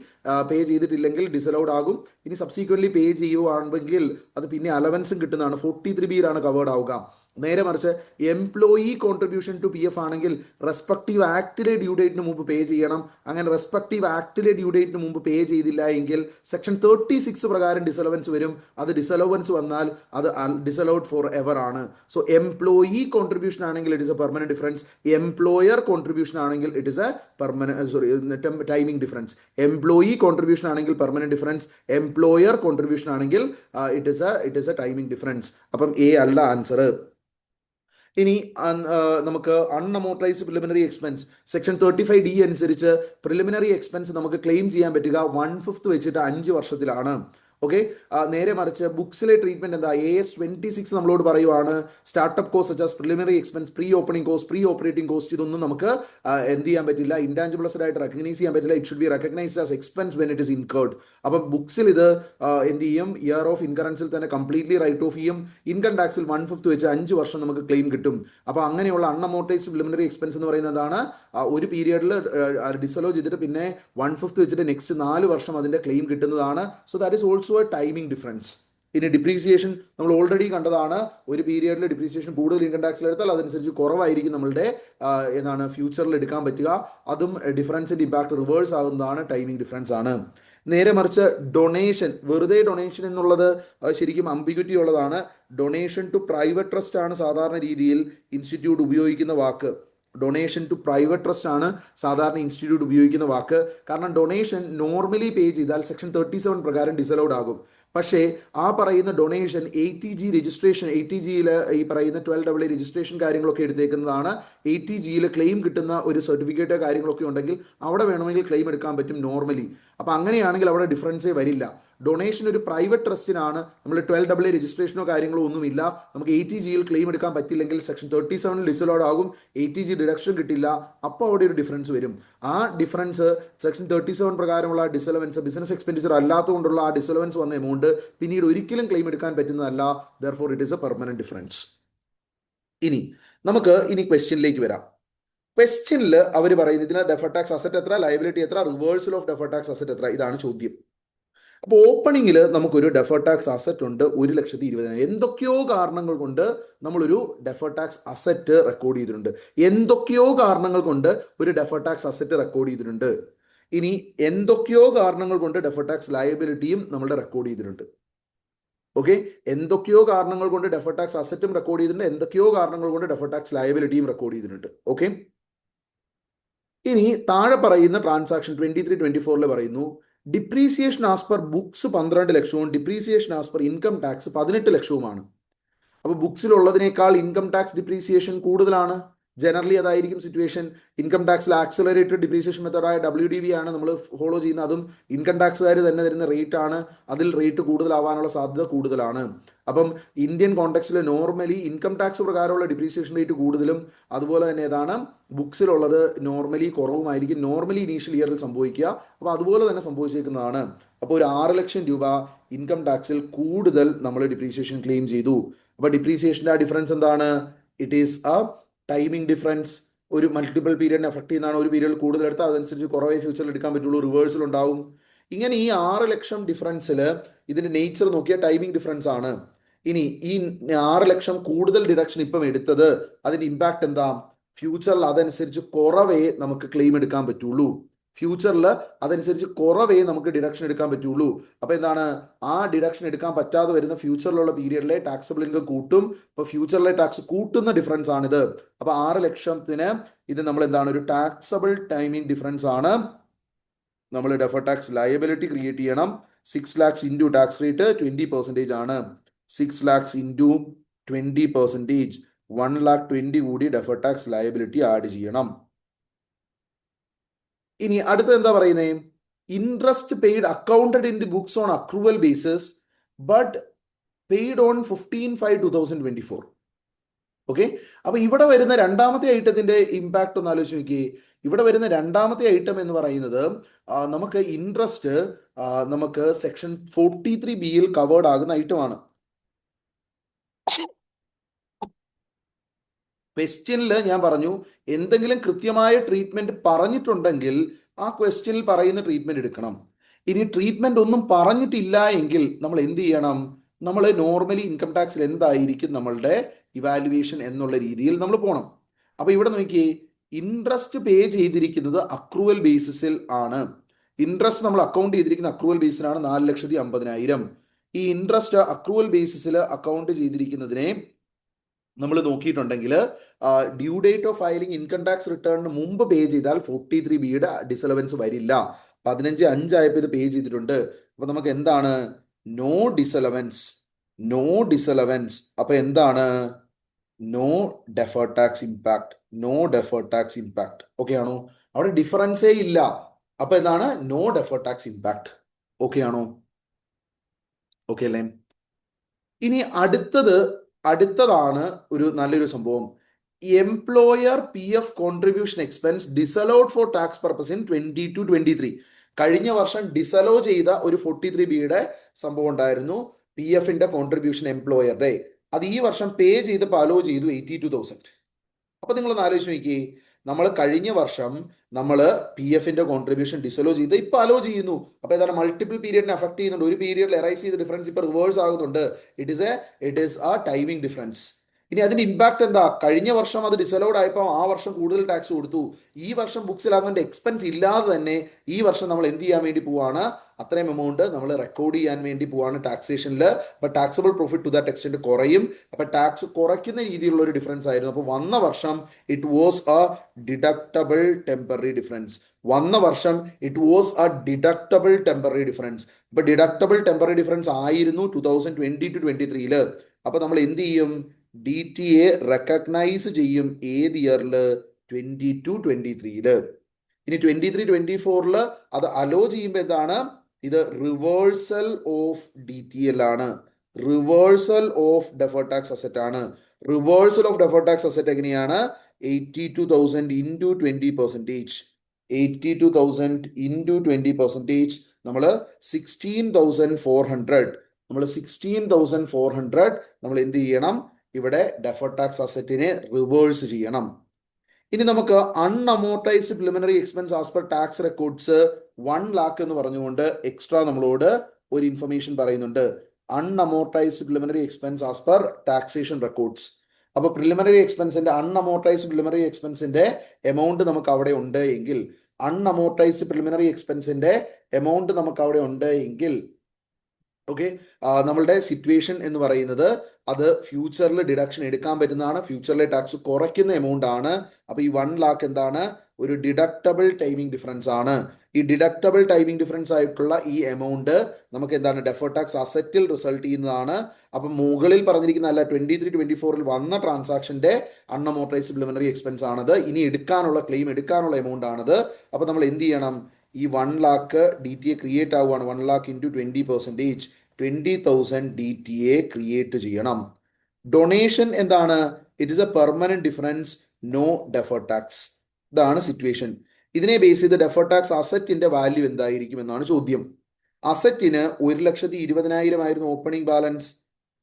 പേ ചെയ്തിട്ടില്ലെങ്കിൽ ഡിസലൗഡ് ആകും. ഇനി സബ്സീക്വന്റ്ലി പേ ചെയ്യുവാണെങ്കിൽ അത് പിന്നെ അലവൻസും കിട്ടുന്നതാണ്. 43B കവേർഡ് ആവുക. നേരെ മറിച്ച് employee contribution to P F ആണെങ്കിൽ റെസ്പെക്റ്റീവ് ആക്ടിലെ ഡ്യൂ ഡേറ്റിന് മുമ്പ് പേ ചെയ്യണം. അങ്ങനെ റെസ്പെക്റ്റീവ് ആക്ടിലെ ഡ്യൂ ഡേറ്റിന് മുമ്പ് പേ ചെയ്തില്ല എങ്കിൽ സെക്ഷൻ 36 പ്രകാരം ഡിസലവൻസ് വരും. അത് ഡിസലവൻസ് വന്നാൽ അത് ഡിസലൗഡ് ഫോർ എവർ ആണ്. സോ എംപ്ലോയി കോൺട്രിബ്യൂഷൻ ആണെങ്കിൽ it is a permanent difference. Employer contribution ആണെങ്കിൽ it is a timing difference. Employee contribution ആണെങ്കിൽ പെർമനന്റ് ഡിഫറൻസ്, എംപ്ലോയർ കോൺട്രിബ്യൂഷൻ ആണെങ്കിൽ it is a timing difference. അപ്പം എ അല്ല answer. ഇനി നമുക്ക് unamortised preliminary expense section 35D അനുസരിച്ച് preliminary expense നമുക്ക് claim ചെയ്യാൻ പറ്റുക 1/5 വെച്ചിട്ട് 5 വർഷത്തിലാണ്. ഓക്കെ, നേരെ മറിച്ച് ബുക്സിലെ ട്രീറ്റ്മെന്റ് എന്താ? AS26 നമ്മളോട് പറയുവാണ് startup cost such as preliminary expense, pre opening cost, pre operating cost, ഇതൊന്നും നമുക്ക് എന്ത് ചെയ്യാൻ പറ്റില്ല, ഇൻടാഞ്ചിബിൾസ് ആയിട്ട് റെക്കഗ്നൈസ് ചെയ്യാൻ പറ്റില്ല. It should be recognised as expense when it is incurred. അപ്പം ബുക്സിൽ ഇത് എന്ത് ചെയ്യും? ഇയർ ഓഫ് ഇൻകറൻസിൽ തന്നെ കംപ്ലീറ്റ്ലി റൈറ്റ് ഓഫ് ചെയ്യും. ഇൻകം ടാക്സിൽ 1/5 വെച്ച് 5 വർഷം നമുക്ക് ക്ലെയിം കിട്ടും. അപ്പോൾ അങ്ങനെയുള്ള അൺഅമോർട്ടൈസ്ഡ് പ്രിലിമിനറി എക്സ്പെൻസ് എന്ന് പറയുന്നതാണ് ഒരു പീരിയഡിൽ ഡിസലോ ചെയ്തിട്ട് പിന്നെ 1/5 വെച്ചിട്ട് നെക്സ്റ്റ് 4 വർഷം അതിന്റെ ക്ലെയിം കിട്ടുന്നതാണ്. So that is also A timing difference. ഇനി ഡിപ്രീസിയേഷൻ നമ്മൾ ഓൾറെഡി കണ്ടതാണ്. ഒരു പീരിയഡിൽ ഡിപ്രീസിയേഷൻ കൂടുതൽ ഇൻകം ടാക്സിൽ എടുത്താൽ അതനുസരിച്ച് കുറവായിരിക്കും നമ്മളുടെ എന്താണ് ഫ്യൂച്ചറിൽ എടുക്കാൻ പറ്റുക. അതും ഡിഫറൻസിന്റെ ഇമ്പാക്ട് റിവേഴ്സ് ആകുന്നതാണ്, ടൈമിംഗ് ഡിഫറൻസ് ആണ്. നേരെ മറിച്ച് ഡൊണേഷൻ, വെറുതെ ഡൊണേഷൻ എന്നുള്ളത് ശരിക്കും അംബിഗ്വിറ്റി ഉള്ളതാണ്. ഡൊണേഷൻ ടു പ്രൈവറ്റ് ട്രസ്റ്റ് ആണ് സാധാരണ രീതിയിൽ ഇൻസ്റ്റിറ്റ്യൂട്ട് ഉപയോഗിക്കുന്ന വാക്ക്. ഡൊണേഷൻ ടു പ്രൈവറ്റ് ട്രസ്റ്റ് ആണ് സാധാരണ ഇൻസ്റ്റിറ്റ്യൂട്ട് ഉപയോഗിക്കുന്ന വാക്ക്. കാരണം ഡൊണേഷൻ നോർമലി പേ ചെയ്താൽ സെക്ഷൻ 37 പ്രകാരം ഡിസലൗഡ് ആകും. പക്ഷേ ആ പറയുന്ന ഡൊണേഷൻ ATG രജിസ്ട്രേഷൻ, ATGയിൽ ഈ പറയുന്ന 12AA രജിസ്ട്രേഷൻ കാര്യങ്ങളൊക്കെ എടുത്തേക്കുന്നതാണ്. ATGയിൽ ക്ലെയിം കിട്ടുന്ന ഒരു സർട്ടിഫിക്കറ്റ് കാര്യങ്ങളൊക്കെ ഉണ്ടെങ്കിൽ അവിടെ വേണമെങ്കിൽ ക്ലെയിം എടുക്കാൻ പറ്റും നോർമലി. അപ്പം അങ്ങനെയാണെങ്കിൽ അവിടെ ഡിഫറൻസേ വരില്ല. ഡൊണേഷൻ ഒരു പ്രൈവറ്റ് ട്രസ്റ്റിനാണ്. നമ്മൾ 12AA രജിസ്ട്രേഷനോ കാര്യങ്ങളോ ഒന്നുമില്ല. നമുക്ക് ATGയിൽ ക്ലെയിം എടുക്കാൻ പറ്റില്ലെങ്കിൽ സെക്ഷൻ 37 ഡിസലൗഡ് ആകും, ATG ഡിഡക്ഷൻ കിട്ടില്ല. അപ്പോൾ അവിടെ ഒരു ഡിഫറൻസ് വരും. ആ ഡിഫറൻസ് സെക്ഷൻ 37 പ്രകാരമുള്ള ഡിസലവൻസ്, ബിസിനസ് എക്സ്പെൻഡിച്ചർ അല്ലാത്തതുകൊണ്ടുള്ള ആ ഡിസലവൻസ് വന്ന എമൗണ്ട് പിന്നീട് ഒരിക്കലും ക്ലെയിം എടുക്കാൻ പറ്റുന്നതല്ല. Therefore it is A permanent difference. ഇനി നമുക്ക് ക്വസ്റ്റ്യനിലേക്ക് വരാം. ക്വസ്റ്റ്യനിൽ അവർ പറയുന്നത് ഇതിന് ഡെഫർ ടാക്സ് അസറ്റ് എത്ര, ലയബിലിറ്റി എത്ര, reversal of defer tax asset എത്ര, ഇതാണ് ചോദ്യം. അപ്പോൾ ഓപ്പണിങ്ങിൽ നമുക്കൊരു ഡെഫർ ടാക്സ് അസറ്റ് ഉണ്ട് 1,20,000. എന്തൊക്കെയോ കാരണങ്ങൾ കൊണ്ട് നമ്മളൊരു ഡെഫർ ടാക്സ് അസറ്റ് റെക്കോർഡ് ചെയ്തിട്ടുണ്ട്. എന്തൊക്കെയോ കാരണങ്ങൾ കൊണ്ട് ഒരു ഡെഫർ ടാക്സ് അസറ്റ് റെക്കോർഡ് ചെയ്തിട്ടുണ്ട്. ഇനി എന്തൊക്കെയോ കാരണങ്ങൾ കൊണ്ട് ഡെഫർ ടാക്സ് ലയബിലിറ്റിയും നമ്മൾ റെക്കോർഡ് ചെയ്തിട്ടുണ്ട്. ഓക്കെ, എന്തൊക്കെയോ കാരണങ്ങൾ കൊണ്ട് ഡെഫർ ടാക്സ് അസറ്റും റെക്കോർഡ് ചെയ്തിട്ടുണ്ട്, എന്തൊക്കെയോ കാരണങ്ങൾ കൊണ്ട് ഡെഫർ ടാക്സ് ലയബിലിറ്റിയും റെക്കോർഡ് ചെയ്തിട്ടുണ്ട്. ഓക്കെ, ഇനി താഴെ പറയുന്ന ട്രാൻസാക്ഷൻ 23-24 പറയുന്നു ഡിപ്രീസിയേഷൻ ആസ് പെർ ബുക്സ് 12 ലക്ഷവും depreciation as per income tax 18 ലക്ഷവുമാണ്. അപ്പോൾ ബുക്സിലുള്ളതിനേക്കാൾ ഇൻകം ടാക്സ് ഡിപ്രീസിയേഷൻ കൂടുതലാണ്. ജനറലി അതായിരിക്കും സിറ്റുവേഷൻ. ഇൻകം ടാക്സിൽ ആക്സിലറേറ്റഡ് ഡിപ്രീസിയേഷൻ മെത്തേഡായ WDV ആണ് നമ്മൾ ഫോളോ ചെയ്യുന്നത്. അതും ഇൻകം ടാക്സുകാർ തന്നെ തരുന്ന റേറ്റ് ആണ്. അതിൽ റേറ്റ് കൂടുതലാവാനുള്ള സാധ്യത കൂടുതലാണ്. അപ്പം ഇന്ത്യൻ കോണ്ടെക്സ്റ്റിൽ നോർമലി ഇൻകം ടാക്സ് പ്രകാരമുള്ള ഡിപ്രീസിയേഷൻ റേറ്റ് കൂടുതലും അതുപോലെ തന്നെ ഏതാണ് ബുക്സിലുള്ളത് നോർമലി കുറവുമായിരിക്കും. നോർമലി ഇനീഷ്യൽ ഇയറിൽ സംഭവിക്കുക. അപ്പോൾ അതുപോലെ തന്നെ സംഭവിച്ചേക്കുന്നതാണ്. അപ്പോൾ ഒരു 6 ലക്ഷം രൂപ ഇൻകം ടാക്സിൽ കൂടുതൽ നമ്മൾ ഡിപ്രീസിയേഷൻ ക്ലെയിം ചെയ്തു. അപ്പോൾ ഡിപ്രീസിയേഷൻ്റെ ആ ഡിഫറൻസ് എന്താണ്? It is A timing difference. ഒരു മൾട്ടിപ്പിൾ പീരിയഡിനെ എഫക്ട് ചെയ്യുന്നതാണ്. ഒരു പീരിയഡ് കൂടുതൽ എടുത്താൽ അതനുസരിച്ച് കുറവേ ഫ്യൂച്ചറിൽ എടുക്കാൻ പറ്റുള്ളൂ, റിവേഴ്സൽ ഉണ്ടാവും. ഇങ്ങനെ ഈ 6 ലക്ഷം ഡിഫറൻസിൽ ഇതിന്റെ നേച്ചർ നോക്കിയാൽ ടൈമിംഗ് ഡിഫറൻസ് ആണ്. ഇനി ഈ 6 ലക്ഷം കൂടുതൽ ഡിഡക്ഷൻ ഇപ്പം എടുത്തത് അതിന്റെ ഇമ്പാക്ട് എന്താ? ഫ്യൂച്ചറിൽ അതനുസരിച്ച് കുറവേ നമുക്ക് ക്ലെയിം എടുക്കാൻ പറ്റുള്ളൂ. ഫ്യൂച്ചറിൽ അതനുസരിച്ച് കുറവേ നമുക്ക് ഡിഡക്ഷൻ എടുക്കാൻ പറ്റുള്ളൂ. അപ്പൊ എന്താണ്? ആ ഡിഡക്ഷൻ എടുക്കാൻ പറ്റാതെ വരുന്ന ഫ്യൂച്ചറിലുള്ള പീരിയഡിലെ ടാക്സബിൾ ഇൻകം കൂട്ടും. അപ്പൊ ഫ്യൂച്ചറിലെ ടാക്സ് കൂട്ടുന്ന ഡിഫറൻസ് ആണിത്. അപ്പൊ 6 ലക്ഷത്തിന് ഇത് നമ്മൾ എന്താണ്? ഒരു ടാക്സബിൾ ടൈമിംഗ് ഡിഫറൻസ് ആണ്. നമ്മൾ ഡെഫർ ടാക്സ് ലയബിലിറ്റി ക്രിയേറ്റ് ചെയ്യണം. 6 lakhs ഇൻറ്റു ടാക്സ് റേറ്റ് 20% ആണ്. 6 lakhs ഇൻറ്റു 20%, 1,20,000 കൂടി ഡെഫർ ടാക്സ് ലയബിലിറ്റി ആഡ് ചെയ്യണം. ഇനി അടുത്തത് എന്താ പറയുന്നത്? Interest paid accounted in the books on accrual basis but paid on 15/5/2024. Okay, അപ്പൊ ഇവിടെ വരുന്ന രണ്ടാമത്തെ ഐറ്റത്തിന്റെ ഇമ്പാക്ട് ഒന്ന് ആലോചിച്ച് നോക്കിയേ. ഇവിടെ വരുന്ന രണ്ടാമത്തെ ഐറ്റം എന്ന് പറയുന്നത് നമുക്ക് ഇൻട്രസ്റ്റ് നമുക്ക് സെക്ഷൻ 43B കവേർഡ് ആകുന്ന ഐറ്റമാണ്. ക്വസ്റ്റ്യനിൽ ഞാൻ പറഞ്ഞു എന്തെങ്കിലും കൃത്യമായ ട്രീറ്റ്മെന്റ് പറഞ്ഞിട്ടുണ്ടെങ്കിൽ ആ ക്വസ്റ്റ്യനിൽ പറയുന്ന ട്രീറ്റ്മെന്റ് എടുക്കണം. ഇനി ട്രീറ്റ്മെന്റ് ഒന്നും പറഞ്ഞിട്ടില്ല എങ്കിൽ നമ്മൾ എന്ത് ചെയ്യണം? നമ്മൾ നോർമലി ഇൻകം ടാക്സിൽ എന്തായിരിക്കും നമ്മളുടെ ഇവാലുവേഷൻ എന്നുള്ള രീതിയിൽ നമ്മൾ പോകണം. അപ്പൊ ഇവിടെ നോക്കിയേ, ഇൻട്രസ്റ്റ് പേ ചെയ്തിരിക്കുന്നത് അക്രൂവൽ ബേസിസിൽ ആണ്. ഇൻട്രസ്റ്റ് നമ്മൾ അക്കൗണ്ട് ചെയ്തിരിക്കുന്ന അക്രൂവൽ ബേസിലാണ് 4,50,000. ഈ ഇൻട്രസ്റ്റ് അക്രൂവൽ ബേസിസിൽ അക്കൗണ്ട് ചെയ്തിരിക്കുന്നതിനെ നമ്മൾ നോക്കിയിട്ടുണ്ടെങ്കിൽ due date of filing income tax റിട്ടേണിന് മുമ്പ് പേ ചെയ്താൽ 43B ഡിസലവൻസ് വരില്ല. 15/5 ഇത് പേ ചെയ്തിട്ടുണ്ട്. അപ്പൊ നമുക്ക് എന്താണ് നോ ഡിസലവൻസ്, നോ ഡിസലവൻസ്. അപ്പൊ എന്താണ് no deferred tax impact, no deferred tax impact. Okay ആണോ? അവിടെ ഡിഫറൻസേ ഇല്ല. അപ്പൊ എന്താണ് no deferred tax impact. Okay ആണോ? ഓക്കെ അല്ലേ? ഇനി അടുത്തതാണ് ഒരു നല്ലൊരു സംഭവം. Employer PF contribution expense disallowed for tax purpose in 22-23. കഴിഞ്ഞ വർഷം ഡിസലോ ചെയ്ത ഒരു 43B സംഭവം ഉണ്ടായിരുന്നു, PF കോൺട്രിബ്യൂഷൻ എംപ്ലോയറുടെ. അത് ഈ വർഷം പേ ചെയ്തപ്പോൾ അലോ ചെയ്തു 82,000. അപ്പൊ നിങ്ങളൊന്ന് ആലോചിച്ച് നോക്കിയേ, നമ്മൾ കഴിഞ്ഞ വർഷം നമ്മൾ PF കോൺട്രിബ്യൂഷൻ ഡിസലോ ചെയ്ത് ഇപ്പൊ അലോ ചെയ്യുന്നു. അപ്പൊ ഏതാണ് മൾട്ടിപ്പിൾ പീരിയഡിനെ അഫക്ട് ചെയ്യുന്നുണ്ട്. ഒരു പീരിയഡിൽ എറൈസ് ചെയ്ത ഡിഫറൻസ് ഇപ്പൊ റിവേഴ്സ് ആകുന്നുണ്ട്. ഇറ്റ് ഈസ് ആ ടൈമിംഗ് ഡിഫറൻസ്. ഇനി അതിന്റെ ഇമ്പാക്ട് എന്താ? കഴിഞ്ഞ വർഷം അത് ഡിസലൗഡ് ആയപ്പോൾ ആ വർഷം കൂടുതൽ ടാക്സ് കൊടുത്തു. ഈ വർഷം ബുക്സിലാകുന്നതിന്റെ എക്സ്പെൻസ് ഇല്ലാതെ തന്നെ ഈ വർഷം നമ്മൾ എന്ത് ചെയ്യാൻ വേണ്ടി പോവാണ്? അത്രയും എമൗണ്ട് നമ്മൾ റെക്കോർഡ് ചെയ്യാൻ വേണ്ടി പോവാണ് ടാക്സേഷനിൽ. അപ്പൊ taxable profit to that extent കുറയും. അപ്പൊ ടാക്സ് കുറയ്ക്കുന്ന രീതിയിലുള്ള ഒരു ഡിഫറൻസ് ആയിരുന്നു. അപ്പൊ വന്ന വർഷം it was A deductible temporary difference. വന്ന വർഷം it was A deductible temporary difference. ഇപ്പൊ ഡിഡക്റ്റബിൾ ടെമ്പററി ഡിഫറൻസ് ആയിരുന്നു 2020-23. അപ്പൊ നമ്മൾ എന്ത് ചെയ്യും? DTA റെക്കഗ്നൈസ് ചെയ്യും ഏത് ഇയറിൽ? 22-23. ഇനി 23-24 അത് അലോ ചെയ്യുമ്പോൾ എന്താണ്? ഇത് റിവേഴ്സൽ ഓഫ് DTL ആണ്, reversal of deferred tax asset ആണ്. Reversal of deferred tax asset എങ്ങനെയാണ്? 82,000 ഇൻറ്റു 20%. 82,000 ഇൻറ്റു 20%. നമ്മൾ 16,400. നമ്മൾ 16,400 നമ്മൾ എന്ത് ചെയ്യണം? ഇവിടെ ഡെഫേർഡ് ടാക്സ് അസറ്റിനെ റിവേഴ്സ് ചെയ്യണം. ഇനി നമുക്ക് unamortised preliminary expense as per tax records 1 lakh എന്ന് പറഞ്ഞുകൊണ്ട് എക്സ്ട്രാ നമ്മളോട് ഒരു ഇൻഫർമേഷൻ പറയുന്നുണ്ട്. Unamortised preliminary expense as per taxation records. അപ്പൊ പ്രിലിമിനറി എക്സ്പെൻസിന്റെ അൺഅമോർട്ടൈസ്ഡ് പ്രിലിമിനറി എക്സ്പെൻസിന്റെ എമൗണ്ട് നമുക്ക് അവിടെ ഉണ്ട് എങ്കിൽ, അൺഅമോർട്ടൈസ്ഡ് പ്രിലിമിനറി എക്സ്പെൻസിന്റെ എമൗണ്ട് നമുക്ക് അവിടെ ഉണ്ട് എങ്കിൽ, ഓക്കെ, നമ്മളുടെ സിറ്റുവേഷൻ എന്ന് പറയുന്നത് അത് ഫ്യൂച്ചറിൽ ഡിഡക്ഷൻ എടുക്കാൻ പറ്റുന്നതാണ്, ഫ്യൂച്ചറിലെ ടാക്സ് കുറയ്ക്കുന്ന എമൗണ്ട് ആണ്. അപ്പൊ ഈ 1 lakh എന്താണ്? ഒരു ഡിഡക്റ്റബിൾ ടൈമിംഗ് ഡിഫറൻസ് ആണ്. ഈ ഡിഡക്റ്റബിൾ ടൈമിംഗ് ഡിഫറൻസ് ആയിട്ടുള്ള ഈ എമൗണ്ട് നമുക്ക് എന്താണ്? ഡെഫേർഡ് ടാക്സ് അസറ്റിൽ റിസൾട്ട് ചെയ്യുന്നതാണ്. അപ്പൊ മുകളിൽ പറഞ്ഞിരിക്കുന്ന അല്ല, 23-24 വന്ന ട്രാൻസാക്ഷന്റെ അൺഅമോർട്ടൈസ്ഡ് പ്രിലിമിനറി എക്സ്പെൻസ് ആണത്. ഇനി ക്ലെയിം എടുക്കാനുള്ള എമൗണ്ട് ആണത്. അപ്പൊ നമ്മൾ എന്ത് ചെയ്യണം? ഈ 1 lakh DTA ക്രിയേറ്റ് ആവുകയാണ്. 1 lakh ഇൻറ്റു 20%. 20,000 DTA ക്രിയേറ്റ് ചെയ്യണം. ഡൊണേഷൻ എന്താണ്? It is a permanent difference, no deferred tax. ഇതാണ് സിറ്റുവേഷൻ. ഇതിനെ ബേസ് ചെയ്ത് ഡെഫേർഡ് ടാക്സ് അസറ്റിന്റെ വാല്യൂ എന്തായിരിക്കും എന്നാണ് ചോദ്യം. അസറ്റിന് 1,20,000 ആയിരുന്നു ഓപ്പണിംഗ് ബാലൻസ്.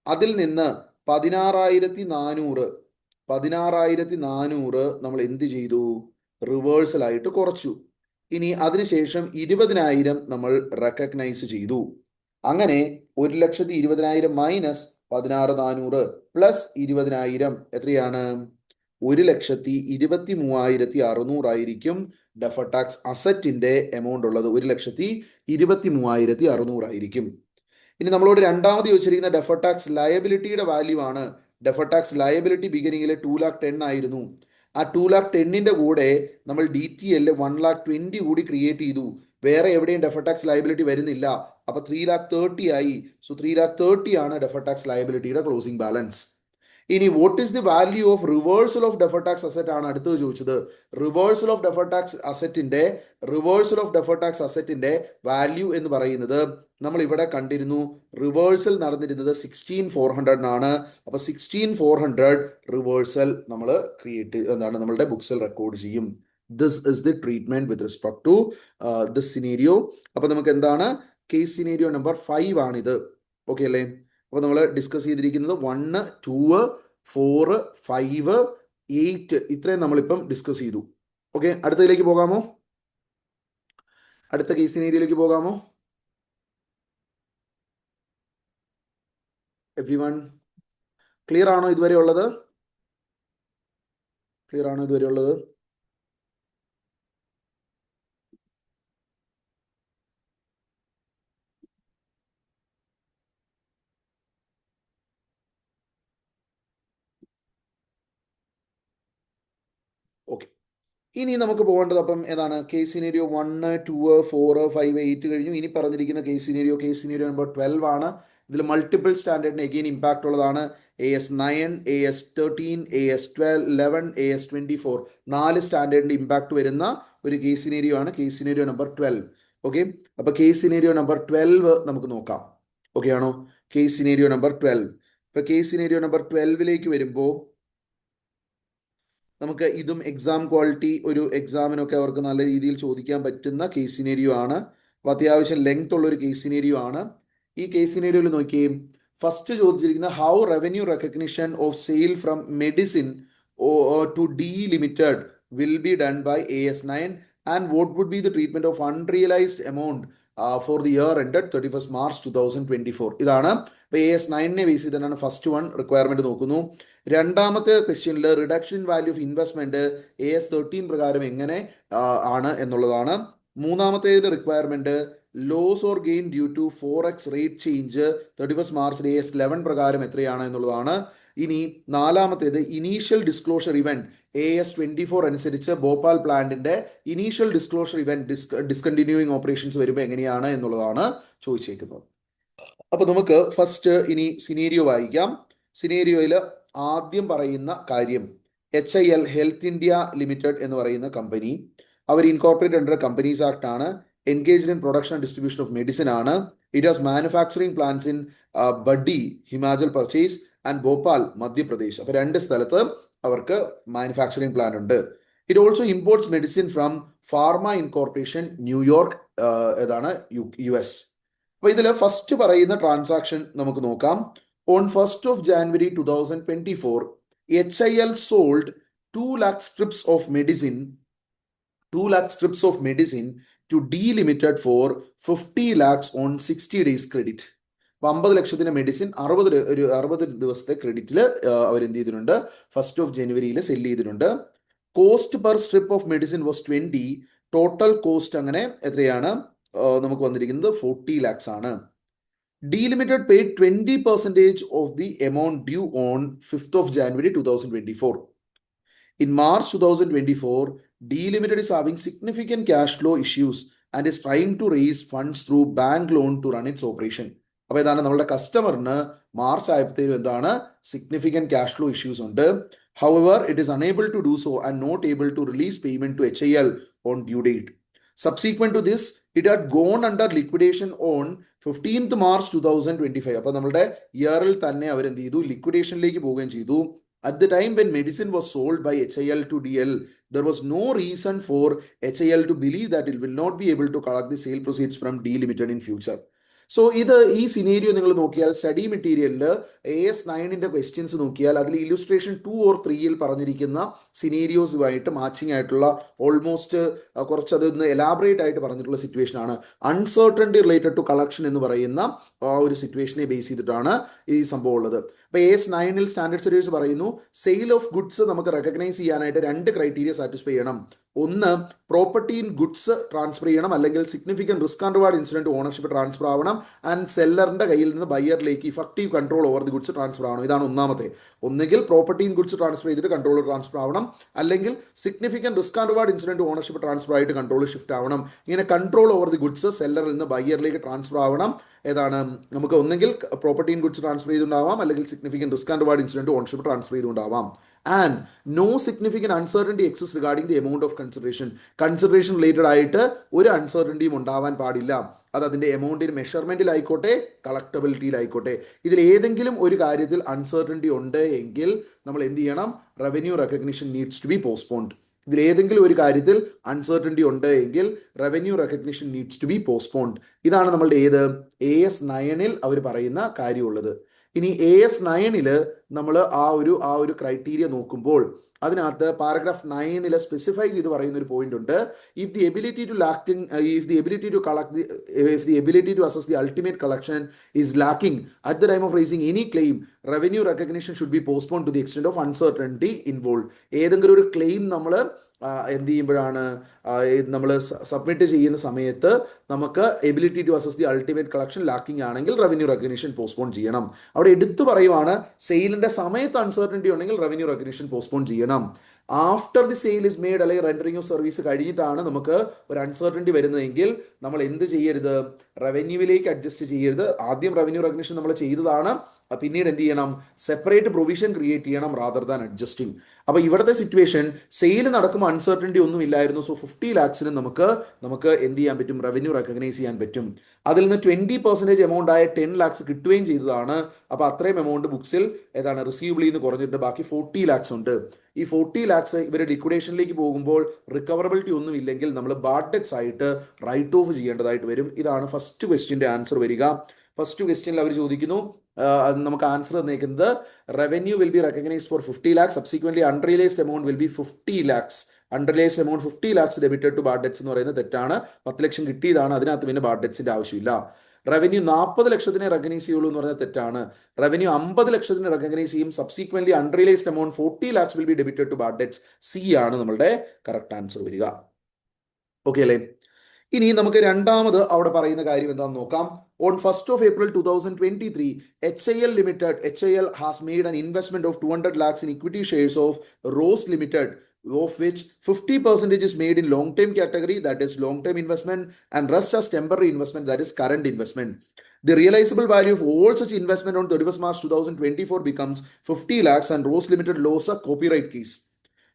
അതിൽ നിന്ന് 16,400 നമ്മൾ എന്ത് ചെയ്തു? റിവേഴ്സൽ ആയിട്ട് കുറച്ചു. ഇനി അതിനുശേഷം 20,000 നമ്മൾ റെക്കഗ്നൈസ് ചെയ്തു. അങ്ങനെ 1,20,000 മൈനസ് 16,400 പ്ലസ് 20,000 എത്രയാണ്? 1,23,600 ആയിരിക്കും ഡെഫേർഡ് ടാക്സ് അസറ്റിന്റെ എമൗണ്ട് ഉള്ളത്. 1,23,600 ആയിരിക്കും. ഇനി നമ്മളോട് രണ്ടാമത് ചോദിച്ചിരിക്കുന്ന ഡെഫേർഡ് ടാക്സ് ലയബിലിറ്റിയുടെ വാല്യൂ ആണ്. ഡെഫേർഡ് ടാക്സ് ലയബിലിറ്റി ബിഗിനിങ്ങിൽ 2,10,000 ആയിരുന്നു. ആ 2,10,000 കൂടെ നമ്മൾ DTL 1,20,000 കൂടി ക്രിയേറ്റ് ചെയ്തു. വേറെ എവിടെയും ഡെഫേർഡ് ടാക്സ് ലയബിലിറ്റി വരുന്നില്ല. അപ്പൊ 3,30,000 ആയി. സോ 3,30,000 ആണ് ഡെഫേർഡ് ടാക്സ് ലയബിലിറ്റിയുടെ ക്ലോസിംഗ് ബാലൻസ്. ഇനി what is the value of reversal of deferred tax asset ആണ് അടുത്തത് ചോദിച്ചത്. റിവേഴ്സൽ ഓഫ് ഡെഫേർഡ് ടാക്സ് അസറ്റിന്റെ വാല്യൂ എന്ന് പറയുന്നത് നമ്മൾ ഇവിടെ കണ്ടിരുന്നു. റിവേഴ്സൽ നടന്നിരുന്നത് 16,400 ആണ്. അപ്പൊ 16,400 റിവേഴ്സൽ നമ്മൾ നമ്മളുടെ ബുക്സിൽ റെക്കോർഡ് ചെയ്യും. This is the treatment with respect to this scenario. അപ്പൊ നമുക്ക് എന്താണ്? കേസ് സിനേരിയോ നമ്പർ 5 ആണിത്. ഓക്കെ അല്ലേ? അപ്പൊ നമ്മൾ ഡിസ്കസ് ചെയ്തിരിക്കുന്നത് 1, 2, 4, 5, 8 ഇത്രയും നമ്മളിപ്പം ഡിസ്കസ് ചെയ്തു. ഓക്കെ, അടുത്തതിലേക്ക് പോകാമോ? അടുത്ത കേസ് സിനേരിയോയിലേക്ക് പോകാമോ? എവ്രിവൺ ക്ലിയർ ആണോ ഇതുവരെ ഉള്ളത്? ക്ലിയർ ആണോ ഇതുവരെ ഉള്ളത്? ഓക്കെ, ഇനി നമുക്ക് പോകേണ്ടത് അപ്പം ഏതാണ്? കേസ് സിനേരിയോ 1, 2, 4, 5, 8 കഴിഞ്ഞു. ഇനി പറഞ്ഞിരിക്കുന്ന കേസ് സിനേരിയോ നമ്പർ 12 ആണ്. ഇതിൽ മൾട്ടിപ്പിൾ സ്റ്റാൻഡേർഡിന് എഗെയിൻ ഇമ്പാക്ട് ഉള്ളതാണ്. AS9, AS13, AS12, 11, AS24 4 സ്റ്റാൻഡേർഡിന്റെ impact വരുന്ന ഒരു കേസ് സിനേരിയോ ആണ് കേസ് സിനേരിയോ നമ്പർ 12. ഓക്കെ, അപ്പൊ കേസ് സിനേരിയോ നമ്പർ 12 നമുക്ക് നോക്കാം. ഓക്കെ ആണോ? Case scenario number 12. ഇപ്പൊ കേസ് സിനേരിയോ നമ്പർ 12ലേക്ക് വരുമ്പോൾ നമുക്ക് ഇതും എക്സാം ക്വാളിറ്റി ഒരു എക്സാമിനൊക്കെ അവർക്ക് നല്ല രീതിയിൽ ചോദിക്കാൻ പറ്റുന്ന കേസ് സിനേരിയോ ആണ്. അപ്പോൾ അത്യാവശ്യം ലെങ്ത് ഉള്ള ഒരു കേസ് സിനേരിയോ ആണ്. ഈ കേസ് സിനേരിയോയിൽ നോക്കിയേ, ഫസ്റ്റ് ചോദിച്ചിരിക്കുന്ന how revenue recognition of sale from medicine to D limited will be done by AS9 and what would be the treatment of unrealised amount for the year ended 31st March 2024. ഇതാണ്. ഇപ്പോൾ AS9നെ base ചെയ്തിട്ടാണ് first one requirement നോക്കുന്നു. രണ്ടാമത്തെ ക്വസ്റ്റ്യനിൽ reduction value of investment AS13 പ്രകാരം എങ്ങനെ ആണ് എന്നുള്ളതാണ്. മൂന്നാമത്തേതിന്റെ requirement loss or gain due to 4x rate change 31st March AS11 പ്രകാരം എത്രയാണ് എന്നുള്ളതാണ്. ഇനി നാലാമത്തേത് ഇനീഷ്യൽ ഡിസ്ക്ലോഷർ ഇവന്റ് AS24 അനുസരിച്ച് ഭോപ്പാൽ പ്ലാന്റിന്റെ initial disclosure event discontinuing operations വരുമ്പോൾ എങ്ങനെയാണ് എന്നുള്ളതാണ് ചോദിച്ചേക്കുന്നത്. അപ്പൊ നമുക്ക് ഫസ്റ്റ് ഇനി സിനേരിയോ വായിക്കാം. സിനേരിയോയിൽ ആദ്യം പറയുന്ന കാര്യം HIL ഹെൽത്ത് ഇന്ത്യ ലിമിറ്റഡ് എന്ന് പറയുന്ന കമ്പനി, അവർ ഇൻകോർപ്പറേറ്റ് അണ്ടർ കമ്പനീസ് ആക്ട് ആണ്. Engaged in production and distribution of medicine ആണ്. It has manufacturing plants in Baddi Himachal Pradesh and Bhopal Madhya Pradesh. അപ്പൊ രണ്ട് സ്ഥലത്ത് അവർക്ക് മാനുഫാക്ചറിംഗ് പ്ലാന്റ് ഉണ്ട്. It also imports medicine from pharma incorporation New York, ഏതാണ് US. അപ്പൊ ഇതിൽ ഫസ്റ്റ് പറയുന്ന ട്രാൻസാക്ഷൻ നമുക്ക് നോക്കാം. On 1st of January 2024, HIL sold 2 lakh strips of medicine to D Limited for 50 lakhs on 60 days credit. 50 ലക്ഷത്തിന്റെ medicine 60 ദിവസത്തെ ക്രെഡിറ്റിൽ അവരെന്ത് ചെയ്തിട്ടുണ്ട്? 1st of January സെല് ചെയ്തിട്ടുണ്ട്. Cost per strip of medicine was 20. Total cost അങ്ങനെ എത്രയാണ് നമുക്ക് വന്നിരിക്കുന്നത്? 40 lakhs ആണ്. D Limited paid 20% of the amount due on 5th of January 2024. In March 2024, D Limited is having significant cash flow issues and is trying to raise funds through bank loan to run its operation. അപ്പോൾ ഇതാണ് നമ്മളുടെ കസ്റ്റമറിന് March ആയപ്പോഴത്തേക്കും എന്താണ് significant cash flow issues ഉണ്ട്. However, it is unable to do so and not able to release payment to HIL on due date. Subsequent to this, it had gone under liquidation on 15th March 2025. അപ്പോൾ നമ്മളുടെ ഇയറിൽ തന്നെ അവരെന്ത് ചെയ്തു? ലിക്വിഡേഷനിലേക്ക് പോവുകയും ചെയ്തു. At the time when medicine was sold by HIL to DL, there was no reason for HIL to believe that it will not be able to collect the sale proceeds from D Limited in future. So ഈ സിനേരിയോ നിങ്ങൾ നോക്കിയാൽ study മെറ്റീരിയലിൽ AS9ന്റെ questions നോക്കിയാൽ അതിൽ illustration 2 or 3 പറഞ്ഞിരിക്കുന്ന സിനേരിയോസുമായിട്ട് matching ആയിട്ടുള്ള almost കുറച്ചതൊന്ന് elaborate ആയിട്ട് പറഞ്ഞിട്ടുള്ള സിറ്റുവേഷൻ ആണ്. അൺസർട്ടനിറ്റി റിലേറ്റഡ് ടു കളക്ഷൻ എന്ന് പറയുന്ന ഒരു സിറ്റുവേഷനെ ബേസ് ചെയ്തിട്ടാണ് ഈ സംഭവം ഉള്ളത്. അപ്പോൾ AS9ൽ സ്റ്റാൻഡേർഡ് സെല്ലേഴ്സ് പറയുന്നു സെയിൽ ഓഫ് ഗുഡ്സ് നമുക്ക് റെക്കഗ്നൈസ് ചെയ്യാനായിട്ട് 2 ക്രൈറ്റീരിയ സാറ്റിസ്ഫൈ ചെയ്യണം. ഒന്ന്, പ്രോപ്പർട്ടി ഇൻ ഗുഡ്സ് ട്രാൻസ്ഫർ ചെയ്യണം, അല്ലെങ്കിൽ significant risk and reward incident ownership transfer ആവണം, ആൻഡ് സെല്ലറിന്റെ കയ്യിൽ നിന്ന് ബയ്യറിലേക്ക് effective control over the goods transfer ആവണം. ഇതാണ് ഒന്നാമത്തെ. ഒന്നുകിൽ പ്രോപ്പർട്ടി ഇൻ ഗുഡ്സ് ട്രാൻസ്ഫർ ചെയ്തിട്ട് കൺട്രോൾ ട്രാൻസ്ഫർ ആവണം, അല്ലെങ്കിൽ significant risk and reward incident ownership transfer ആയിട്ട് കൺട്രോൾ ഷിഫ്റ്റ് ആവണം. ഇങ്ങനെ കൺട്രോൾ ഓവർ ദി ഗുഡ്സ് സെല്ലറിൽ നിന്ന് ബയ്യറിലേക്ക് ട്രാൻസ്ഫർ ആവണം. ഏതാണ് നമുക്ക് ഒന്നെങ്കിൽ പ്രോപ്പർട്ടി ഇൻ ഗുഡ്സ് ട്രാൻസ്ഫർ ചെയ്തുകൊണ്ടാവാം, അല്ലെങ്കിൽ significant risk and reward incident ownership transfer ചെയ്തുകൊണ്ടാവാം. And no significant uncertainty exist regarding the amount of consideration related ആയിട്ട് ഒരു അൺസർട്ടനിറ്റിയും ഉണ്ടാവാൻ പാടില്ല. അത് അതിൻ്റെ എമൗണ്ടിന് മെഷർമെന്റിലായിക്കോട്ടെ കളക്ടബിലിറ്റിയിലായിക്കോട്ടെ, ഇതിൽ ഏതെങ്കിലും ഒരു കാര്യത്തിൽ അൺസർട്ടനിറ്റി ഉണ്ട് എങ്കിൽ നമ്മൾ എന്ത് ചെയ്യണം? Revenue recognition needs to be postponed. ഇതിൽ ഏതെങ്കിലും ഒരു കാര്യത്തിൽ അൺസർട്ടനിറ്റി ഉണ്ട് എങ്കിൽ revenue recognition needs to be postponed. ഇതാണ് നമ്മളുടെ AS9ൽ അവർ പറയുന്ന കാര്യമുള്ളത്. ഇനി AS9 നമ്മൾ ആ ഒരു ക്രൈറ്റീരിയ നോക്കുമ്പോൾ അതിനകത്ത് പാരഗ്രാഫ് 9 സ്പെസിഫൈ ചെയ്ത് പറയുന്ന ഒരു പോയിന്റ് ഉണ്ട്. If the ability to lacking if the ability to collect if the ability to assess the ultimate collection is lacking at the time of raising any claim, revenue recognition should be postpone to the extent of uncertainty involve. ഏതെങ്കിലും ഒരു claim നമ്മൾ എന്ത് ചെയ്യുമ്പോഴാണ് നമ്മൾ submit ചെയ്യുന്ന സമയത്ത് നമുക്ക് ability to assess the ultimate collection lacking ആണെങ്കിൽ റവന്യൂ റെക്കഗ്നിഷൻ പോസ്റ്റ്പോൺ ചെയ്യണം. അവിടെ എടുത്തു പറയുവാണ് സെയിലിന്റെ സമയത്ത് അൺസർട്ടനിറ്റി ഉണ്ടെങ്കിൽ റവന്യൂ റെക്കഗ്നിഷൻ പോസ്റ്റ്പോൺ ചെയ്യണം. After the sale is made അല്ലെങ്കിൽ റെൻഡറിംഗ് ഓഫ് സർവീസ് കഴിഞ്ഞിട്ടാണ് നമുക്ക് ഒരു അൺസർട്ടനിറ്റി വരുന്നതെങ്കിൽ നമ്മൾ എന്ത് ചെയ്യരുത്, റവന്യൂവിലേക്ക് അഡ്ജസ്റ്റ് ചെയ്യരുത്. ആദ്യം റവന്യൂ റെക്കഗ്നിഷൻ നമ്മൾ ചെയ്തതാണ്, പിന്നീട് എന്ത് ചെയ്യണം, സെപ്പറേറ്റ് പ്രൊവിഷൻ ക്രിയേറ്റ് ചെയ്യണം റാദർ ദാൻ അഡ്ജസ്റ്റിംഗ്. അപ്പൊ ഇവിടുത്തെ സിറ്റുവേഷൻ സെയിൽ നടക്കുമ്പോൾ അൺസർട്ടനിറ്റി ഒന്നും ഇല്ലായിരുന്നു. സോ 50 lakhs നമുക്ക് എന്ത് ചെയ്യാൻ പറ്റും, റവന്യൂ റെക്കഗ്നൈസ് ചെയ്യാൻ പറ്റും. അതിൽ നിന്ന് 20% എമൗണ്ട് ആയ 10 lakhs കിട്ടുകയും ചെയ്തതാണ്. അപ്പൊ അത്രയും എമൗണ്ട് ബുക്സിൽ ഏതാണ് റിസീവബിളിൽ നിന്ന് കുറഞ്ഞിട്ട് ബാക്കി 40 lakhs ഉണ്ട്. ഈ 40 lakhs ഇവർ ലിക്വിഡേഷനിലേക്ക് പോകുമ്പോൾ റിക്കവറബിലിറ്റി ഒന്നും ഇല്ലെങ്കിൽ നമ്മൾ ബാഡ് ഡെറ്റ്സ് ആയിട്ട് റൈറ്റ് ഓഫ് ചെയ്യേണ്ടതായിട്ട് വരും. ഇതാണ് ഫസ്റ്റ് ക്വസ്റ്റ്യന്റെ ആൻസർ വരിക. ഫസ്റ്റ് ക്വസ്റ്റ്യനിൽ അവർ ചോദിക്കുന്നു, നമുക്ക് ആൻസർ തന്നേക്കുന്നത് revenue will be recognised for 50 lakhs, subsequently unrealised amount will be 50 lakhs. Unrealised amount 50 lakhs debited to bad debts എന്ന് പറയുന്നത് തെറ്റാണ്. 10 ലക്ഷം കിട്ടിയതാണ്, അതിനകത്ത് പിന്നെ ബാഡ് ഡെറ്റ്സിന്റെ ആവശ്യമില്ല. റവന്യൂ 40 ലക്ഷത്തിനെ റെക്കഗ്നൈസ് ചെയ്യുള്ളൂ എന്ന് പറഞ്ഞാൽ തെറ്റാണ്. റവന്യൂ 50 ലക്ഷത്തിന് റെക്കഗ്നൈസ് ചെയ്യും. Subsequently unrealised amount 40 lakhs will be debited to bad debts. C ആണ് നമ്മളുടെ കറക്റ്റ് ആൻസർ വരിക. ഓക്കെ അല്ലേ? ഇനി നമുക്ക് രണ്ടാമത് അവിടെ പറയുന്ന കാര്യം എന്താണെന്ന് നോക്കാം. On 1st of April 2023, HIL Limited, HIL has made an investment of 200 lakhs in equity shares of Rose Limited, of which 50% is made in long-term category, that is long-term investment, and rest as temporary investment, that is current investment. The realizable value of all such investment on 31st March 2024 becomes 50 lakhs and Rose Limited loses a copyright case.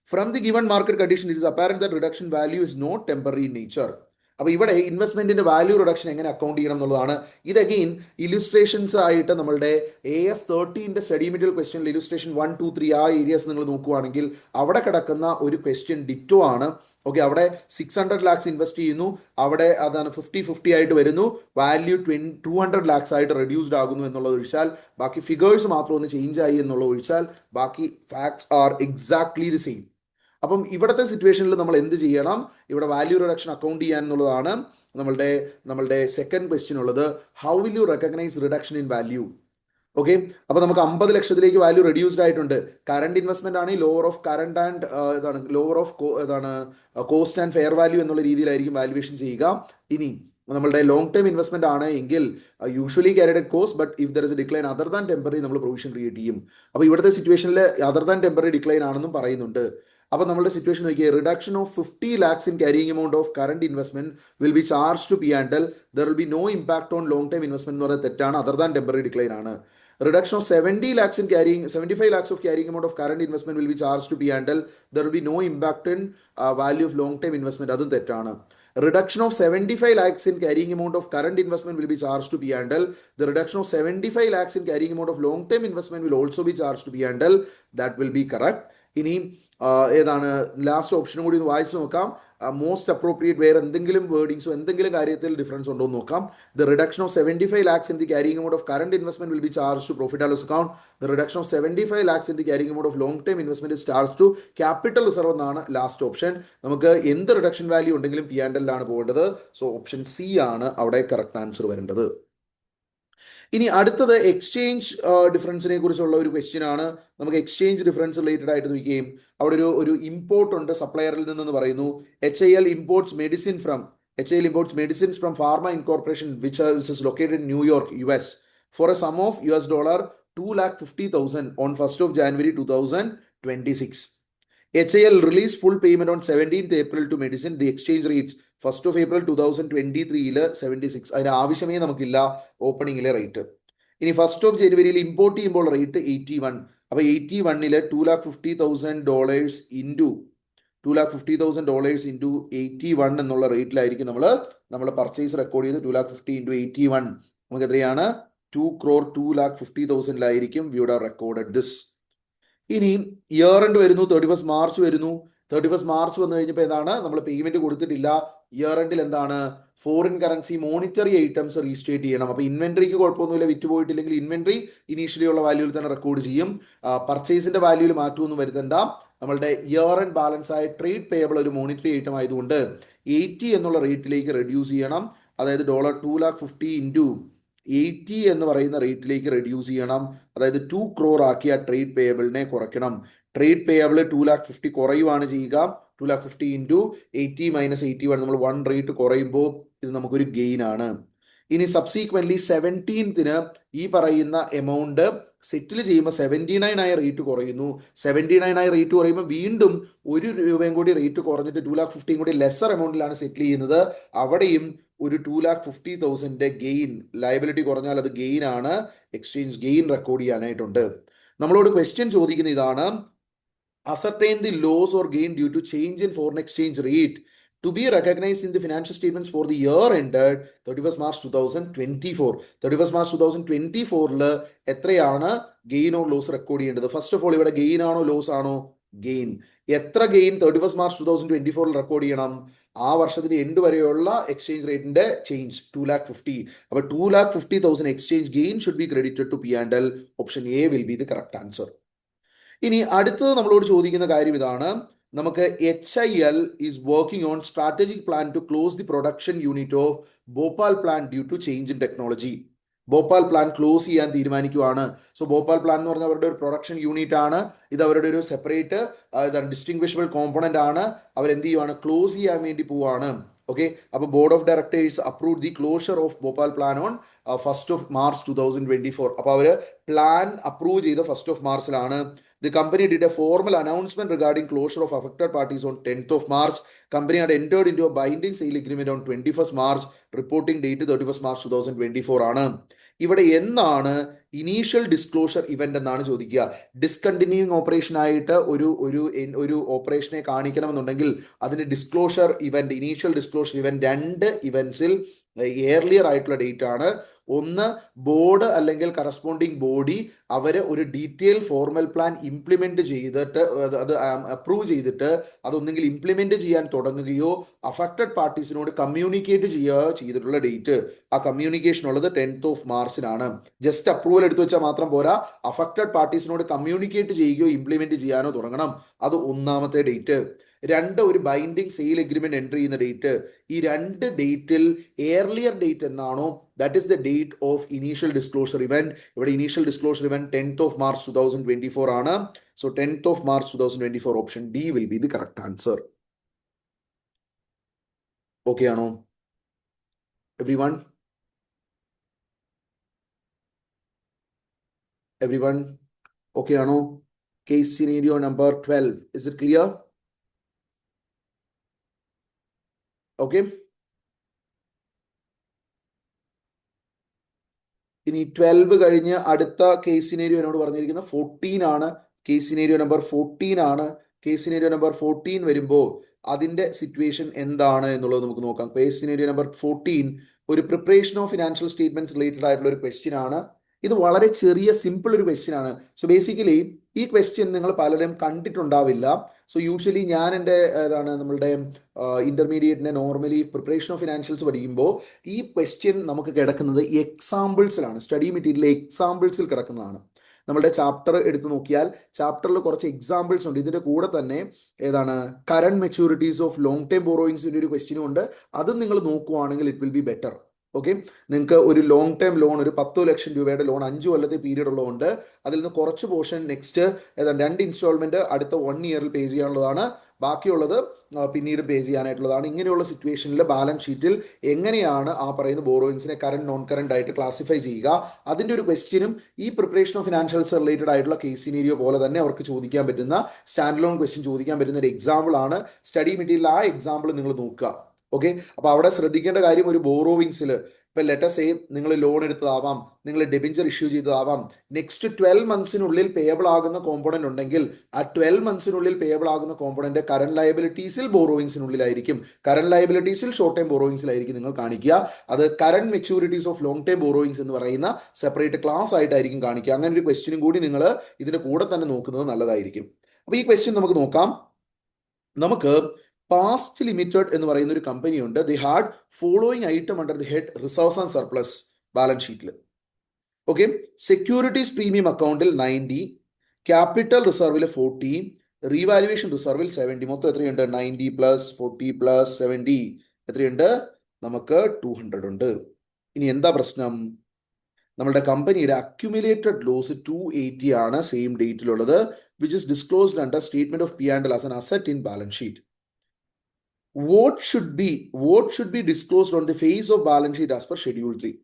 From the given market condition, it is apparent that reduction value is not temporary in nature. അപ്പോൾ ഇവിടെ ഇൻവെസ്റ്റ്മെന്റിന്റെ value reduction എങ്ങനെ account ചെയ്യണം എന്നുള്ളതാണ്. ഇത് again illustrations ആയിട്ട് നമ്മളുടെ AS13 study material ക്വസ്റ്റ്യനിൽ illustration 1, 2, 3 ആ ഏരിയാസ് നിങ്ങൾ നോക്കുവാണെങ്കിൽ അവിടെ കിടക്കുന്ന ഒരു ക്വസ്റ്റ്യൻ ഡിറ്റോ ആണ്. ഓക്കെ, അവിടെ 600 lakhs ഇൻവെസ്റ്റ് ചെയ്യുന്നു, അവിടെ അതാണ് 50-50 ആയിട്ട് വരുന്നു, വാല്യൂ 200 lakhs ആയിട്ട് റെഡ്യൂസ്ഡ് ആകുന്നു എന്നുള്ളത് ഒഴിച്ചാൽ ബാക്കി ഫിഗേഴ്സ് മാത്രം ഒന്ന് ചേഞ്ച് ആയി എന്നുള്ളത് ഒഴിച്ചാൽ ബാക്കി facts R exactly the same. അപ്പം ഇവിടുത്തെ സിറ്റുവേഷനിൽ നമ്മൾ എന്ത് ചെയ്യണം, ഇവിടെ വാല്യൂ റിഡക്ഷൻ അക്കൗണ്ട് ചെയ്യാൻ എന്നുള്ളതാണ് നമ്മളുടെ സെക്കൻഡ് ക്വസ്റ്റ്യൻ ഉള്ളത്. How will you recognise reduction in value? Okay, അപ്പൊ നമുക്ക് 50 ലക്ഷത്തിലേക്ക് വാല്യൂ റെഡ്യൂസ്ഡ് ആയിട്ടുണ്ട്. കറണ്ട് ഇൻവെസ്റ്റ്മെന്റ് ആണ് lower of current and lower of cost and fair value എന്നുള്ള രീതിയിലായിരിക്കും വാല്യുവേഷൻ ചെയ്യുക. ഇനി നമ്മളുടെ ലോങ് ടേം ഇൻവെസ്റ്റ്മെന്റ് ആണ് എങ്കിൽ usually carried at cost, but if there is A decline other than temporary നമ്മൾ പ്രൊവിഷൻ ക്രിയേറ്റ് ചെയ്യും. അപ്പോൾ ഇവിടുത്തെ സിറ്റുവേഷനിൽ അതർ ദാൻ ടെമ്പററി ഡിക്ലൈൻ ആണെന്നും പറയുന്നുണ്ട്. അപ്പോൾ നമ്മുടെ സിറ്റുവേഷൻ നോക്കിയേ, reduction of 50 lakhs in carrying amount of current investment will be charged to P&L. There will be no impact on long term investment എന്ന് പറയുന്നത് തെറ്റാണ്, അതർ ദാൻ ടെമ്പററി ഡിക്ലൈൻ ആണ്. Reduction of 75 lakhs of carrying amount of current investment will be charged to P&L. There will be no impact in value of long term investment, അതും തെറ്റാണ്. Reduction of 75 lakhs in carrying amount of current investment will be charged to P&L. The reduction of 75 lakhs in carrying amount of long term investment will also be charged to P&L. That will be correct. ഇനി ഏതാണ് last ഓപ്ഷനും കൂടി ഒന്ന് വായിച്ചു നോക്കാം. Most appropriate വേറെ എന്തെങ്കിലും വേർഡിങ്സോ എന്തെങ്കിലും കാര്യത്തിൽ ഡിഫറൻസ് ഉണ്ടോ എന്ന് നോക്കാം. The reduction of 75 lakhs in the carrying amount of current investment will be charged to profit and loss account. The reduction of 75 lakhs in the carrying amount of long term investment is charged to capital reserve എന്നാണ് last option. നമുക്ക് എന്ത് reduction value ഉണ്ടെങ്കിലും P&L ആണ് പോകേണ്ടത്. So option C ആണ് അവിടെ correct answer വരേണ്ടത്. ഇനി അടുത്തത് എക്സ്ചേഞ്ച് ഡിഫറൻസിനെ കുറിച്ചുള്ള ഒരു ക്വസ്റ്റ്യൻ ആണ്. നമുക്ക് എക്സ്ചേഞ്ച് ഡിഫറൻസ് റിലേറ്റഡ് ആയിട്ട് നോക്കുകയും അവിടെ ഒരു ഇമ്പോർട്ട് ഉണ്ട് സപ്ലയറിൽ നിന്നെന്ന് പറയുന്നു. HIL imports medicines from Pharma Incorporation which is located in New York, US for a sum of $250,000 on 1st of January 2026. HIL released full payment on 17th April to medicine. The exchange rates 1st of April 2023 76. അതിന് ആവശ്യമേ നമുക്കില്ല ഓപ്പണിംഗിലെ rate. ഇനി 1st of January import ചെയ്യുമ്പോൾ rate 81. അപ്പോൾ 81 $250,000 into $250,000 into 81 എന്നുള്ള റേറ്റിലായിരിക്കും നമ്മൾ purchase record ചെയ്ത് 250 into 81 നമുക്ക് എത്രയാണ് 2,02,50,000 we would have recorded this. ഇനി ഇയർ എൻഡ് വരുന്നു, 31st മാർച്ച് വരുന്നു. 31st മാർച്ച് വന്നു കഴിഞ്ഞപ്പോൾ ഏതാണ് നമ്മൾ പേയ്മെന്റ് കൊടുത്തിട്ടില്ല. ഇയർ എൻഡിൽ എന്താണ്, foreign currency monetary items restate ചെയ്യണം. അപ്പോൾ ഇൻവെന്ററിക്ക് കുഴപ്പമൊന്നുമില്ല, വിറ്റ് പോയിട്ടില്ലെങ്കിൽ ഇൻവെന്ററി ഇനീഷ്യലി ഉള്ള വാല്യൂവിൽ തന്നെ റെക്കോർഡ് ചെയ്യും. പർച്ചേസിന്റെ വാല്യൂവിൽ മാറ്റമൊന്നും വരുത്തണ്ട. നമ്മളുടെ ഇയർ എൻഡ് ബാലൻസ് ആയ ട്രേഡ് പേയബിൾ ഒരു മോണിറ്ററി ഐറ്റം ആയതുകൊണ്ട് 80 എന്നുള്ള റേറ്റിലേക്ക് റെഡ്യൂസ് ചെയ്യണം. അതായത് $250 ഇൻറ്റു 80 എന്ന് പറയുന്ന റേറ്റിലേക്ക് റെഡ്യൂസ് ചെയ്യണം. അതായത് 2 crore ആക്കി ആ ട്രേഡ് പേയബിളിനെ കുറയ്ക്കണം. ട്രേഡ് പേയബിൾ 250 കുറയുവാണ് ചെയ്യുക. 250 ഇൻറ്റു 80 മൈനസ് 81 നമ്മൾ 1 റേറ്റ് കുറയുമ്പോൾ ഇത് നമുക്കൊരു ഗെയിൻ ആണ്. ഇനി സബ്സീക്വന്റ്ലി 17th ഈ പറയുന്ന എമൗണ്ട് സെറ്റിൽ ചെയ്യുമ്പോൾ 79 ആയ റേറ്റ് കുറയുന്നു. 79 ആയ റേറ്റ് കുറയുമ്പോൾ വീണ്ടും ₹1 കൂടി റേറ്റ് കുറഞ്ഞിട്ട് 250 കൂടി ലെസർ എമൗണ്ടിലാണ് സെറ്റിൽ ചെയ്യുന്നത്. അവിടെയും ഒരു 250,000 ഗെയിൻ, ലയബിലിറ്റി കുറഞ്ഞാൽ അത് ഗെയിൻ ആണ്, എക്സ്ചേഞ്ച് ഗെയിൻ റെക്കോർഡ് ചെയ്യാനായിട്ടുണ്ട്. നമ്മളോട് ക്വസ്റ്റ്യൻ ചോദിക്കുന്ന ഇതാണ്, ascertain the loss or gain due to change in foreign exchange rate to be recognized in the financial statements for the year ended 31st March 2024. 31st March 2024 എത്രയാണ് gain or loss record ചെയ്യേണ്ടത്? First of all ഇവിടെ gain ആണോ loss ആണോ? Gain. എത്ര gain 31st March 2024 record ചെയ്യണം? ആ വർഷത്തിന് end വരെയുള്ള എക്സ്ചേഞ്ച് റേറ്റിന്റെ ചേഞ്ച് 250. അപ്പോൾ 250,000 exchange gain should be credited to P&L. Option A will be the correct answer. ഇനി അടുത്തത് നമ്മളോട് ചോദിക്കുന്ന കാര്യം ഇതാണ്, നമുക്ക് HIL is working on strategic plan to close the production unit of Bhopal plant due to change in technology. Bhopal plant close ചെയ്യാൻ തീരുമാനിക്കുകയാണ്. So Bhopal plan എന്ന് പറഞ്ഞാൽ അവരുടെ ഒരു പ്രൊഡക്ഷൻ യൂണിറ്റ് ആണ്. ഇത് അവരുടെ ഒരു സെപ്പറേറ്റ് ഡിസ്റ്റിങ്വിഷബിൾ കോമ്പണന്റ് ആണ്. അവരെന്ത് ചെയ്യുവാണ്? ക്ലോസ് ചെയ്യാൻ വേണ്ടി പോവാണ്. ഓക്കെ, അപ്പോൾ board of directors approve the closure of Bhopal plan on 1st March 2024. അപ്പോൾ അവർ പ്ലാൻ അപ്രൂവ് ചെയ്ത 1st March The company did a formal announcement regarding closure of affected parties on 10th March. Company had entered into a binding sale agreement on 21st March. Reporting date 31st March 2024 ആണ്. ഇവിടെ എന്നാണ് initial disclosure event എന്നാണ് ചോദിക്കുക. Discontinuing operation ആയിട്ട് ഒരു ഓപ്പറേഷനെ കാണിക്കണമെന്നുണ്ടെങ്കിൽ അതിന്റെ disclosure event, initial disclosure event 2 ഇവന്റ്സിൽ എയർലിയർ ആയിട്ടുള്ള ഡേറ്റ് ആണ്. ഒന്ന്, ബോർഡ് അല്ലെങ്കിൽ കറസ്പോണ്ടിങ് ബോഡി അവർ ഒരു ഡീറ്റെയിൽ ഫോർമൽ പ്ലാൻ ഇംപ്ലിമെന്റ് ചെയ്തിട്ട് അത് അപ്രൂവ് ചെയ്തിട്ട് അതൊന്നെങ്കിൽ ഇംപ്ലിമെന്റ് ചെയ്യാൻ തുടങ്ങുകയോ അഫക്റ്റഡ് പാർട്ടീസിനോട് കമ്മ്യൂണിക്കേറ്റ് ചെയ്യുകയോ ചെയ്തിട്ടുള്ള ഡേറ്റ്. ആ കമ്മ്യൂണിക്കേഷൻ ഉള്ളത് 10th March. ജസ്റ്റ് അപ്രൂവൽ എടുത്തു വെച്ചാൽ മാത്രം പോരാ, അഫക്റ്റഡ് പാർട്ടീസിനോട് കമ്മ്യൂണിക്കേറ്റ് ചെയ്യുകയോ ഇംപ്ലിമെന്റ് ചെയ്യാനോ തുടങ്ങണം. അത് ഒന്നാമത്തെ ഡേറ്റ്. 2, ഒരു ബൈൻഡിങ് സെയിൽ എഗ്രിമെന്റ് എൻട്രി ചെയ്യുന്ന ഡേറ്റ്. ഈ 2 ഡേറ്റിൽ എയർലിയർ ഡേറ്റ് എന്നാണോ, that is the date of initial disclosure event. ഇവിടെ initial disclosure event 10th March 2024 ആണ്. So 10th March 2024 option D will be the correct answer. Okay ആണോ everyone? Okay ആണോ? Case scenario number 12, is it clear? Okay, ഇനി 12 കഴിഞ്ഞ് അടുത്ത case സിനേരിയോ എന്നോട് പറഞ്ഞിരിക്കുന്ന 14 ആണ്. കേസ് സിനേരിയോ നമ്പർ 14 ആണ്. കേസ് സിനേരിയോ നമ്പർ 14 വരുമ്പോൾ അതിന്റെ സിറ്റുവേഷൻ എന്താണ് എന്നുള്ളത് നമുക്ക് നോക്കാം. കേസ് സിനേരിയോ നമ്പർ 14 ഒരു preparation of financial statements related ആയിട്ടുള്ള ഒരു ക്വസ്റ്റ്യൻ ആണ്. ഇത് വളരെ ചെറിയ സിമ്പിൾ ഒരു ക്വസ്റ്റ്യൻ ആണ്. സോ ബേസിക്കലി ഈ ക്വസ്റ്റ്യൻ നിങ്ങൾ പലരും കണ്ടിട്ടുണ്ടാവില്ല. സോ യൂഷ്വലി ഞാൻ എൻ്റെ നമ്മളുടെ ഇന്റർമീഡിയറ്റിനെ നോർമലി പ്രിപ്പറേഷൻ ഓഫ് ഫിനാൻഷ്യൽസ് പഠിക്കുമ്പോൾ ഈ ക്വസ്റ്റ്യൻ നമുക്ക് കിടക്കുന്നത് എക്സാമ്പിൾസിലാണ്, സ്റ്റഡി മെറ്റീരിയൽ എക്സാമ്പിൾസിൽ കിടക്കുന്നതാണ്. നമ്മുടെ ചാപ്റ്റർ എടുത്തു നോക്കിയാൽ ചാപ്റ്ററിൽ കുറച്ച് എക്സാമ്പിൾസ് ഉണ്ട്. ഇതിന്റെ കൂടെ തന്നെ current maturities of long time ബോറോയിങ്സിന്റെ ഒരു ക്വസ്റ്റ്യനും ഉണ്ട്. അതും നിങ്ങൾ നോക്കുവാണെങ്കിൽ it will B better. Okay, നിങ്ങൾക്ക് ഒരു ലോങ് ടൈം ലോൺ, ഒരു 10 ലക്ഷം രൂപയുടെ ലോൺ 5 കൊല്ലത്തെ പീരീഡ് ഉള്ളതുകൊണ്ട് അതിൽ നിന്ന് കുറച്ച് പോർഷൻ നെക്സ്റ്റ് 2 ഇൻസ്റ്റാൾമെന്റ് അടുത്ത 1 ഇയറിൽ പേ ചെയ്യാനുള്ളതാണ്. ബാക്കിയുള്ളത് പിന്നീട് പേ ചെയ്യാനായിട്ടുള്ളതാണ്. ഇങ്ങനെയുള്ള സിറ്റുവേഷനിൽ ബാലൻസ് ഷീറ്റിൽ എങ്ങനെയാണ് ആ പറയുന്ന ബോറോയിങ്സിനെ കറന്റ് നോൺ കറന്റ് ആയിട്ട് ക്ലാസിഫൈ ചെയ്യുക, അതിന്റെ ഒരു ക്വസ്റ്റ്യനും ഈ പ്രിപ്പറേഷൻ ഓഫ് ഫിനാൻഷ്യൽസ് റിലേറ്റഡ് ആയിട്ടുള്ള കേസ് സിനേരിയോ പോലെ തന്നെ അവർക്ക് ചോദിക്കാൻ പറ്റുന്ന സ്റ്റാൻഡ് ലോൺ ക്വസ്റ്റ്യൻ ചോദിക്കാൻ പറ്റുന്ന ഒരു എക്സാമ്പിൾ ആണ് സ്റ്റഡി മെറ്റീരിയൽ. ആ എക്സാമ്പിൾ നിങ്ങൾ നോക്കുക. ഓക്കെ, അപ്പൊ അവിടെ ശ്രദ്ധിക്കേണ്ട കാര്യം, ഒരു ബോറോവിങ്സിൽ ഇപ്പൊ ലെറ്റസ് സേ നിങ്ങൾ ലോൺ എടുത്തതാവാം, നിങ്ങൾ ഡെബിഞ്ചർ ഇഷ്യൂ ചെയ്തതാവാം, നെക്സ്റ്റ് 12 മന്ത്സിനുള്ളിൽ പേയബിൾ ആകുന്ന കോമ്പണന്റ് ഉണ്ടെങ്കിൽ ആ 12 മന്ത്സിനുള്ളിൽ പേയബിൾ ആകുന്ന കോമ്പണന്റ് കറന്റ് ലയബിലിറ്റീസിൽ ബോറോയിങ്സിനുള്ളിലായിരിക്കും, കറന്റ് ലയബിലിറ്റീസിൽ ഷോർട്ട് ടൈം ബോറോയിങ്സിലായിരിക്കും നിങ്ങൾ കാണിക്കുക. അത് current maturities of long time borrowings എന്ന് പറയുന്ന സെപ്പറേറ്റ് ക്ലാസ് ആയിട്ടായിരിക്കും കാണിക്കുക. അങ്ങനെ ഒരു ക്വസ്റ്റ്യനും കൂടി നിങ്ങൾ ഇതിന്റെ കൂടെ തന്നെ നോക്കുന്നത് നല്ലതായിരിക്കും. അപ്പൊ ഈ ക്വസ്റ്റ്യൻ നമുക്ക് നോക്കാം. നമുക്ക് പാസ്റ്റ് ലിമിറ്റഡ് എന്ന് പറയുന്ന ഒരു കമ്പനി ഉണ്ട്. The had following item under the head reserves and surplus balance ഷീറ്റിൽ. ഓക്കെ, സെക്യൂരിറ്റീസ് പ്രീമിയം അക്കൗണ്ടിൽ 90, ക്യാപിറ്റൽ റിസർവിൽ 40, റീവാലുവേഷൻ റിസർവിൽ 70. മൊത്തം എത്രയുണ്ട്? 90 പ്ലസ് 40 പ്ലസ് 70 എത്രയുണ്ട്? നമുക്ക് 200 ഉണ്ട്. ഇനി എന്താ പ്രശ്നം? നമ്മളുടെ കമ്പനിയുടെ അക്യുമുലേറ്റഡ് ലോസ് 280 ആണ് സെയിം ഡേറ്റിലുള്ളത്, which is disclosed under statement of P&L as an asset in balance sheet. What should be disclosed on the face of balance sheet as per Schedule 3?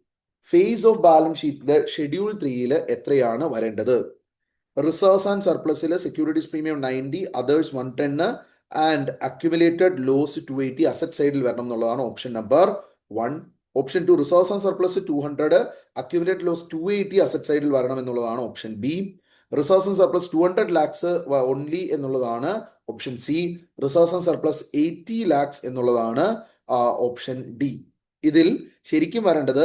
Face of balance ഷീറ്റില് schedule 3 എത്രയാണ് വരേണ്ടത്? Reserves and സർപ്ലസിൽ securities premium 90, others 110 and accumulated loss 280 asset സൈഡിൽ വരണം എന്നുള്ളതാണ് option number 1. Option 2 reserves and surplus 200, accumulated loss 280 asset സൈഡിൽ വരണം എന്നുള്ളതാണ് option B. Reserves and surplus 200 lakhs only എന്നുള്ളതാണ് option C. Reserves and surplus 80 lakhs എന്നുള്ളതാണ് ഓപ്ഷൻ ഡി. ഇതിൽ ശരിക്കും വരേണ്ടത്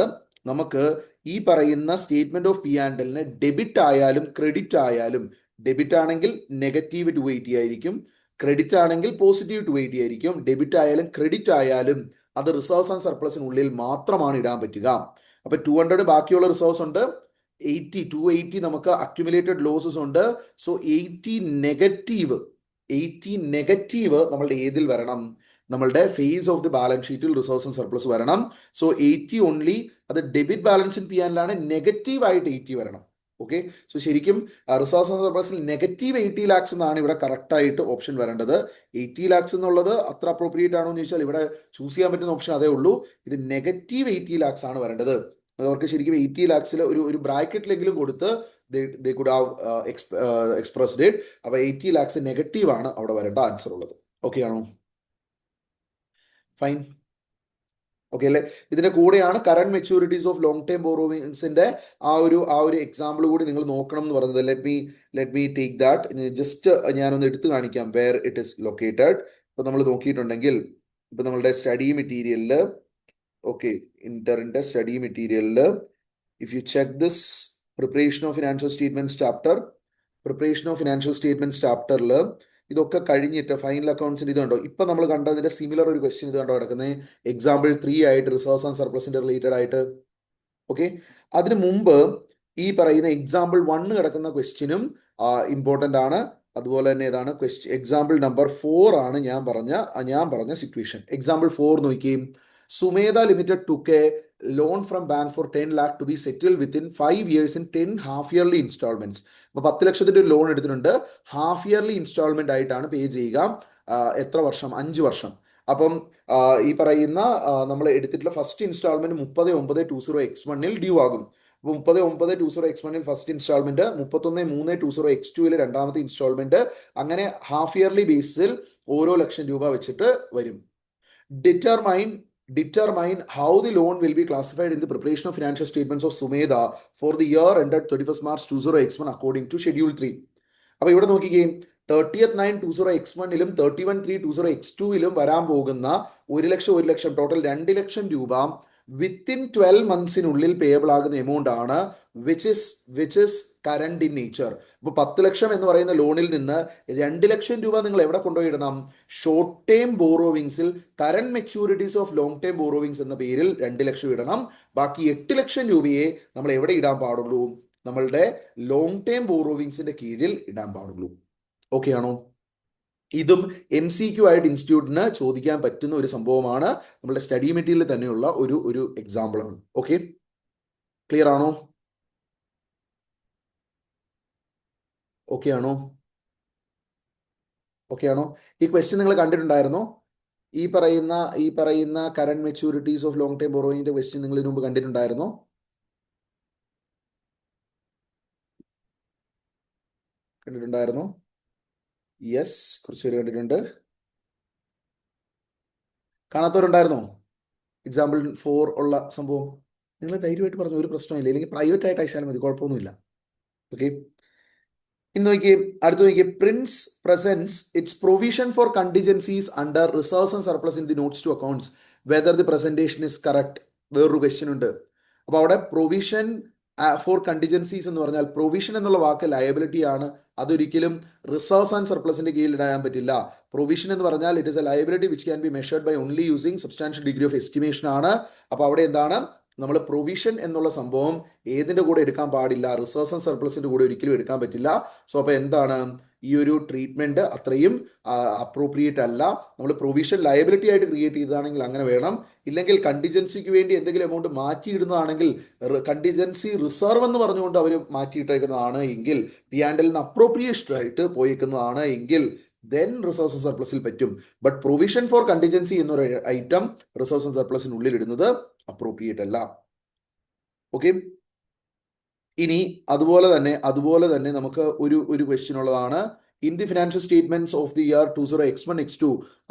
നമുക്ക് ഈ പറയുന്ന സ്റ്റേറ്റ്മെന്റ് ഓഫ് P&L ഡെബിറ്റ് ആയാലും ക്രെഡിറ്റ് ആയാലും, ഡെബിറ്റ് ആണെങ്കിൽ നെഗറ്റീവ് 280 ആയിരിക്കും, ക്രെഡിറ്റ് ആണെങ്കിൽ പോസിറ്റീവ് 280 ആയിരിക്കും. ഡെബിറ്റ് ആയാലും ക്രെഡിറ്റ് ആയാലും അത് റിസർവ്സ് ആൻഡ് സർപ്ലസിനുള്ളിൽ മാത്രമാണ് ഇടാൻ പറ്റുക. അപ്പൊ 200 ബാക്കിയുള്ള റിസർവ്സ് ഉണ്ട്, 280 നമുക്ക് അക്യുമുലേറ്റഡ് ലോസസ് ഉണ്ട്. സോ 80 നെഗറ്റീവ് നമ്മളുടെ ഏതിൽ വരണം? നമ്മളുടെ ഫേസ് ഓഫ് ദി ബാലൻസ് ഷീറ്റിൽ റിസർവ്സ് ആൻഡ് സർപ്ലസ് വരണം. സോ 80 ഓൺലി, അത് ഡെബിറ്റ് ബാലൻസ് ഇൻ P&L ആണ്, നെഗറ്റീവ് ആയിട്ട് 80 വരണം. ഓക്കെ, സോ ശരിക്കും റിസർവ്സ് ആൻഡ് സർപ്ലസിൽ നെഗറ്റീവ് 80 ലാക്സ് എന്നാണ് ഇവിടെ കറക്റ്റ് ആയിട്ട് ഓപ്ഷൻ വരേണ്ടത്. 80 ലാക്സ് എന്നുള്ളത് അത്ര അപ്രോപ്രിയേറ്റ് ആണോ എന്ന് ചോദിച്ചാൽ ഇവിടെ ചൂസ് ചെയ്യാൻ പറ്റുന്ന ഓപ്ഷൻ അതേ ഉള്ളൂ. ഇത് നെഗറ്റീവ് 80 ലാക്സ് ആണ് വരേണ്ടത്. അവർക്ക് ശരിക്കും 80 ലാക്സിൽ ഒരു ബ്രാക്കറ്റിലെങ്കിലും കൊടുത്ത് they could have expressed it. അപ്പോൾ 80 ലാക്സ് നെഗറ്റീവ് ആണ് അവിടെ വരേണ്ട ആൻസർ ഉള്ളത്. ഓക്കെ ആണോ? ഫൈൻ. ഓക്കെ അല്ലേ? ഇതിന്റെ കൂടെയാണ് current maturities of long time ബോറോവിങ്സിന്റെ ആ ഒരു എക്സാമ്പിൾ കൂടി നിങ്ങൾ നോക്കണം എന്ന് പറഞ്ഞത്. Let me take that. Just ഞാനൊന്ന് എടുത്തു കാണിക്കാം വേർ ഇറ്റ് ഇസ് ലൊക്കേറ്റഡ്. ഇപ്പൊ നമ്മൾ നോക്കിയിട്ടുണ്ടെങ്കിൽ ഇപ്പൊ നമ്മളുടെ സ്റ്റഡി മെറ്റീരിയലില്, ഓക്കെ, ഇന്ററിന്റെ സ്റ്റഡി മെറ്റീരിയലില് if you check this preparation of financial statements ചാപ്റ്ററിൽ ഇതൊക്കെ കഴിഞ്ഞിട്ട് ഫൈനൽ അക്കൗണ്ട്സിന് ഇത് കണ്ടോ, ഇപ്പൊ നമ്മൾ കണ്ടതിന്റെ സിമിലർ ഒരു ക്വസ്റ്റ്യൻ ഇത് കണ്ടോ കിടക്കുന്നത്, എക്സാമ്പിൾ 3 ആയിട്ട് റിസർവ്സ് ആൻഡ് സർപ്ലസിന്റെ റിലേറ്റഡ് ആയിട്ട്. ഓക്കെ, അതിനു മുമ്പ് ഈ പറയുന്ന എക്സാമ്പിൾ 1 കിടക്കുന്ന ക്വസ്റ്റ്യനും ഇമ്പോർട്ടന്റ് ആണ്. അതുപോലെ തന്നെ ഏതാണ് എക്സാമ്പിൾ നമ്പർ 4 ആണ് ഞാൻ പറഞ്ഞ സിറ്റുവേഷൻ. എക്സാമ്പിൾ 4 നോക്കിയും, സുമേധ limited took a loan from bank for 10 lakh to be settled within 5 years in 10 half yearly installments. അപ്പൊ 10 ലക്ഷത്തിന്റെ ഒരു ലോൺ എടുത്തിട്ടുണ്ട്, ഹാഫ് ഇയർലി ഇൻസ്റ്റാൾമെന്റ് ആയിട്ടാണ് പേ ചെയ്യുക. എത്ര വർഷം? 5 വർഷം. അപ്പം ഈ പറയുന്ന നമ്മൾ എടുത്തിട്ടുള്ള ഫസ്റ്റ് ഇൻസ്റ്റാൾമെന്റ് 30/9/20X1 ഡ്യൂ ആകും. 30/9/20X1 ഫസ്റ്റ് ഇൻസ്റ്റാൾമെന്റ്, 31/3/20X2 രണ്ടാമത്തെ ഇൻസ്റ്റാൾമെന്റ്, അങ്ങനെ ഹാഫ് ഇയർലി ബേസിൽ ഓരോ ലക്ഷം രൂപ വെച്ചിട്ട് വരും. Determine how the loan will be classified in the preparation of financial statements of Sumedha for the year ended 31st March 20X1 according to Schedule 3. അപ്പൊ ഇവിടെ നോക്കിക്കേ, 30/9/20X1 31/3/20X2 വരാൻ പോകുന്ന 1 ലക്ഷം ടോട്ടൽ 2 ലക്ഷം രൂപ വിത്തിൻ 12 മന്ത്സിനുള്ളിൽ പേയബിൾ ആകുന്ന എമൗണ്ട് ആണ്, which is current in nature. അപ്പൊ 10 ലക്ഷം എന്ന് പറയുന്ന ലോണിൽ നിന്ന് 2 ലക്ഷം രൂപ നിങ്ങൾ എവിടെ കൊണ്ടുപോയി ഇടണം? ഷോർട്ട് ടൈം ബോറോവിങ്സിൽ current maturities of long time borrowings എന്ന പേരിൽ 2 ലക്ഷം ഇടണം. ബാക്കി 8 ലക്ഷം രൂപയെ നമ്മൾ എവിടെ ഇടാൻ പാടുള്ളൂ? നമ്മളുടെ ലോങ് ടൈം ബോറോവിങ്സിന്റെ കീഴിൽ ഇടാൻ പാടുള്ളൂ. ഓക്കെ ആണോ? ഇതും MCQ ആയിട്ട് ഇൻസ്റ്റിറ്റ്യൂട്ടിന് ചോദിക്കാൻ പറ്റുന്ന ഒരു സംഭവമാണ്. നമ്മുടെ സ്റ്റഡി മെറ്റീരിയലിൽ തന്നെയുള്ള ഒരു എക്സാമ്പിൾ ആണ്. ഓക്കെ, ക്ലിയർ ആണോ? ഓക്കെ ആണോ? ഈ ക്വസ്റ്റ്യൻ നിങ്ങൾ കണ്ടിട്ടുണ്ടായിരുന്നോ? ഈ പറയുന്ന current maturities of long time ബോറോയിങ്ങിന്റെ ക്വസ്റ്റ്യൻ നിങ്ങൾ ഇതിനു മുമ്പ് കണ്ടിട്ടുണ്ടായിരുന്നോ? യെസ്, കുറച്ച് പേര് കണ്ടിട്ടുണ്ട്. കാണാത്തവരുണ്ടായിരുന്നോ? എക്സാമ്പിൾ 4 ഉള്ള സംഭവം നിങ്ങൾ ധൈര്യമായിട്ട് പറഞ്ഞു, ഒരു പ്രശ്നമില്ല. അല്ലെങ്കിൽ പ്രൈവറ്റ് ആയിട്ട് അയച്ചാലും മതി, കുഴപ്പമൊന്നുമില്ല. ഓക്കെ, ഇന്ന് നോക്കിയേ, അടുത്ത് നോക്കിയേ, Prince presents its provision for contingencies under reserves and surplus in the notes to accounts whether the presentation is correct. വേറൊരു ക്വസ്റ്റ്യൻ ഉണ്ട്. അപ്പൊ അവിടെ പ്രൊവിഷൻ ഫോർ കണ്ടിജൻസീസ് എന്ന് പറഞ്ഞാൽ പ്രൊവിഷൻ എന്നുള്ള വാക്ക് ലയബിലിറ്റി ആണ്. അതൊരിക്കലും റിസർവ്സ് ആൻഡ് സർപ്ലസിന്റെ കീഴിൽ ഇടാൻ പറ്റില്ല. പ്രൊവിഷൻ എന്ന് പറഞ്ഞാൽ it is a liability which can be measured by only using substantial degree of estimation ആണ്. അപ്പോൾ അവിടെ എന്താണ് നമ്മൾ പ്രൊവിഷൻ എന്നുള്ള സംഭവം ഏതിന്റെ കൂടെ എടുക്കാൻ പാടില്ല? റിസർവ്സ് ആൻഡ് സർപ്ലസിന്റെ കൂടെ ഒരിക്കലും എടുക്കാൻ പറ്റില്ല. സോ അപ്പോൾ എന്താണ് ഈ ഒരു ട്രീറ്റ്മെന്റ് അത്രയും അപ്രോപ്രിയേറ്റ് അല്ല. നമ്മൾ പ്രൊവിഷൻ ലയബിലിറ്റി ആയിട്ട് ക്രിയേറ്റ് ചെയ്തതാണെങ്കിൽ അങ്ങനെ വേണം. ഇല്ലെങ്കിൽ കണ്ടിജൻസിക്ക് വേണ്ടി എന്തെങ്കിലും എമൗണ്ട് മാറ്റിയിടുന്നതാണെങ്കിൽ കണ്ടിജൻസി റിസർവ് എന്ന് പറഞ്ഞുകൊണ്ട് അവർ മാറ്റിയിട്ടേക്കുന്നതാണ് എങ്കിൽ, പി&എൽ അപ്രോപ്രിയേഷൻ ആയിട്ട് പോയേക്കുന്നതാണ് എങ്കിൽ ദെൻ റിസർവ്സ് ആൻഡ് സർപ്ലസിൽ പറ്റും. ബട്ട് പ്രൊവിഷൻ ഫോർ കണ്ടിജൻസി എന്നൊരു ഐറ്റം റിസർവ്സ് ആൻഡ് സർപ്ലസിനുള്ളിൽ ഇടുന്നത് അപ്രോപ്രിയേറ്റ് അല്ല. ഓക്കെ, ഇനി അതുപോലെ തന്നെ നമുക്ക് ഒരു ക്വസ്റ്റ്യൻ ഉള്ളതാണ്. In the financial statements of the year 20X1 X2,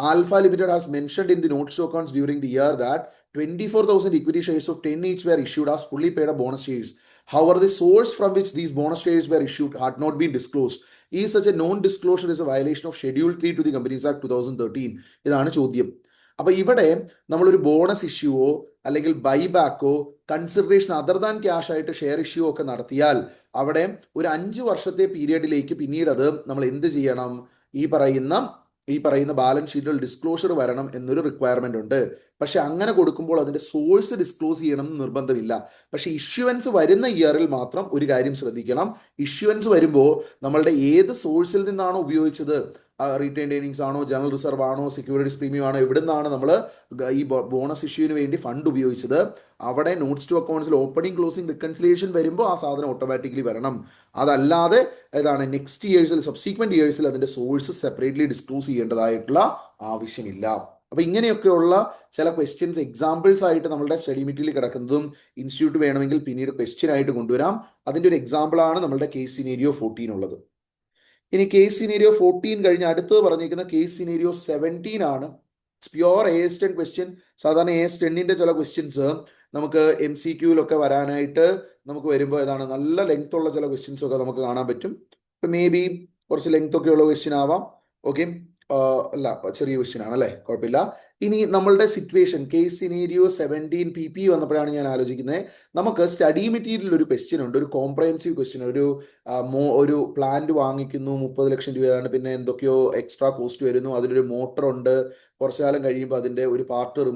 Alpha Limited has mentioned in the notes to accounts during the year that 24,000 equity shares of 10 each were issued as fully paid up bonus shares. However, the source from which these bonus shares were issued had not been disclosed. Is such a non-disclosure is a violation of Schedule 3 to the Companies Act 2013. ഇതാണ് ചോദ്യം. അപ്പൊ ഇവിടെ നമ്മളൊരു bonus ഇഷ്യൂവോ അല്ലെങ്കിൽ ബൈബാക്കോ consideration other than cash ആയിട്ട് share issue ഒക്കെ നടത്തിയാൽ അവിടെ ഒരു 5 വർഷത്തെ പീരിയഡിലേക്ക് പിന്നീട് അത് നമ്മൾ എന്ത് ചെയ്യണം? ഈ പറയുന്ന ബാലൻസ് ഷീറ്റിൽ ഡിസ്ക്ലോഷർ വരണം എന്നൊരു റിക്വയർമെന്റ് ഉണ്ട്. പക്ഷെ അങ്ങനെ കൊടുക്കുമ്പോൾ അതിന്റെ സോഴ്സ് ഡിസ്ക്ലോസ് ചെയ്യണം എന്ന് നിർബന്ധമില്ല. പക്ഷെ ഇഷ്യൂവൻസ് വരുന്ന ഇയറിൽ മാത്രം ഒരു കാര്യം ശ്രദ്ധിക്കണം. ഇഷ്യൂവൻസ് വരുമ്പോൾ നമ്മളുടെ ഏത് സോഴ്സിൽ നിന്നാണോ ഉപയോഗിച്ചത്, റീറ്റെയിൻഡ് ഏർണിങ്സ് ആണോ, ജനറൽ റിസർവ് ആണോ, സെക്യൂരിറ്റീസ് പ്രീമിയം ആണോ, എവിടെ നിന്നാണ് നമ്മൾ ഈ ബോണസ് ഇഷ്യൂവിന് വേണ്ടി ഫണ്ട് ഉപയോഗിച്ചത്, അവിടെ നോട്ട്സ് ടു അക്കൗണ്ട്സിൽ ഓപ്പണിംഗ് ക്ലോസിംഗ് റിക്കൺസിലിയേഷൻ വരുമ്പോൾ ആ സാധനം ഓട്ടോമാറ്റിക്കലി വരണം. അതല്ലാതെ ഏതാണ് നെക്സ്റ്റ് ഇയേഴ്സിൽ സബ്സീക്വന്റ് ഇയേഴ്സിൽ അതിന്റെ സോഴ്സ് സെപ്പറേറ്റ്ലി ഡിസ്ക്ലോസ് ചെയ്യേണ്ടതായിട്ടുള്ള ആവശ്യമില്ല. അപ്പൊ ഇങ്ങനെയൊക്കെയുള്ള ചില ക്വസ്റ്റ്യൻസ് എക്സാമ്പിൾസ് ആയിട്ട് നമ്മളുടെ സ്റ്റഡി മെറ്റീരിയൽ കിടക്കുന്നതും ഇൻസ്റ്റിറ്റ്യൂട്ട് വേണമെങ്കിൽ പിന്നീട് ക്വസ്റ്റ്യൻ ആയിട്ട് കൊണ്ടുവരാം. അതിന്റെ ഒരു എക്സാമ്പിൾ ആണ് നമ്മളുടെ കേസ് സിനേരിയോ 14 ഉള്ളത്. ഇനി കേസ് സിനേരിയോ 14 കഴിഞ്ഞ് അടുത്ത് പറഞ്ഞിരിക്കുന്ന കേസ് സിനേരിയോ 17 ആണ്. Pure AS10 question. സാധാരണ AS10ന്റെ ചില ക്വസ്റ്റ്യൻസ് നമുക്ക് MCQയിലൊക്കെ വരാനായിട്ട് നമുക്ക് വരുമ്പോൾ ഏതാണ് നല്ല ലെങ്ത് ഉള്ള ചില ക്വസ്റ്റ്യൻസ് ഒക്കെ നമുക്ക് കാണാൻ പറ്റും. മേ ബി കുറച്ച് ലെങ്ത് ഒക്കെ ഉള്ള ക്വസ്റ്റ്യൻ ആവാം. ഓക്കെ, അല്ല ചെറിയ ക്വസ്റ്റ്യൻ ആണ് അല്ലേ, കുഴപ്പമില്ല. ഇനി നമ്മളുടെ സിറ്റുവേഷൻ കേസ് സിനേരിയോ 17 PP വന്നപ്പോഴാണ് ഞാൻ ആലോചിക്കുന്നത്, നമുക്ക് സ്റ്റഡി മെറ്റീരിയൽ ഒരു ക്വസ്റ്റ്യൻ ഉണ്ട്, ഒരു കോംപ്രഹെൻസീവ് ക്വസ്റ്റ്യൻ. ഒരു പ്ലാന്റ് വാങ്ങിക്കുന്നു, 30 ലക്ഷം രൂപയാണ്, പിന്നെ എന്തൊക്കെയോ എക്സ്ട്രാ കോസ്റ്റ് വരുന്നു, അതിലൊരു മോട്ടർ ഉണ്ട്, കുറച്ചു കാലം കഴിയുമ്പോൾ അതിന്റെ ഒരു പാർട്ട്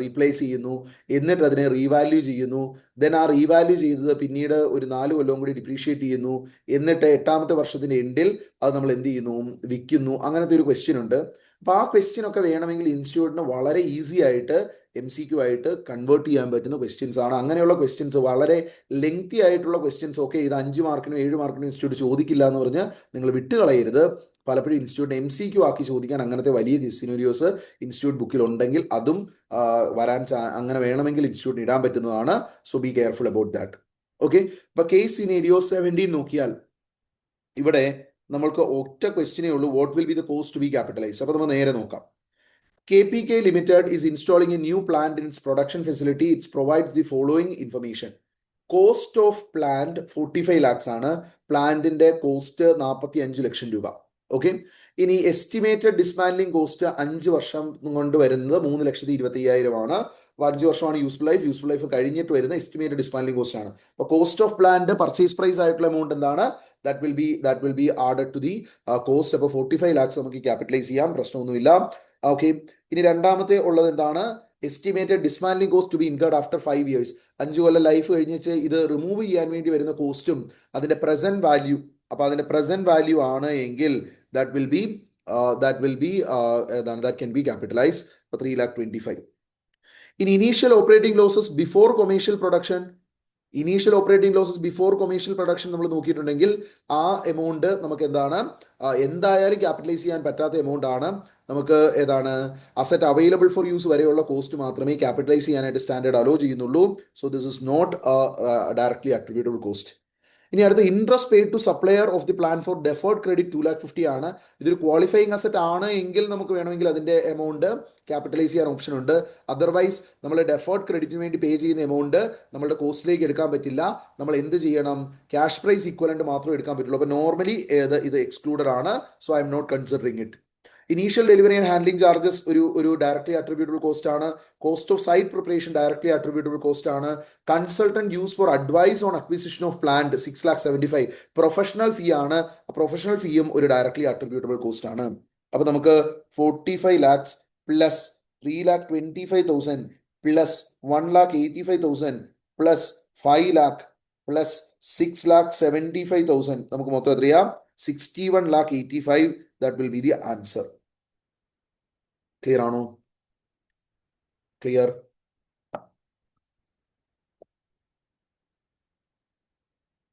റീപ്ലേസ് ചെയ്യുന്നു, എന്നിട്ട് അതിനെ റീവാല്യൂ ചെയ്യുന്നു. ദെൻ ആ റീവാല്യൂ ചെയ്തത് പിന്നീട് ഒരു 4 കൊല്ലം കൂടി ഡിപ്രീഷിയേറ്റ് ചെയ്യുന്നു, എന്നിട്ട് 8ാമത്തെ വർഷത്തിന്റെ എൻഡിൽ അത് നമ്മൾ എന്ത് ചെയ്യുന്നു? വിൽക്കുന്നു. അങ്ങനത്തെ ഒരു ക്വസ്റ്റ്യൻ ഉണ്ട്. അപ്പൊ ആ ക്വസ്റ്റ്യൻ ഒക്കെ വേണമെങ്കിൽ ഇൻസ്റ്റിറ്റ്യൂട്ടിന് വളരെ ഈസി ആയിട്ട് MCQ ആയിട്ട് കൺവേർട്ട് ചെയ്യാൻ പറ്റുന്ന ക്വസ്റ്റ്യൻസ് ആണ്. അങ്ങനെയുള്ള ക്വസ്റ്റ്യൻസ്, വളരെ ലെങ്തി ആയിട്ടുള്ള ക്വസ്റ്റ്യൻസ് ഒക്കെ ഇത് 5 മാർക്കിനും 7 മാർക്കിനും ഇൻസ്റ്റിറ്റ്യൂട്ട് ചോദിക്കില്ല എന്ന് പറഞ്ഞ് നിങ്ങൾ വിട്ടുകളയരുത്. പലപ്പോഴും ഇൻസ്റ്റിറ്റ്യൂട്ട് MCQ ആക്കി ചോദിക്കാൻ അങ്ങനത്തെ വലിയ സിനോരിയോസ് ഇൻസ്റ്റിറ്റ്യൂട്ട് ബുക്കിൽ ഉണ്ടെങ്കിൽ അതും അങ്ങനെ വേണമെങ്കിൽ ഇൻസ്റ്റിറ്റ്യൂട്ടിന് ഇടാൻ പറ്റുന്നതാണ്. So be careful about that. Okay, അപ്പൊ കേസ് സിനേരിയോ 17 നോക്കിയാൽ ഇവിടെ നമ്മൾക്ക് ഒറ്റ ക്വസ്റ്റ്യനേ ഉള്ളൂ, what will be the cost to be capitalised. അപ്പൊ നമ്മൾ നേരെ നോക്കാം. KPK Limited is installing a new plant in its production facility. It provides the following information. Cost of plant 45 lakhs ആണ്. പ്ലാന്റിന്റെ കോസ്റ്റ് 45 ലക്ഷം രൂപ. ഓക്കെ, ഇനി എസ്റ്റിമേറ്റഡ് ഡിസ്മാൻഡ്ലിംഗ് കോസ്റ്റ് 5 വർഷം കൊണ്ട് വരുന്നത് 3,25,000 ആണ്. 5 വർഷമാണ് യൂസ്ഫുൾ ലൈഫ് കഴിഞ്ഞിട്ട് വരുന്ന എസ്റ്റിമേറ്റഡ് ഡിസ്മാൻഡ്ലിംഗ് കോസ്റ്റ് ആണ്. അപ്പോൾ cost of plant purchase price ആയിട്ടുള്ള എമൗണ്ട് എന്താണ്? that will be added to the cost. അപ്പോൾ 45 lakhs നമുക്ക് ക്യാപിറ്റലൈസ് ചെയ്യാം, പ്രശ്നമൊന്നുമില്ല. ഓക്കെ, ഇനി രണ്ടാമത്തെ ഉള്ളത് എന്താണ്? Estimated dismantling cost to be incurred after 5 years. 5 കൊല്ലം ലൈഫ് കഴിഞ്ഞിട്ട് ഇത് റിമൂവ് ചെയ്യാൻ വേണ്ടി വരുന്ന കോസ്റ്റും അതിന്റെ പ്രസന്റ് വാല്യൂ. അപ്പൊ അതിന്റെ പ്രസന്റ് വാല്യൂ ആണ് എങ്കിൽ that can be capitalized for 3,25,000. In initial operating losses before commercial production നമ്മൾ നോക്കിയിട്ടുണ്ടെങ്കിൽ ആ എമൗണ്ട് നമുക്ക് എന്തായാലും ക്യാപിറ്റലൈസ് ചെയ്യാൻ പറ്റാത്ത എമൗണ്ട് ആണ്. നമുക്ക് അസറ്റ് അവൈലബിൾ ഫോർ യൂസ് വരെയുള്ള കോസ്റ്റ് മാത്രമേ ക്യാപിറ്റലൈസ് ചെയ്യാനായിട്ട് സ്റ്റാൻഡേർഡ് അലോ ചെയ്യുന്നുള്ളൂ. So this is not directly attributable cost. ഇനി അടുത്ത interest paid to supplier of the plan for deferred credit 2,50,000 ആണ്. ഇതൊരു ക്വാളിഫയിങ് അസറ്റ് ആണ് എങ്കിൽ നമുക്ക് വേണമെങ്കിൽ അതിന്റെ എമൗണ്ട് ക്യാപിറ്റലൈസ് ചെയ്യാൻ ഓപ്ഷൻ ഉണ്ട്. അതർവൈസ് നമ്മൾ ഡെഫേർഡ് ക്രെഡിറ്റിന് വേണ്ടി പേ ചെയ്യുന്ന എമൗണ്ട് നമ്മളുടെ കോസ്റ്റിലേക്ക് എടുക്കാൻ പറ്റില്ല. നമ്മൾ എന്ത് ചെയ്യണം? ക്യാഷ് പ്രൈസ് ഈക്വലന്റ് മാത്രമേ എടുക്കാൻ പറ്റുള്ളൂ. അപ്പോൾ നോർമലി ഇത് എക്സ്ക്ലൂഡഡ് ആണ്. So I'm not considering it. Initial delivery and handling charges ഒരു ഡയറക്ട്ലി അട്രിബ്യൂട്ടബിൾ കോസ്റ്റ് ആണ്. Cost of site preparation directly attributable cost ആണ്. Consultant use for advice on acquisition of plant 6,75,000 professional fee ആണ്. Professional ഫീയും ഒരു directly attributable cost ആണ്. അപ്പൊ നമുക്ക് 45 lakhs plus 3,25,000 plus 1,85,000 plus 5 lakh plus 6,75,000 നമുക്ക് മൊത്തം എത്രയാ? 61,85,000. That will be the answer. Clear ആണോ? Clear?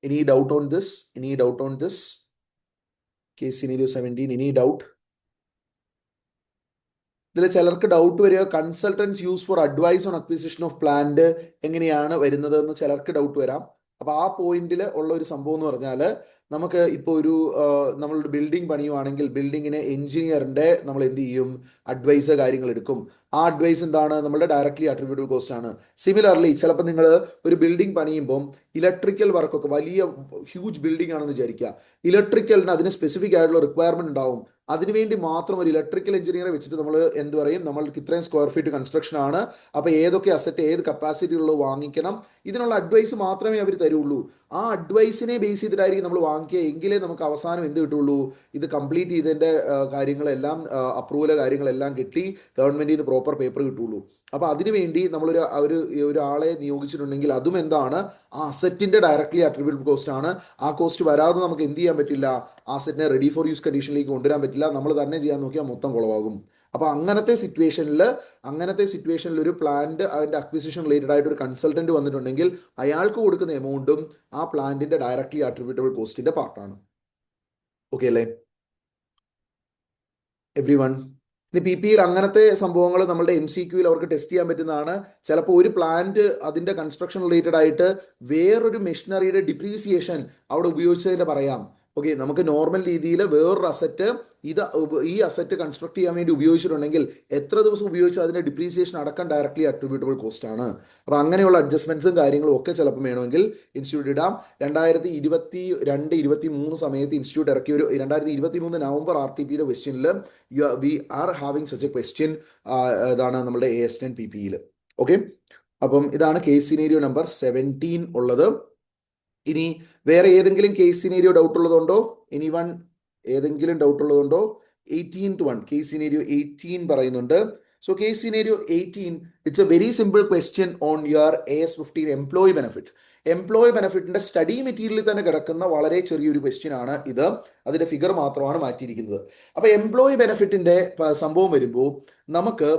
Any doubt on this? Any doubt on this? Case scenario 17. Any doubt? ഇതിൽ ചിലർക്ക് ഡൗട്ട് വരിക consultants use for advice on acquisition of plant എങ്ങനെയാണ് വരുന്നത് എന്ന് ചിലർക്ക് ഡൗട്ട് വരാം. അപ്പൊ ആ പോയിന്റിൽ ഉള്ള ഒരു സംഭവം എന്ന് പറഞ്ഞാൽ നമുക്ക് ഇപ്പോൾ ഒരു നമ്മളുടെ ബിൽഡിംഗ് പണിയുവാണെങ്കിൽ ബിൽഡിങ്ങിന് എഞ്ചിനീയറിന്റെ നമ്മൾ എന്ത് ചെയ്യും? അഡ്വൈസ് കാര്യങ്ങൾ എടുക്കും. ആ അഡ്വൈസ് എന്താണ്? നമ്മുടെ ഡയറക്ട്ലി അട്രിബ്യൂട്ടബിൾ കോസ്റ്റ് ആണ്. സിമിലർലി ചിലപ്പോൾ നിങ്ങൾ ഒരു ബിൽഡിംഗ് പണിയുമ്പോൾ ഇലക്ട്രിക്കൽ വർക്കൊക്കെ വലിയ ഹ്യൂജ് ബിൽഡിംഗ് ആണെന്ന് വിചാരിക്കുക. ഇലക്ട്രിക്കലിന് അതിന് സ്പെസിഫിക് ആയിട്ടുള്ള റിക്വയർമെന്റ് ഉണ്ടാവും. അതിനുവേണ്ടി മാത്രം ഒരു ഇലക്ട്രിക്കൽ എഞ്ചിനീയറെ വെച്ചിട്ട് നമ്മൾ എന്ത് പറയും? നമ്മൾക്ക് ഇത്രയും സ്ക്വയർ ഫീറ്റ് കൺസ്ട്രക്ഷൻ ആണ്, അപ്പൊ ഏതൊക്കെ അസറ്റ് ഏത് കപ്പാസിറ്റി ഉള്ളത് വാങ്ങിക്കണം, ഇതിനുള്ള അഡ്വൈസ് മാത്രമേ അവർ തരുള്ളൂ. ആ അഡ്വൈസിനെ ബേസ് ചെയ്തിട്ടായിരിക്കും നമ്മൾ വാങ്ങിക്കുക. എങ്കിലേ നമുക്ക് അവസാനം എന്ത് കിട്ടുള്ളൂ? ഇത് കംപ്ലീറ്റ് ചെയ്തതിന്റെ കാര്യങ്ങളെല്ലാം അപ്രൂവൽ കാര്യങ്ങളെല്ലാം കിട്ടി ഗവൺമെന്റിൽ നിന്ന് പ്രോപ്പർ പേപ്പർ കിട്ടുള്ളൂ. അപ്പൊ അതിനുവേണ്ടി ഒരാളെ നിയോഗിച്ചിട്ടുണ്ടെങ്കിൽ അതും എന്താണ്? ആ അസറ്റിന്റെ ഡയറക്ട്ലി അട്രിബ്യൂട്ടബിൾ കോസ്റ്റ് ആണ്. ആ കോസ്റ്റ് വരാതെ നമുക്ക് എന്ത് ചെയ്യാൻ പറ്റില്ല? അസറ്റിനെ റെഡി ഫോർ യൂസ് കണ്ടീഷനിലേക്ക് കൊണ്ടുവരാൻ പറ്റില്ല. നമ്മൾ തന്നെ ചെയ്യാൻ നോക്കിയാൽ മൊത്തം കുളവാകും. അപ്പൊ അങ്ങനത്തെ സിറ്റുവേഷനിൽ ഒരു പ്ലാന്റ് അതിന്റെ അക്വിസിഷൻ റിലേറ്റഡ് ആയിട്ട് ഒരു കൺസൾട്ടന്റ് വന്നിട്ടുണ്ടെങ്കിൽ അയാൾക്ക് കൊടുക്കുന്ന എമൗണ്ടും ആ പ്ലാന്റിന്റെ ഡയറക്ട്ലി അട്രിബ്യൂട്ടബിൾ കോസ്റ്റിന്റെ പാർട്ടാണ്. ഓക്കെ അല്ലേ എവ്രി വൺ? ഇനി പി പിയിൽ അങ്ങനത്തെ സംഭവങ്ങൾ നമ്മളുടെ MCQയിൽ അവർക്ക് ടെസ്റ്റ് ചെയ്യാൻ പറ്റുന്നതാണ്. ചിലപ്പോൾ ഒരു പ്ലാന്റ് അതിന്റെ കൺസ്ട്രക്ഷൻ റിലേറ്റഡ് ആയിട്ട് വേറൊരു മെഷീനറിയുടെ ഡിപ്രീസിയേഷൻ അവിടെ ഉപയോഗിച്ചതിന്റെ പറയാം. ഓക്കെ, നമുക്ക് നോർമൽ രീതിയിൽ വേറൊരു അസറ്റ് ഈ അസറ്റ് കൺസ്ട്രക്ട് ചെയ്യാൻ വേണ്ടി ഉപയോഗിച്ചിട്ടുണ്ടെങ്കിൽ എത്ര ദിവസം ഉപയോഗിച്ച് അതിന്റെ ഡിപ്രീസിയേഷൻ അടക്കം ഡയറക്ട്ലി അട്രിബ്യൂട്ടബിൾ കോസ്റ്റ് ആണ്. അപ്പൊ അങ്ങനെയുള്ള അഡ്ജസ്റ്റ്മെന്റ്സും കാര്യങ്ങളും ഒക്കെ ചിലപ്പോൾ വേണമെങ്കിൽ ഇൻസ്റ്റിറ്റ്യൂട്ട് ഇടാം. 2022-23 സമയത്ത് ഇൻസ്റ്റിറ്റ്യൂട്ട് ഇറക്കിയ ഒരു 2023 നവംബർ RTPയുടെ ക്വസ്റ്റ്യനിൽ we are having such a question. ഇതാണ് നമ്മുടെ AS10 PPയിൽ. ഓക്കെ, അപ്പം ഇതാണ് കേസ് സിനേരിയോ നമ്പർ 17 ഉള്ളത്. ഇനി വേറെ ഏതെങ്കിലും കേസ് സിനേരിയോ ഡൗട്ട് ഉള്ളതുണ്ടോ? ഏതെങ്കിലും ഡൗട്ട് ഉള്ളതുണ്ടോ? 18th one, കേസ് സിനേരിയോ 18 പറയുന്നുണ്ട്. So case scenario 18, it's a very simple question on your AS15 employee benefit. Employee ബെനിഫിറ്റിന്റെ സ്റ്റഡി മെറ്റീരിയലിൽ തന്നെ കിടക്കുന്ന വളരെ ചെറിയൊരു ക്വസ്റ്റ്യൻ ആണ് ഇത്. അതിന്റെ ഫിഗർ മാത്രമാണ് മാറ്റിയിരിക്കുന്നത്. അപ്പൊ എംപ്ലോയി ബെനിഫിറ്റിന്റെ സംഭവം വരുമ്പോൾ നമുക്ക്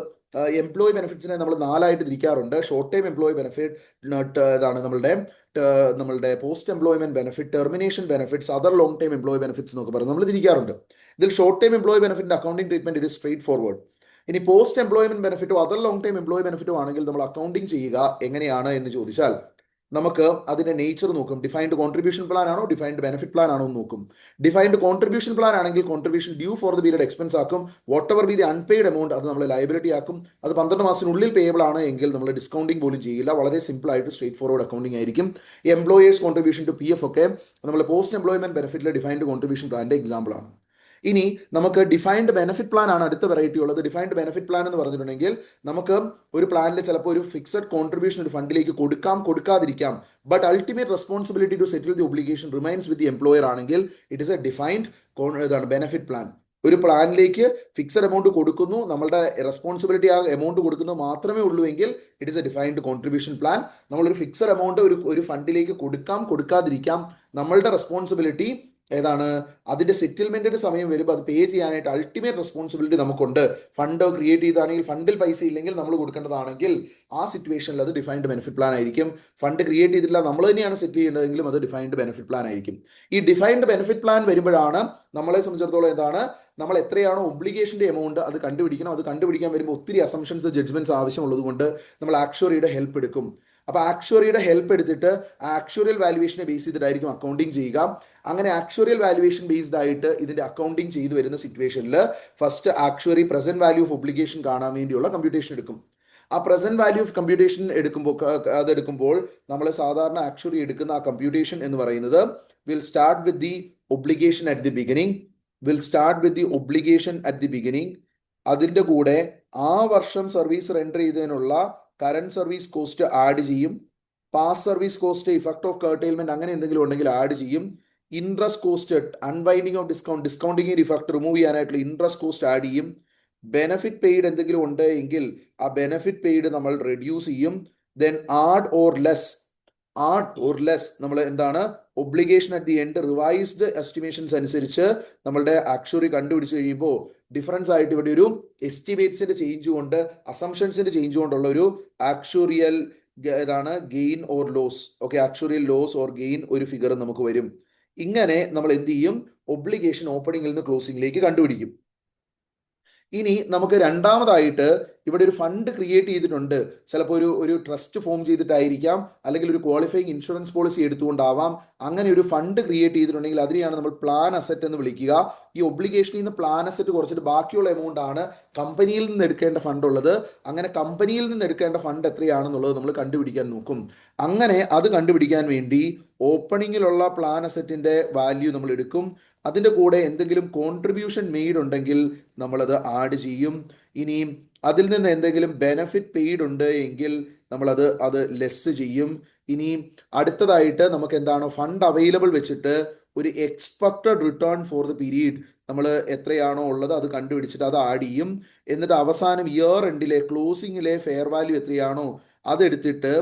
എംപ്ലോയി ബെനിഫിറ്റ്സിനെ നമ്മൾ 4ആയിട്ട് തിരിക്കാറുണ്ട്. ഷോർട്ട് ടൈം എംപ്ലോയി ബെനിഫിറ്റ്, ഇതാണ് നമ്മളുടെ post employment benefit, termination benefits, other long time employee benefits എന്നൊക്കെ പറഞ്ഞ് നമ്മൾ തിരിക്കാറുണ്ട്. ഇതിൽ ഷോർട്ട് ടൈം എംപ്ലോയി ബെനിഫിറ്റിന്റെ accounting treatment it is straight forward. ഇനി പോസ്റ്റ് എംപ്ലോയ്മെന്റ് ബെനിഫിറ്റോ അതർ ലോങ് ടൈം എംപ്ലോയി ബെനിഫിറ്റോ ആണെങ്കിൽ നമ്മൾ അക്കൗണ്ടിംഗ് ചെയ്യുക എങ്ങനെയാണ് എന്ന് ചോദിച്ചാൽ നമുക്ക് അതിന്റെ നേച്ചർ നോക്കും. ഡിഫൈൻഡ് കോൺട്രിബ്യൂഷൻ പ്ലാൻ ആണോ ഡിഫൈൻഡ് ബെനിഫിറ്റ് പ്ലാൻ ആണോ എന്ന് നോക്കും. ഡിഫൈൻഡ് കോൺട്രിബ്യൂഷൻ പ്ലാൻ ആണെങ്കിൽ contribution due for the period expense ആക്കും. Whatever be the unpaid amount അത് നമ്മൾ ലയബിലിറ്റി ആക്കും. അത് 12 മാസത്തിനുള്ളിൽ പേയബിൾ ആണ് എങ്കിൽ നമ്മൾ ഡിസ്കൗണ്ടിങ് പോലും ചെയ്യില്ല. വളരെ സിമ്പിൾ ആയിട്ട് സ്ട്രേറ്റ് ഫോർവേഡ് അക്കൗണ്ടിങ് ആയിരിക്കും. എംപ്ലോയേഴ്സ് കോൺട്രിബ്യൂഷൻ ടു PF ഒക്കെ നമ്മൾ പോസ്റ്റ് എംപ്ലോയ്മെന്റ് ബെനിഫിറ്റിലെ ഡിഫൈൻഡ് കോൺട്രിബ്യൂഷൻ പ്ലാന്റെ എക്സാമ്പിൾ ആണ്. ഇനി നമുക്ക് ഡിഫൈൻഡ് ബെനിഫിറ്റ് പ്ലാൻ ആണ് അടുത്ത വെറൈറ്റി ഉള്ളത്. ഡിഫൈൻഡ് ബെനിഫിറ്റ് പ്ലാൻ എന്ന് പറഞ്ഞിട്ടുണ്ടെങ്കിൽ നമുക്ക് ഒരു പ്ലാനിൽ ചിലപ്പോൾ ഒരു ഫിക്സഡ് കോൺട്രിബ്യൂഷൻ ഒരു ഫണ്ടിലേക്ക് കൊടുക്കാതിരിക്കാം. But ultimate responsibility to settle the obligation remains with the employer ആണെങ്കിൽ it is a defined benefit plan. ഒരു പ്ലാനിലേക്ക് ഫിക്സഡ് എമൗണ്ട് കൊടുക്കുന്നു, നമ്മളുടെ റെസ്പോൺസിബിലിറ്റി ആ എമൗണ്ട് കൊടുക്കുന്നത് മാത്രമേ ഉള്ളൂ എങ്കിൽ it is a defined contribution plan. നമ്മളൊരു ഫിക്സഡ് എമൗണ്ട് ഒരു ഫണ്ടിലേക്ക് കൊടുക്കാതിരിക്കാം. നമ്മളുടെ റെസ്പോൺസിബിലിറ്റി ഏതാണ്? അതിന്റെ സെറ്റിൽമെന്റിന്റെ സമയം വരുമ്പോൾ അത് പേ ചെയ്യാനായിട്ട് അൾട്ടിമേറ്റ് റെസ്പോൺസിബിലിറ്റി നമുക്കുണ്ട്. ഫണ്ട് ക്രിയേറ്റ് ചെയ്താണെങ്കിൽ ഫണ്ടിൽ പൈസ ഇല്ലെങ്കിൽ നമ്മൾ കൊടുക്കേണ്ടതാണെങ്കിൽ ആ സിറ്റുവേഷനിൽ അത് ഡിഫൈൻഡ് ബെനിഫിറ്റ് പ്ലാൻ ആയിരിക്കും. ഫണ്ട് ക്രിയേറ്റ് ചെയ്തില്ല നമ്മൾ തന്നെയാണ് സെറ്റിൽ ചെയ്യേണ്ടതെങ്കിലും അത് ഡിഫൈൻഡ് ബെനിഫിറ്റ് പ്ലാൻ ആയിരിക്കും. ഈ ഡിഫൈൻഡ് ബെനിഫിറ്റ് പ്ലാൻ വരുമ്പോഴാണ് നമ്മളെ സംബന്ധിച്ചിടത്തോളം എന്താണ് നമ്മൾ എത്രയാണോ ഒബ്ലിഗേഷന്റെ എമൗണ്ട് അത് കണ്ടുപിടിക്കണം. അത് കണ്ടുപിടിക്കാൻ വരുമ്പോൾ ഒത്തിരി അസംഷൻസ് ജഡ്ജ്മെന്റ്സ് ആവശ്യമുള്ളത് കൊണ്ട് നമ്മൾ ആക്ച്വറിയുടെ ഹെൽപ്പ് എടുക്കും. അപ്പൊ ആക്ച്വറിയുടെ ഹെൽപ്പ് എടുത്തിട്ട് ആക്ച്വറിയൽ വാല്യുവേഷനെ ബേസ് ചെയ്തിട്ടായിരിക്കും അക്കൗണ്ടിങ് ചെയ്യുക. അങ്ങനെ ആക്ച്വറിയൽ വാല്യുവേഷൻ ബേസ്ഡ് ആയിട്ട് ഇതിന്റെ അക്കൗണ്ടിങ് ചെയ്തു വരുന്ന സിറ്റുവേഷനിൽ first actuary present value of obligation കാണാൻ വേണ്ടിയുള്ള കമ്പ്യൂട്ടേഷൻ എടുക്കും. ആ പ്രസന്റ് വാല്യൂ ഓഫ് കമ്പ്യൂട്ടേഷൻ എടുക്കുമ്പോൾ നമ്മൾ സാധാരണ ആക്ച്വറി എടുക്കുന്ന ആ കമ്പ്യൂട്ടേഷൻ എന്ന് പറയുന്നത് will start with the obligation at the beginning. Will start with the obligation at the beginning. അതിൻ്റെ കൂടെ ആ വർഷം സർവീസ് റെൻഡർ ചെയ്തതിനുള്ള കറന്റ് സർവീസ് കോസ്റ്റ് ആഡ് ചെയ്യും. Past service cost, effect of curtailment അങ്ങനെ എന്തെങ്കിലും ഉണ്ടെങ്കിൽ ആഡ് ചെയ്യും. Interest cost, unwinding of discount, ഡിസ്കൗണ്ടിങ്ങിന്റെ ഇഫക്ട് റിമൂവ് ചെയ്യാനായിട്ടുള്ള ഇൻട്രസ്റ്റ് കോസ്റ്റ് ആഡ് ചെയ്യും. ബെനഫിറ്റ് പെയ്ഡ് എന്തെങ്കിലും ഉണ്ട് എങ്കിൽ ആ ബെനഫിറ്റ് പെയ്ഡ് നമ്മൾ റെഡ്യൂസ് ചെയ്യും. ദെൻ ആഡ് ഓർ ലെസ് നമ്മൾ എന്താണ് obligation at the end revised estimations അനുസരിച്ച് നമ്മളുടെ ആക്ച്വറി കണ്ടുപിടിച്ച് കഴിയുമ്പോൾ ഡിഫറൻസ് ആയിട്ട് ഇവിടെ ഒരു എസ്റ്റിമേറ്റ്സിന്റെ ചേഞ്ച് കൊണ്ട്, അസംഷൻസിന്റെ ചേഞ്ച് കൊണ്ടുള്ള ഒരു ആക്ച്വറിയൽ ഏതാണ് gain or loss. Okay, actuarial loss or gain ഒരു ഫിഗർ നമുക്ക് വരും. ഇങ്ങനെ നമ്മൾ എന്ത് ചെയ്യും, ഒബ്ലിഗേഷൻ ഓപ്പണിംഗിൽ നിന്ന് ക്ലോസിംഗിലേക്ക് കണ്ടുപിടിക്കും. ഇനി നമുക്ക് രണ്ടാമതായിട്ട് ഇവിടെ ഒരു ഫണ്ട് ക്രിയേറ്റ് ചെയ്തിട്ടുണ്ട്. ചിലപ്പോൾ ഒരു ട്രസ്റ്റ് ഫോം ചെയ്തിട്ടായിരിക്കാം, അല്ലെങ്കിൽ ഒരു ക്വാളിഫയിങ് ഇൻഷുറൻസ് പോളിസി എടുത്തുകൊണ്ടാവാം. അങ്ങനെ ഒരു ഫണ്ട് ക്രിയേറ്റ് ചെയ്തിട്ടുണ്ടെങ്കിൽ അതിനെയാണ് നമ്മൾ പ്ലാൻ അസറ്റ് എന്ന് വിളിക്കുക. ഈ ഒബ്ലിഗേഷനിൽ നിന്ന് പ്ലാൻ അസറ്റ് കുറച്ചിട്ട് ബാക്കിയുള്ള എമൗണ്ട് ആണ് കമ്പനിയിൽ നിന്ന് എടുക്കേണ്ട ഫണ്ട് ഉള്ളത്. അങ്ങനെ കമ്പനിയിൽ നിന്ന് എടുക്കേണ്ട ഫണ്ട് എത്രയാണെന്നുള്ളത് നമ്മൾ കണ്ടുപിടിക്കാൻ നോക്കും. അങ്ങനെ അത് കണ്ടുപിടിക്കാൻ വേണ്ടി ഓപ്പണിങ്ങിലുള്ള പ്ലാൻ അസറ്റിന്റെ വാല്യൂ നമ്മൾ എടുക്കും. അതിൻ്റെ കൂടെ എന്തെങ്കിലും കോൺട്രിബ്യൂഷൻ മെയ്ഡ് ഉണ്ടെങ്കിൽ നമ്മളത് ആഡ് ചെയ്യും. ഇനി അതിൽ നിന്ന് എന്തെങ്കിലും ബെനഫിറ്റ് പെയ്ഡ് ഉണ്ട് എങ്കിൽ നമ്മളത് ലെസ് ചെയ്യും. ഇനി അടുത്തതായിട്ട് നമുക്ക് എന്താണ് ഫണ്ട് അവൈലബിൾ വെച്ചിട്ട് ഒരു expected return for the period നമ്മൾ എത്രയാണോ ഉള്ളത് അത് കണ്ടുപിടിച്ചിട്ട് അത് ആഡ് ചെയ്യും. എന്നിട്ട് അവസാനം ഇയർ എൻഡിലെ ക്ലോസിങ്ങിലെ ഫെയർ വാല്യൂ എത്രയാണോ അതെടുത്തിട്ട്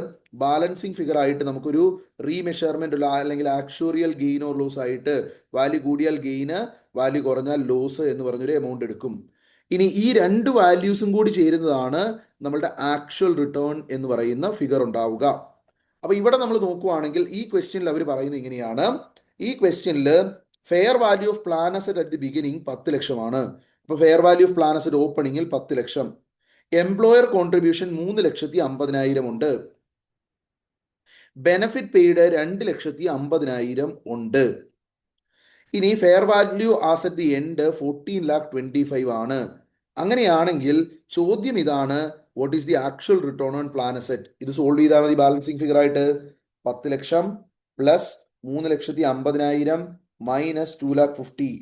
ബാലൻസിങ് ഫിഗർ ആയിട്ട് നമുക്കൊരു റീമെഷർമെന്റ് അല്ലെങ്കിൽ ആക്ച്വറിയൽ ഗെയിൻ ഓർ ലോസ് ആയിട്ട് വാല്യൂ കൂടിയാൽ ഗെയിന്, വാല്യൂ കുറഞ്ഞാൽ ലോസ് എന്ന് പറഞ്ഞൊരു എമൗണ്ട് എടുക്കും. ഇനി ഈ രണ്ട് വാല്യൂസും കൂടി ചേരുന്നതാണ് നമ്മളുടെ ആക്ച്വൽ റിട്ടേൺ എന്ന് പറയുന്ന ഫിഗർ ഉണ്ടാവുക. അപ്പൊ ഇവിടെ നമ്മൾ നോക്കുവാണെങ്കിൽ ഈ ക്വസ്റ്റ്യനിൽ അവർ പറയുന്നത് ഇങ്ങനെയാണ്. ഈ ക്വസ്റ്റ്യനിൽ fair value of plan asset at the beginning 10 ലക്ഷമാണ്. അപ്പൊ fair value of plan asset ഓപ്പണിംഗിൽ 10 ലക്ഷം. എംപ്ലോയർ കോൺട്രിബ്യൂഷൻ 3,50,000 ഉണ്ട്. ബെനഫിറ്റ് പെയ്ഡ് 2,50,000 ഉണ്ട്. ഇനി fair value as at the end 14,25,000 ആണ്. അങ്ങനെയാണെങ്കിൽ ചോദ്യം ഇതാണ്, what is the actual return on plan asset? ഇത് സോൾവ് ചെയ്താൽ മതി ബാലൻസിങ് ഫിഗർ ആയിട്ട്. 10 lakh plus 3,50,000 minus 2,50,000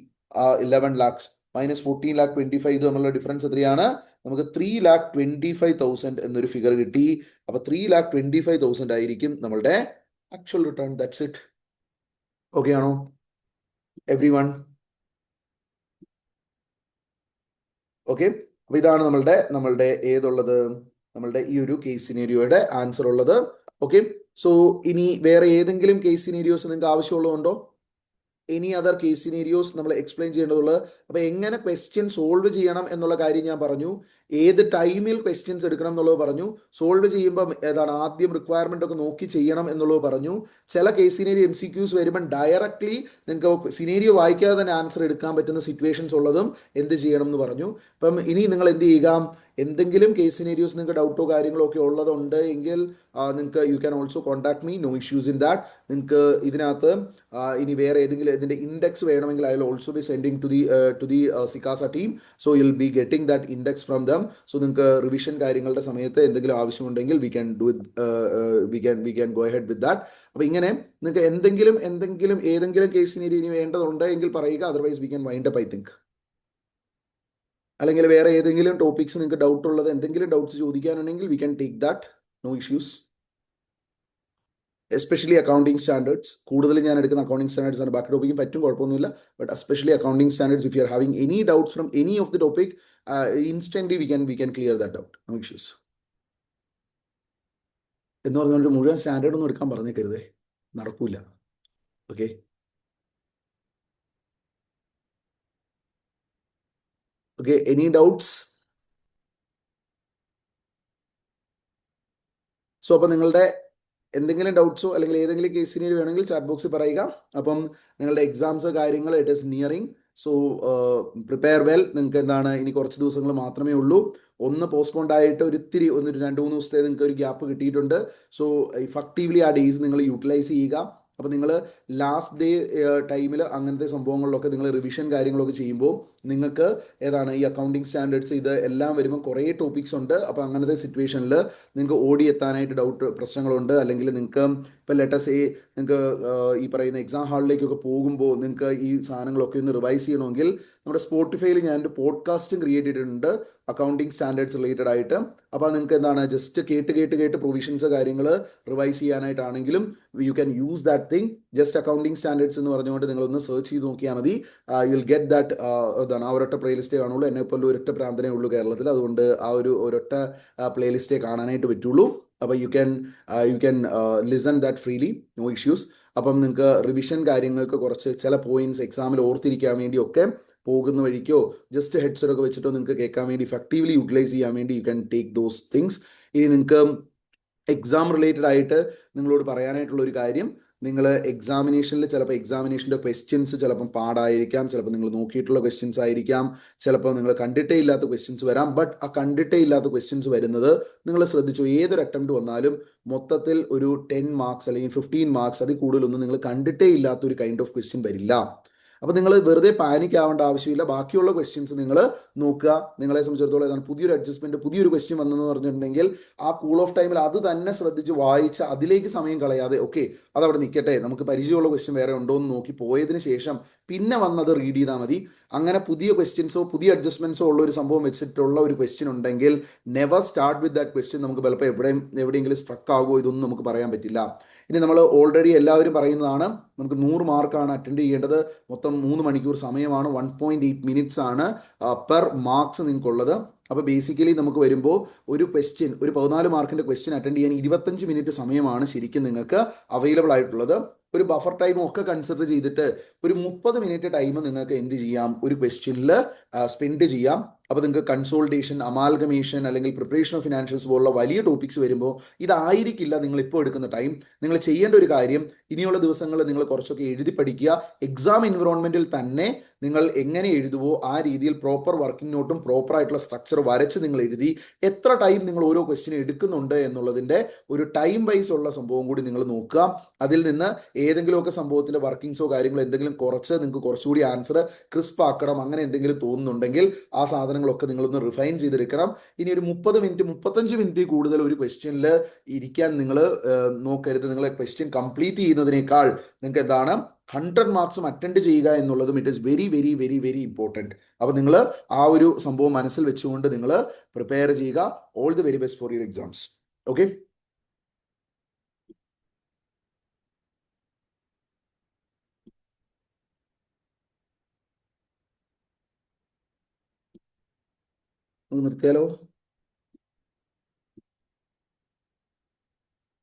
11 lakhs minus 14,25,000 ഇത് തമ്മിലുള്ള ഡിഫറൻസ് എത്രയാണ്? നമുക്ക് 3,25,000 എന്നൊരു ഫിഗർ കിട്ടി. അപ്പൊ 3,25,000 ആയിരിക്കും നമ്മളുടെ actual return. That's it. Okay ആണോ എവ്രി വൺ? ഓക്കെ, അപ്പൊ ഇതാണ് നമ്മളുടെ ഏതുള്ളത്, നമ്മളുടെ ഈ ഒരു കേസ് സിനേരിയോയുടെ ആൻസർ ഉള്ളത്. ഓക്കെ, സോ ഇനി വേറെ ഏതെങ്കിലും കേസ് സിനേരിയോസ് നിങ്ങൾക്ക് ആവശ്യമുള്ളതുണ്ടോ? എനി അതർ കേസ് സിനേരിയോസ് നമ്മൾ എക്സ്പ്ലെയിൻ ചെയ്യേണ്ടതുള്ളത്. അപ്പൊ എങ്ങനെ ക്വസ്റ്റ്യൻ സോൾവ് ചെയ്യണം എന്നുള്ള കാര്യം ഞാൻ പറഞ്ഞു. ഏത് ടൈമിൽ ക്വസ്റ്റ്യൻസ് എടുക്കണം എന്നുള്ളത് പറഞ്ഞു. സോൾവ് ചെയ്യുമ്പോൾ ഏതാണ് ആദ്യം റിക്വയർമെന്റ് ഒക്കെ നോക്കി ചെയ്യണം എന്നുള്ളത് പറഞ്ഞു. ചില കേസ് സിനേരിയോ MCQs വരുമ്പോൾ ഡയറക്ട്ലി നിങ്ങൾക്ക് സിനേരിയോ വായിക്കാതെ തന്നെ ആൻസർ എടുക്കാൻ പറ്റുന്ന സിറ്റുവേഷൻസ് ഉള്ളതും എന്ത് ചെയ്യണം എന്ന് പറഞ്ഞു. അപ്പം ഇനി നിങ്ങൾ എന്ത് ചെയ്യുക, എന്തെങ്കിലും കേസ് സിനേരിയോസ് നിങ്ങൾക്ക് ഡൗട്ടോ കാര്യങ്ങളോ ഒക്കെ ഉള്ളതുണ്ട് എങ്കിൽ നിങ്ങൾക്ക് you can also contact me, no issues in that. നിങ്ങൾക്ക് ഇതിനകത്ത് ഇനി വേറെ ഏതെങ്കിലും ഇതിന്റെ ഇൻഡെക്സ് വേണമെങ്കിൽ I will also be sending to the സിക്കാസ team. So you will be getting that index from them. സോ നിങ്ങൾക്ക് റിവിഷൻ കാര്യങ്ങളുടെ സമയത്ത് എന്തെങ്കിലും ആവശ്യമുണ്ടെങ്കിൽ we can go ahead with that. അപ്പൊ ഇങ്ങനെ നിങ്ങൾക്ക് ഏതെങ്കിലും കേസിന് ഇനി വേണ്ടതുണ്ട് എങ്കിൽ പറയുക. Otherwise we can wind up I think. അല്ലെങ്കിൽ വേറെ ഏതെങ്കിലും ടോപ്പിക്സ് നിങ്ങൾക്ക് ഡൗട്ട് ഉള്ളത്, എന്തെങ്കിലും ഡൗട്ട്സ് ചോദിക്കാനുണ്ടെങ്കിൽ we can take that, no issues. Especially accounting standards കൂടുതൽ ഞാൻ എടുക്കുന്ന അക്കൗണ്ടിങ് സ്റ്റാൻഡേർഡ്സ് ആണ്. ബാക്കി ടോപ്പിക്കും പറ്റും, കുഴപ്പമൊന്നുമില്ല. But especially accounting standards, if you are having any doubts from any of the topic, instantly we can clear that doubt, no issues. എന്ന് പറഞ്ഞാൽ മുഴുവൻ സ്റ്റാൻഡേർഡ് ഒന്നും എടുക്കാൻ പറഞ്ഞേക്കരുതേ, നടക്കൂല. Okay, okay, any doubts? So അപ്പൊ നിങ്ങളുടെ എന്തെങ്കിലും ഡൗട്ട്സോ അല്ലെങ്കിൽ ഏതെങ്കിലും കേസിന് വേണമെങ്കിൽ ചാറ്റ് ബോക്സിൽ പറയുക. അപ്പം നിങ്ങളുടെ എക്സാംസ് കാര്യങ്ങൾ it is nearing. So prepare well. നിങ്ങൾക്ക് എന്താണ് ഇനി കുറച്ച് ദിവസങ്ങൾ മാത്രമേ ഉള്ളൂ. ഒന്ന് പോസ്റ്റ്പോണ്ട് ആയിട്ട് ഒരു 2-3 ദിവസത്തെ നിങ്ങൾക്ക് ഒരു ഗ്യാപ്പ് കിട്ടിയിട്ടുണ്ട്. സോ ഇഫക്റ്റീവ്ലി ആ ഡേയ്സ് നിങ്ങൾ യൂട്ടിലൈസ് ചെയ്യുക. അപ്പോൾ നിങ്ങൾ ലാസ്റ്റ് ഡേ ടൈമിൽ അങ്ങനത്തെ സംഭവങ്ങളിലൊക്കെ നിങ്ങൾ റിവിഷൻ കാര്യങ്ങളൊക്കെ ചെയ്യുമ്പോൾ നിങ്ങൾക്ക് ഏതാണ് ഈ അക്കൗണ്ടിങ് സ്റ്റാൻഡേർഡ്സ് ഇത് എല്ലാം വരുമ്പോൾ കുറേ ടോപ്പിക്സ് ഉണ്ട്. അപ്പോൾ അങ്ങനത്തെ സിറ്റുവേഷനിൽ നിങ്ങൾക്ക് ഓടിയെത്താനായിട്ട് പ്രശ്നങ്ങളുണ്ട്, അല്ലെങ്കിൽ നിങ്ങൾക്ക് ഇപ്പോൾ ലെറ്റസ് നിങ്ങൾക്ക് ഈ പറയുന്ന എക്സാം ഹാളിലേക്കൊക്കെ പോകുമ്പോൾ നിങ്ങൾക്ക് ഈ സാധനങ്ങളൊക്കെ ഒന്ന് റിവൈസ് ചെയ്യണമെങ്കിൽ നമ്മുടെ സ്പോട്ടിഫൈയിൽ ഞാനൊരു പോഡ്കാസ്റ്റും ക്രിയേറ്റ് ചെയ്തിട്ടുണ്ട് അക്കൗണ്ടിങ് സ്റ്റാൻഡേർഡ്സ് റിലേറ്റഡ് ആയിട്ട്. അപ്പോൾ നിങ്ങൾക്ക് എന്താണ് ജസ്റ്റ് കേട്ട് കേട്ട് കേട്ട് പ്രൊവിഷൻസ് കാര്യങ്ങൾ റിവൈസ് ചെയ്യാനായിട്ടാണെങ്കിലും you can use that thing. Just accounting standards എന്ന് പറഞ്ഞുകൊണ്ട് നിങ്ങളൊന്ന് സെർച്ച് ചെയ്ത് നോക്കിയാൽ മതി. You will get that. ഇതാണ് ആ ഒരൊറ്റ പ്ലേലിസ്റ്റേ കാണുള്ളൂ. എന്നെ പോലെ ഒരൊറ്റ പ്രാന്തനേ ഉള്ളൂ കേരളത്തിൽ, അതുകൊണ്ട് ആ ഒരൊറ്റ പ്ലേലിസ്റ്റേ കാണാനായിട്ട് പറ്റുള്ളൂ. അപ്പോൾ you can listen that freely, no issues. അപ്പം നിങ്ങൾക്ക് റിവിഷൻ കാര്യങ്ങൾക്ക് കുറച്ച് ചില പോയിന്റ്സ് എക്സാമിൽ ഓർത്തിരിക്കാൻ വേണ്ടിയൊക്കെ പോകുന്ന വഴിക്കോ ജസ്റ്റ് ഹെഡ്സെറ്റ് ഒക്കെ വെച്ചിട്ടോ നിങ്ങൾക്ക് കേൾക്കാൻ വേണ്ടി ഇഫക്റ്റീവ്ലി യൂട്ടിലൈസ് ചെയ്യാൻ വേണ്ടി you can take those things. ഇനി നിങ്ങൾക്ക് എക്സാം റിലേറ്റഡ് ആയിട്ട് നിങ്ങളോട് പറയാനായിട്ടുള്ള ഒരു കാര്യം, നിങ്ങൾ എക്സാമിനേഷനിൽ ചിലപ്പോൾ എക്സാമിനേഷൻ്റെ ക്വസ്റ്റ്യൻസ് ചിലപ്പം പാടായിരിക്കാം, ചിലപ്പോൾ നിങ്ങൾ നോക്കിയിട്ടുള്ള ക്വസ്റ്റ്യൻസ് ആയിരിക്കാം, ചിലപ്പോൾ നിങ്ങൾ കണ്ടിട്ടേ ഇല്ലാത്ത ക്വസ്റ്റ്യൻസ് വരാം. ബട്ട് ആ കണ്ടിട്ടേ ഇല്ലാത്ത ക്വസ്റ്റ്യൻസ് വരുന്നത് നിങ്ങൾ ശ്രദ്ധിച്ചു, ഏതൊരു അറ്റംപ്റ്റ് വന്നാലും മൊത്തത്തിൽ ഒരു 10 മാർക്സ് അല്ലെങ്കിൽ 15 മാർക്സ് അതിൽ കൂടുതലൊന്നും നിങ്ങൾ കണ്ടിട്ടേ ഇല്ലാത്ത ഒരു കൈൻഡ് ഓഫ് ക്വസ്റ്റ്യൻ വരില്ല. അപ്പോൾ നിങ്ങൾ വെറുതെ പാനിക് ആവേണ്ട ആവശ്യമില്ല. ബാക്കിയുള്ള ക്വസ്റ്റ്യൻസ് നിങ്ങൾ നോക്കുക. നിങ്ങളെ സംബന്ധിച്ചിടത്തോളം ഏതാണ് പുതിയൊരു അഡ്ജസ്റ്റ്മെന്റ്, പുതിയൊരു ക്വസ്റ്റ്യൻ വന്നെന്ന് പറഞ്ഞിട്ടുണ്ടെങ്കിൽ ആ കൂൾ ഓഫ് ടൈമിൽ അത് തന്നെ ശ്രദ്ധിച്ച് വായിച്ച് അതിലേക്ക് സമയം കളയാതെ ഓക്കെ അതവിടെ നിൽക്കട്ടെ, നമുക്ക് പരിചയമുള്ള ക്വസ്റ്റ്യൻ വേറെ ഉണ്ടോ എന്ന് നോക്കി പോയതിന് ശേഷം പിന്നെ വന്നത് റീഡ് ചെയ്താൽ മതി. അങ്ങനെ പുതിയ ക്വസ്റ്റ്യൻസോ പുതിയ അഡ്ജസ്റ്റ്മെന്റ്സോ ഉള്ള ഒരു സംഭവം വെച്ചിട്ടുള്ള ഒരു ക്വസ്റ്റ്യൻ ഉണ്ടെങ്കിൽ never start with that question. നമുക്ക് ചിലപ്പോൾ എവിടെയെങ്കിലും സ്ട്രക്ക് ആകുമോ ഇതൊന്നും നമുക്ക് പറയാൻ പറ്റില്ല. ഇനി നമ്മൾ ഓൾറെഡി എല്ലാവരും പറയുന്നതാണ് നമുക്ക് 100 മാർക്കാണ് അറ്റൻഡ് ചെയ്യേണ്ടത്, മൊത്തം 3 മണിക്കൂർ സമയമാണ്, 1.8 മിനിറ്റ്സ് ആണ് പെർ മാർക്സ് നിങ്ങൾക്കുള്ളത്. അപ്പോൾ ബേസിക്കലി നമുക്ക് വരുമ്പോൾ ഒരു ക്വസ്റ്റ്യൻ, ഒരു 14 മാർക്കിൻ്റെ ക്വസ്റ്റ്യൻ അറ്റൻഡ് ചെയ്യാൻ 25 മിനിറ്റ് സമയമാണ് ശരിക്കും നിങ്ങൾക്ക് അവൈലബിൾ ആയിട്ടുള്ളത്. ഒരു ബഫർ ടൈമും ഒക്കെ കൺസിഡർ ചെയ്തിട്ട് ഒരു 30 മിനിറ്റ് ടൈം നിങ്ങൾക്ക് എന്ത് ചെയ്യാം, ഒരു ക്വസ്റ്റ്യനിൽ സ്പെൻഡ് ചെയ്യാം. അപ്പോൾ നിങ്ങൾക്ക് കൺസോൾട്ടേഷൻ, അമാൽഗമേഷൻ അല്ലെങ്കിൽ പ്രിപ്പറേഷൻ ഓഫ് ഫിനാൻഷ്യൽസ് പോലുള്ള വലിയ ടോപ്പിക്സ് വരുമ്പോൾ ഇതായിരിക്കില്ല നിങ്ങൾ ഇപ്പോൾ എടുക്കുന്ന ടൈം. നിങ്ങൾ ചെയ്യേണ്ട ഒരു കാര്യം, ഇനിയുള്ള ദിവസങ്ങളിൽ നിങ്ങൾ കുറച്ചൊക്കെ എഴുതി പഠിക്കുക. എക്സാം എൻവിറോൺമെന്റിൽ തന്നെ നിങ്ങൾ എങ്ങനെ എഴുതുവോ ആ രീതിയിൽ പ്രോപ്പർ വർക്കിംഗ് നോട്ടും പ്രോപ്പർ ആയിട്ടുള്ള സ്ട്രക്ചർ വരച്ച് നിങ്ങൾ എഴുതി എത്ര ടൈം നിങ്ങൾ ഓരോ ക്വസ്റ്റ്യൻ എടുക്കുന്നുണ്ട് എന്നുള്ളതിൻ്റെ ഒരു ടൈം വൈസ് ഉള്ള സംഭവം കൂടി നിങ്ങൾ നോക്കുക. അതിൽ നിന്ന് ഏതെങ്കിലുമൊക്കെ സംഭവത്തിൻ്റെ വർക്കിങ്സോ കാര്യങ്ങളോ എന്തെങ്കിലും കുറച്ച് നിങ്ങൾക്ക് കുറച്ചുകൂടി ആൻസർ ക്രിസ്പ് ആക്കണം അങ്ങനെ എന്തെങ്കിലും തോന്നുന്നുണ്ടെങ്കിൽ ആ സാധനങ്ങളൊക്കെ നിങ്ങളൊന്ന് റിഫൈൻ ചെയ്തെടുക്കണം. ഇനി ഒരു 30 മിനിറ്റ് 35 മിനിറ്റ് കൂടുതൽ ഒരു ക്വസ്റ്റ്യനിൽ ഇരിക്കാൻ നിങ്ങൾ നോക്കരുത്. നിങ്ങൾ ക്വസ്റ്റ്യൻ കംപ്ലീറ്റ് ചെയ്യുന്നതിനേക്കാൾ നിങ്ങൾക്ക് എന്താണ് 100 മാർക്സും അറ്റൻഡ് ചെയ്യുക എന്നുള്ളതും it is very very very very important. അപ്പോൾ നിങ്ങൾ ആ ഒരു സംഭവം മനസ്സിൽ വെച്ചുകൊണ്ട് നിങ്ങൾ പ്രിപ്പയർ ചെയ്യുക. All the very best for your exams. Okay. നിർത്തിയാലോ?